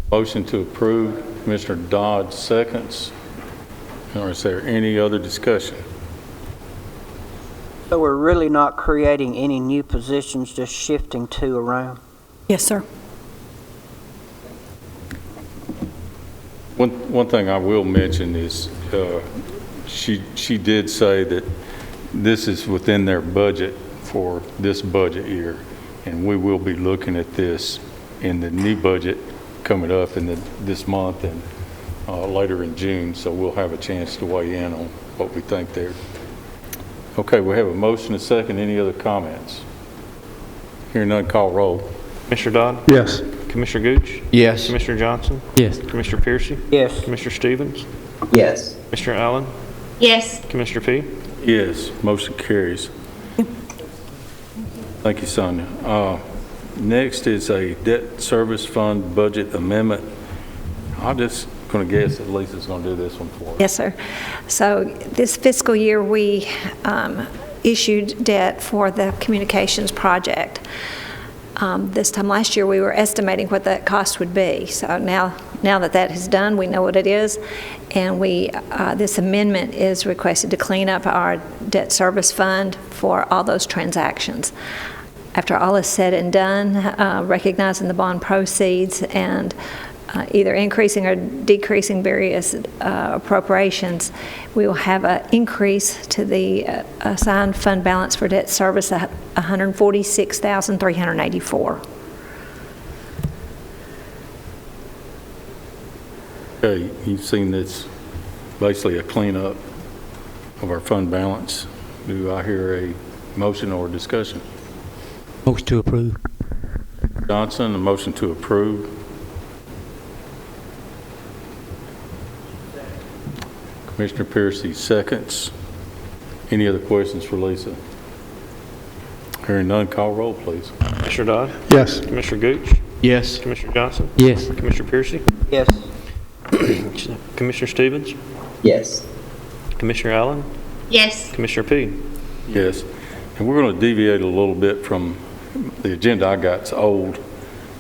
Motion to approve. Commissioner Dodd seconds. Or is there any other discussion? So we're really not creating any new positions, just shifting 2 around? Yes, sir. One thing I will mention is she did say that this is within their budget for this budget year, and we will be looking at this in the new budget coming up in this month and later in June, so we'll have a chance to weigh in on what we think there. Okay, we have a motion, a second. Any other comments? Hearing none, call roll. Commissioner Dodd? Yes. Commissioner Gooch? Yes. Commissioner Johnson? Yes. Commissioner Piercy? Yes. Commissioner Stevens? Yes. Commissioner Allen? Yes. Commissioner P? Yes, motion carries. Thank you, Sonia. Next is a debt service fund budget amendment. I'm just going to guess that Lisa's going to do this one for us. Yes, sir. So this fiscal year, we issued debt for the communications project. This time last year, we were estimating what that cost would be. So now that that is done, we know what it is, and this amendment is requested to clean up our debt service fund for all those transactions. After all is said and done, recognizing the bond proceeds and either increasing or decreasing various appropriations, we will have an increase to the assigned fund balance for debt service of $146,384. Okay, you've seen this, basically a cleanup of our fund balance. Do I hear a motion or discussion? Motion to approve. Johnson, a motion to approve. Commissioner Piercy seconds. Any other questions for Lisa? Hearing none, call roll, please. Commissioner Dodd? Yes. Commissioner Gooch? Yes. Commissioner Johnson? Yes. Commissioner Piercy? Yes. Commissioner Stevens? Yes. Commissioner Allen? Yes. Commissioner P? Yes. And we're going to deviate a little bit from the agenda I got. It's old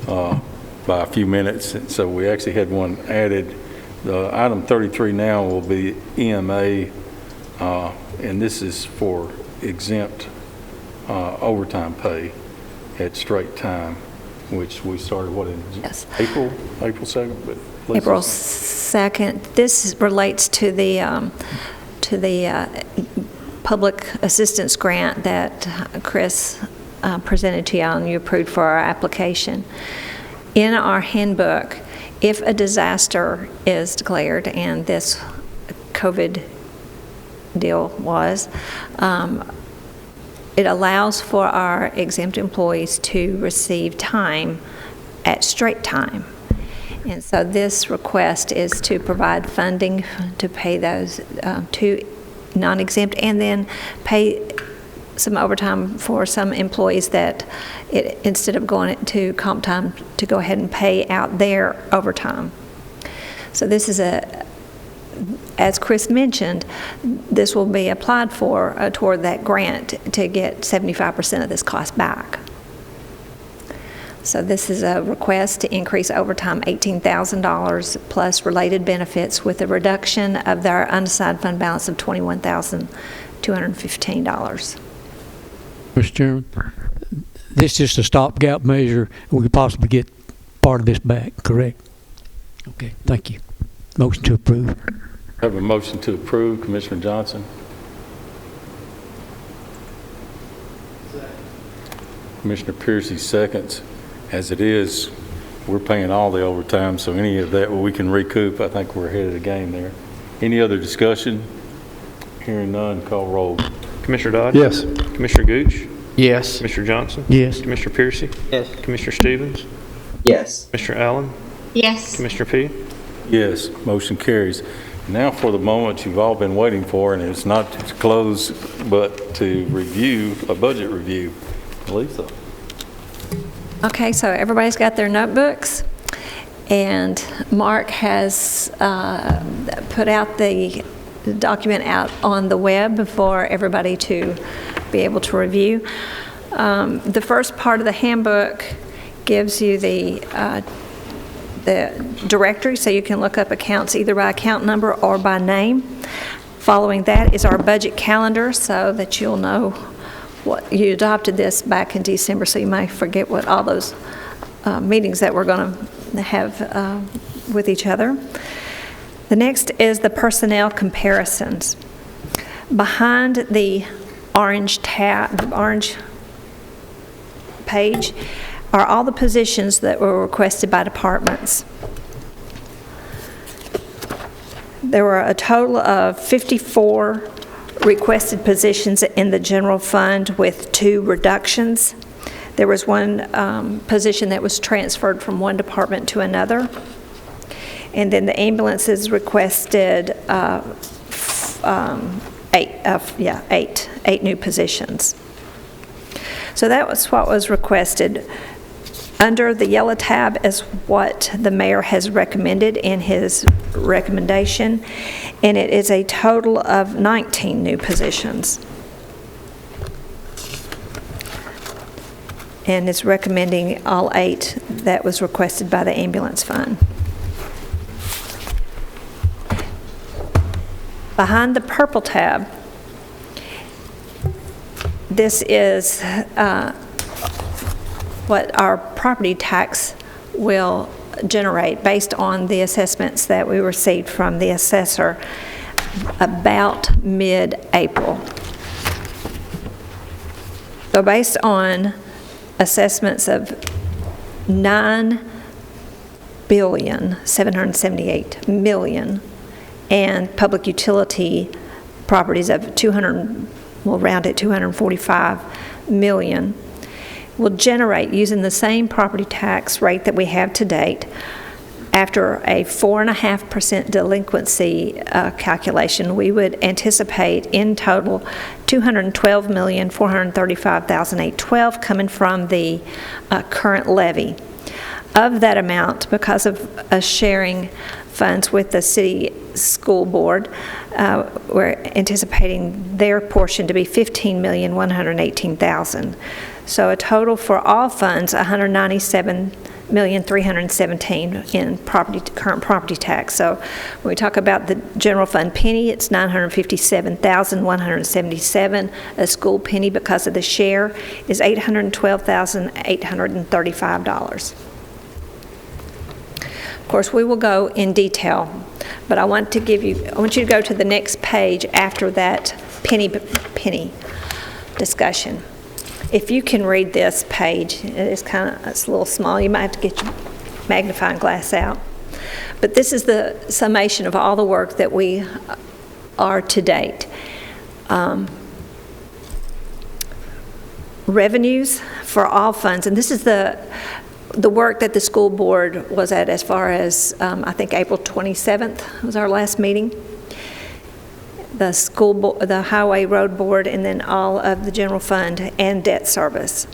by a few minutes, and so we actually had one added. The item 33 now will be EMA, and this is for exempt overtime pay at straight time, which we started, what, in Yes. April 2nd? But April 2nd. This relates to the public assistance grant that Chris presented to you and you approved for our application. In our handbook, if a disaster is declared, and this COVID deal was, it allows for our exempt employees to receive time at straight time. And so this request is to provide funding to pay those to non-exempt, and then pay some overtime for some employees that instead of going to comp time, to go ahead and pay out their overtime. So this is as Chris mentioned, this will be applied for toward that grant to get 75% of this cost back. So this is a request to increase overtime $18,000 plus related benefits with a reduction of their unassigned fund balance of $21,215. Mr. Chairman, this is just a stopgap measure. We could possibly get part of this back, correct? Okay, thank you. Motion to approve. I have a motion to approve. Commissioner Johnson. Commissioner Piercy seconds. As it is, we're paying all the overtime, so any of that we can recoup. I think we're ahead of the game there. Any other discussion? Hearing none, call roll. Commissioner Dodd? Yes. Commissioner Gooch? Yes. Commissioner Johnson? Yes. Commissioner Piercy? Yes. Commissioner Stevens? Yes. Commissioner Allen? Yes. Commissioner P? Yes, motion carries. Now for the moment you've all been waiting for, and it's not to close, but to review, a budget review. Lisa? Okay, so everybody's got their notebooks, and Mark has put out the document out on the web for everybody to be able to review. The first part of the handbook gives you the directory, so you can look up accounts either by account number or by name. Following that is our budget calendar, so that you'll know what you adopted this back in December, so you may forget what all those meetings that we're going to have with each other. The next is the personnel comparisons. Behind the orange page are all the positions that were requested by departments. There were a total of 54 requested positions in the general fund with 2 reductions. There was one position that was transferred from one department to another. And then the ambulances requested 8 new positions. So that was what was requested. Under the yellow tab is what the mayor has recommended in his recommendation, and it is a total of 19 new positions. And it's recommending all 8 that was requested by the ambulance fund. Behind the purple tab, this is what our property tax will generate based on the assessments that we received from the assessor about mid-April. So based on assessments of $9,778,000,000 and public utility properties of we'll round it, $245 million, will generate, using the same property tax rate that we have to date, after a 4.5% delinquency calculation, we would anticipate in total $212,435,812 coming from the current levy. Of that amount, because of us sharing funds with the city school board, we're anticipating their portion to be $15,118,000. So a total for all funds, $197,317,000 in current property tax. So when we talk about the general fund penny, it's $957,177. A school penny, because of the share, is $812,835. Of course, we will go in detail, but I want you to go to the next page after that penny discussion. If you can read this page, it's a little small. You might have to get your magnifying glass out. But this is the summation of all the work that we are to date. Revenues for all funds, and this is the work that the school board was at as far as, I think, April 27th was our last meeting. The school board, the highway road board, and then all of the general fund and debt service.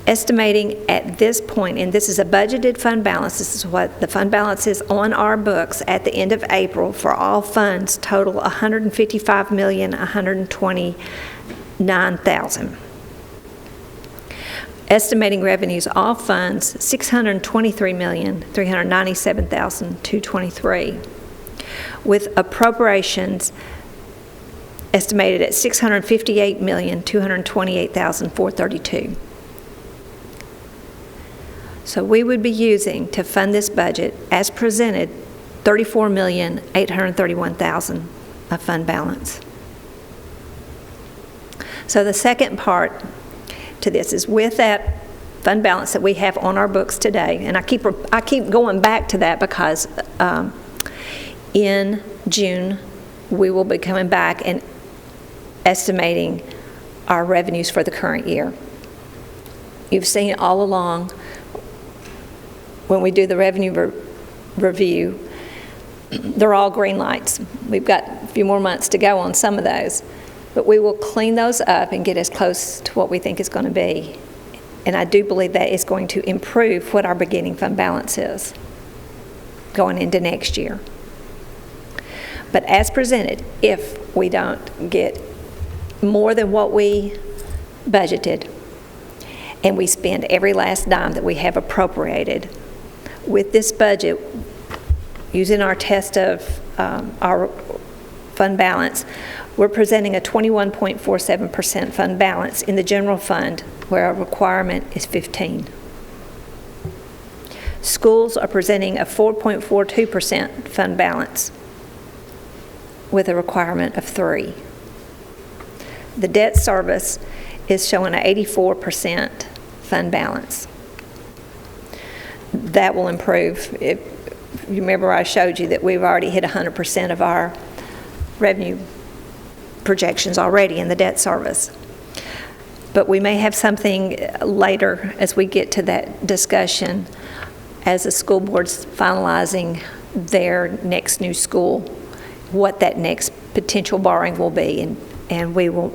Estimating at this point, and this is a budgeted fund balance, this is what the fund balance is on our books at the end of April for all funds, total $155,129,000. Estimating revenues, all funds, $623,397,223. With appropriations estimated at $658,228,432. So we would be using to fund this budget, as presented, $34,831,000 of fund balance. So the second part to this is with that fund balance that we have on our books today, and I keep going back to that because in June, we will be coming back and estimating our revenues for the current year. You've seen all along when we do the revenue review, they're all green lights. We've got a few more months to go on some of those, but we will clean those up and get as close to what we think is going to be. And I do believe that is going to improve what our beginning fund balance is going into next year. But as presented, if we don't get more than what we budgeted and we spend every last dime that we have appropriated, with this budget, using our test of our fund balance, we're presenting a 21.47% fund balance in the general fund, where our requirement is 15. Schools are presenting a 4.42% fund balance with a requirement of 3. The debt service is showing an 84% fund balance. That will improve. You remember I showed you that we've already hit 100% of our revenue projections already in the debt service. But we may have something later as we get to that discussion as the school board's finalizing their next new school, what that next potential borrowing will be. And we will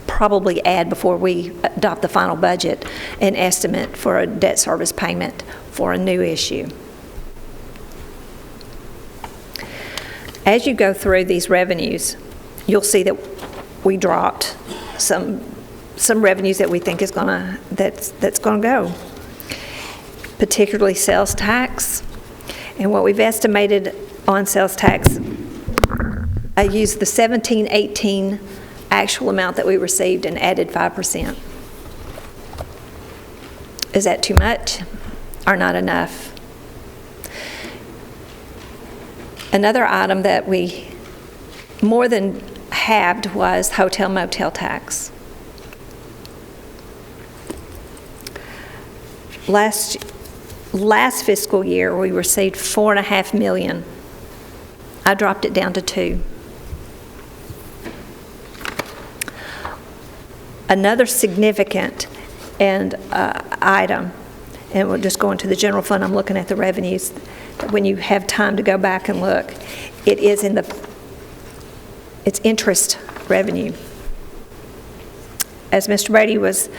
probably add, before we adopt the final budget, an estimate for a debt service payment for a new issue. As you go through these revenues, you'll see that we dropped some revenues that we think is that's gonna go, particularly sales tax. And what we've estimated on sales tax, I used the 17-18 actual amount that we received and added 5%. Is that too much or not enough? Another item that we more than halved was hotel motel tax. Last fiscal year, we received $4.5 million. I dropped it down to 2. Another significant item, and we'll just go into the general fund. I'm looking at the revenues. When you have time to go back and look, it's interest revenue. As Mr. Brady was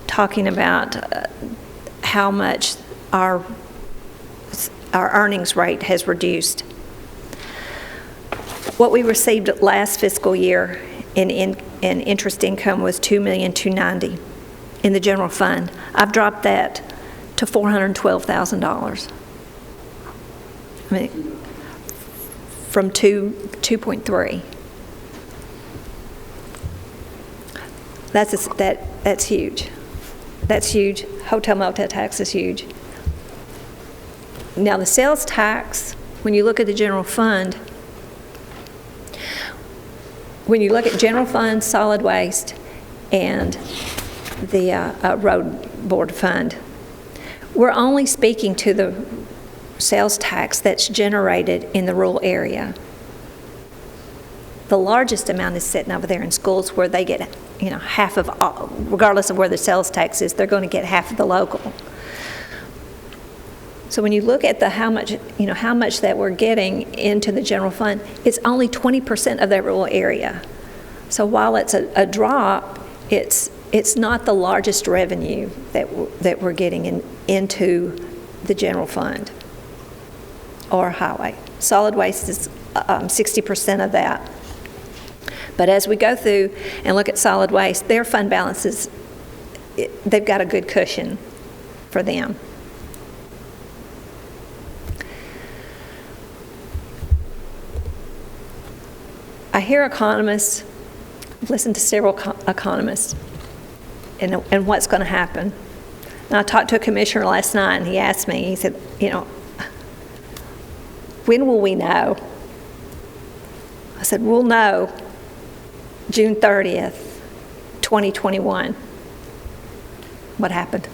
talking about how much our earnings rate has reduced. What we received last fiscal year in interest income was $2,290,000 in the general fund. I've dropped that to $412,000. I mean, from 2.3. That's huge. That's huge. Hotel motel tax is huge. Now the sales tax, when you look at the general fund, when you look at general fund, solid waste, and the road board fund, we're only speaking to the sales tax that's generated in the rural area. The largest amount is sitting over there in schools where they get, half of all, regardless of where the sales tax is, they're going to get half of the local. So when you look at how much that we're getting into the general fund, it's only 20% of that rural area. So while it's a drop, it's not the largest revenue that we're getting into the general fund or highway. Solid waste is 60% of that. But as we go through and look at solid waste, their fund balances, they've got a good cushion for them. I hear economists, listen to several economists, and what's going to happen. And I talked to a commissioner last night, and he asked me, he said, when will we know? I said, we'll know June 30th, 2021, what happened.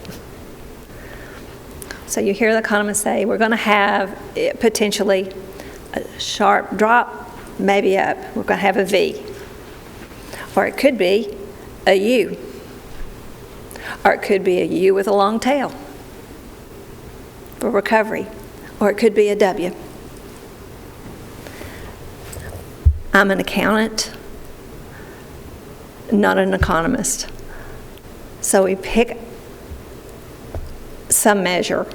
So you hear the economists say, we're going to have potentially a sharp drop, maybe up. We're going to have a V. Or it could be a U. Or it could be a U with a long tail. for recovery, or it could be a W. I'm an accountant, not an economist. So we pick some measure.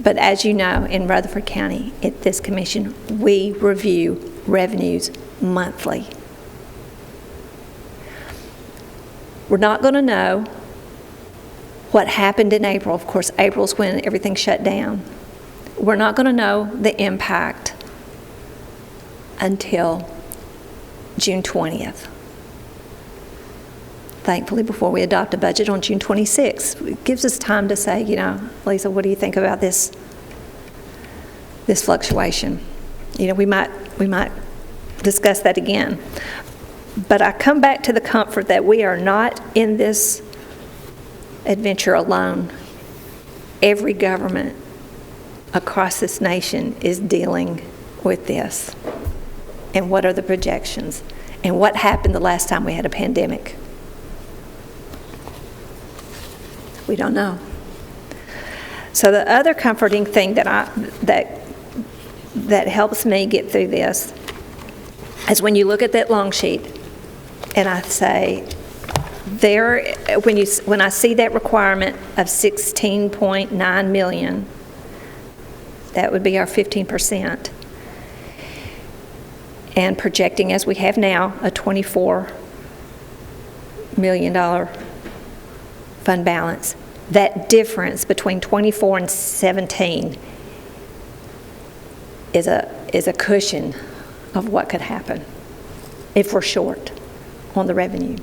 But as you know, in Rutherford County, at this commission, we review revenues monthly. We're not going to know what happened in April. Of course, April's when everything shut down. We're not going to know the impact until June 20th. Thankfully, before we adopt a budget on June 26th, it gives us time to say, you know, Lisa, what do you think about this fluctuation? You know, we might discuss that again. But I come back to the comfort that we are not in this adventure alone. Every government across this nation is dealing with this. And what are the projections? And what happened the last time we had a pandemic? We don't know. So the other comforting thing that helps me get through this is when you look at that long sheet, and I say, when I see that requirement of 16.9 million, that would be our 15%, and projecting as we have now a $24 million fund balance. That difference between 24 and 17 is a cushion of what could happen if we're short on the revenue.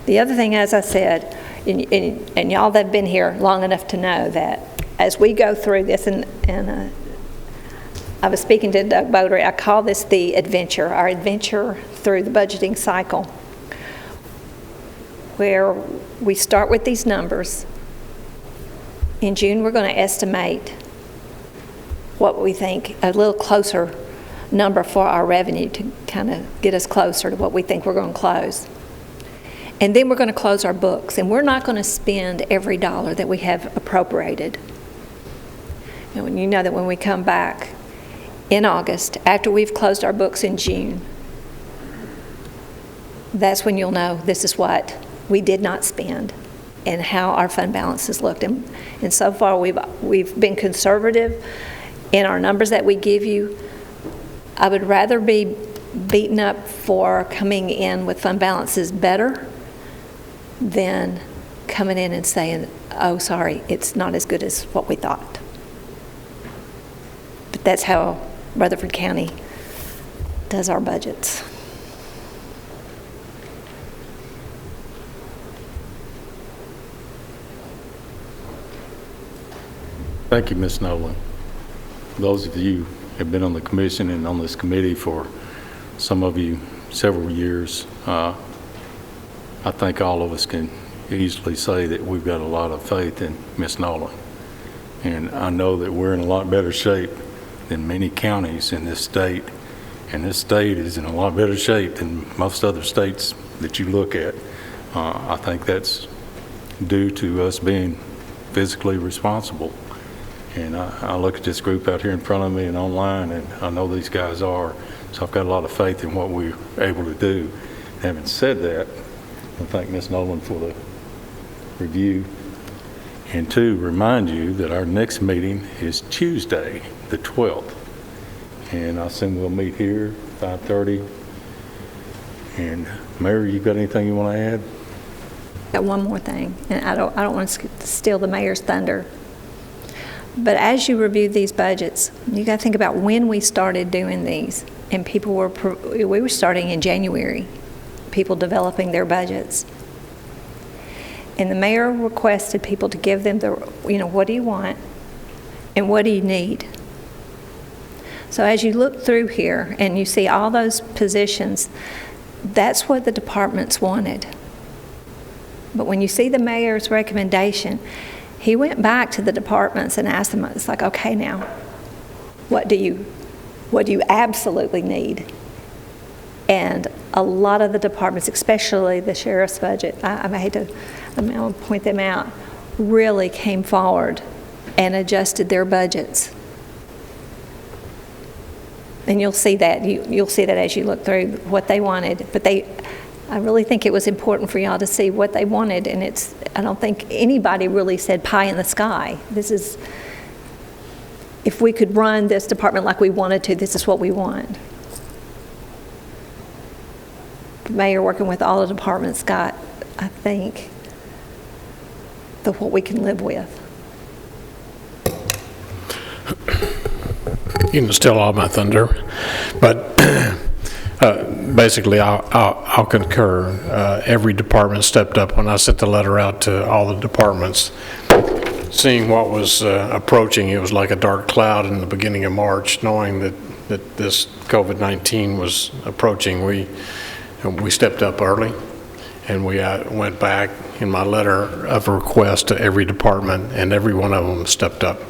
The other thing, as I said, and y'all that have been here long enough to know that as we go through this, and I was speaking to Doug Bodery, I call this the adventure, our adventure through the budgeting cycle, where we start with these numbers. In June, we're going to estimate what we think, a little closer number for our revenue to kind of get us closer to what we think we're going to close. And then we're going to close our books, and we're not going to spend every dollar that we have appropriated. And you know that when we come back in August, after we've closed our books in June, that's when you'll know this is what we did not spend and how our fund balances looked. And so far, we've been conservative in our numbers that we give you. I would rather be beaten up for coming in with fund balances better than coming in and saying, oh, sorry, it's not as good as what we thought. But that's how Rutherford County does our budgets. Thank you, Ms. Nolan. Those of you who have been on the commission and on this committee for some of you several years, I think all of us can easily say that we've got a lot of faith in Ms. Nolan. And I know that we're in a lot better shape than many counties in this state. And this state is in a lot better shape than most other states that you look at. I think that's due to us being physically responsible. And I look at this group out here in front of me and online, and I know these guys are. So I've got a lot of faith in what we're able to do. Having said that, I thank Ms. Nolan for the review. And to remind you that our next meeting is Tuesday, the 12th. And I assume we'll meet here, 5:30. And Mayor, you got anything you want to add? Got one more thing, and I don't want to steal the mayor's thunder. But as you review these budgets, you got to think about when we started doing these. And we were starting in January, people developing their budgets. And the mayor requested people to give them what do you want and what do you need? So as you look through here and you see all those positions, that's what the departments wanted. But when you see the mayor's recommendation, he went back to the departments and asked them, it's like, okay, now, what do you absolutely need? And a lot of the departments, especially the sheriff's budget, I hate to point them out, really came forward and adjusted their budgets. And you'll see that. You'll see that as you look through what they wanted. But I really think it was important for y'all to see what they wanted, and I don't think anybody really said pie in the sky. This is, if we could run this department like we wanted to, this is what we want. The mayor, working with all the departments, got, I think, what we can live with. You can steal all my thunder, but basically I'll concur. Every department stepped up. When I sent the letter out to all the departments, seeing what was approaching, it was like a dark cloud in the beginning of March, knowing that this COVID-19 was approaching. We stepped up early, and we went back in my letter of request to every department, and every one of them stepped up.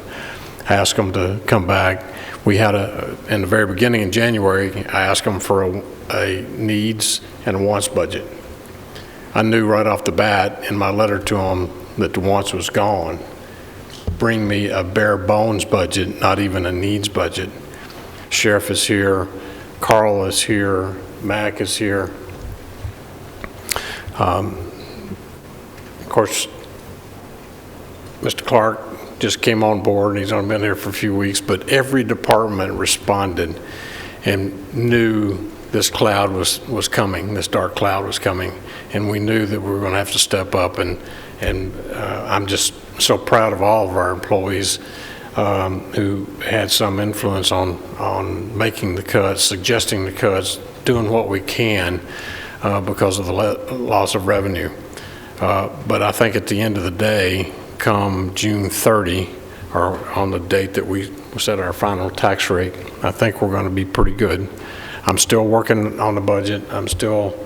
I asked them to come back. We had in the very beginning in January, I asked them for a needs and a wants budget. I knew right off the bat in my letter to them that the wants was gone. Bring me a bare bones budget, not even a needs budget. Sheriff is here, Carl is here, Mac is here. Of course, Mr. Clerk just came on board, and he's only been here for a few weeks, but every department responded and knew this cloud was coming, this dark cloud was coming, and we knew that we were going to have to step up, and I'm just so proud of all of our employees who had some influence on making the cuts, suggesting the cuts, doing what we can because of the loss of revenue. But I think at the end of the day, come June 30, or on the date that we set our final tax rate, I think we're going to be pretty good. I'm still working on the budget. I'm still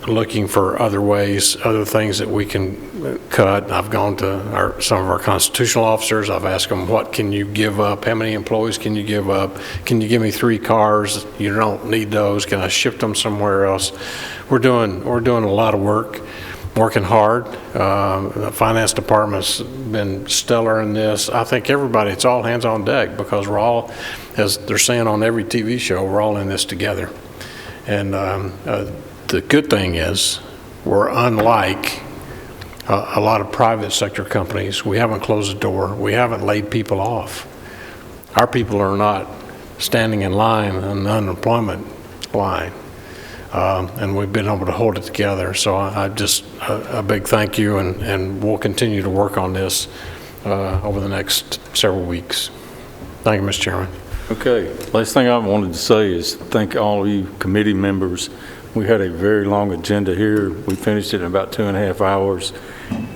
looking for other ways, other things that we can cut. I've gone to some of our constitutional officers. I've asked them, what can you give up? How many employees can you give up? Can you give me 3 cars? You don't need those. Can I ship them somewhere else? We're doing a lot of work. Working hard. The finance department's been stellar in this. I think everybody, it's all hands on deck, because we're all, as they're saying on every TV show, we're all in this together. And the good thing is, we're unlike a lot of private sector companies. We haven't closed the door. We haven't laid people off. Our people are not standing in line on the unemployment line. And we've been able to hold it together. So I just, a big thank you, and we'll continue to work on this over the next several weeks. Thank you, Mr. Chairman. Okay, last thing I wanted to say is thank all of you committee members. We had a very long agenda here. We finished it in about 2.5 hours.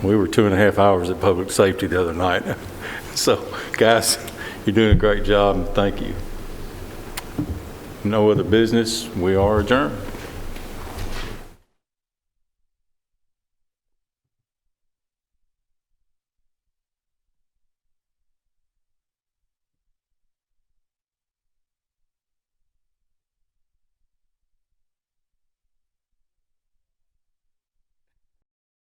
We were 2.5 hours at public safety the other night. So guys, you're doing a great job, and thank you. No other business. We are adjourned.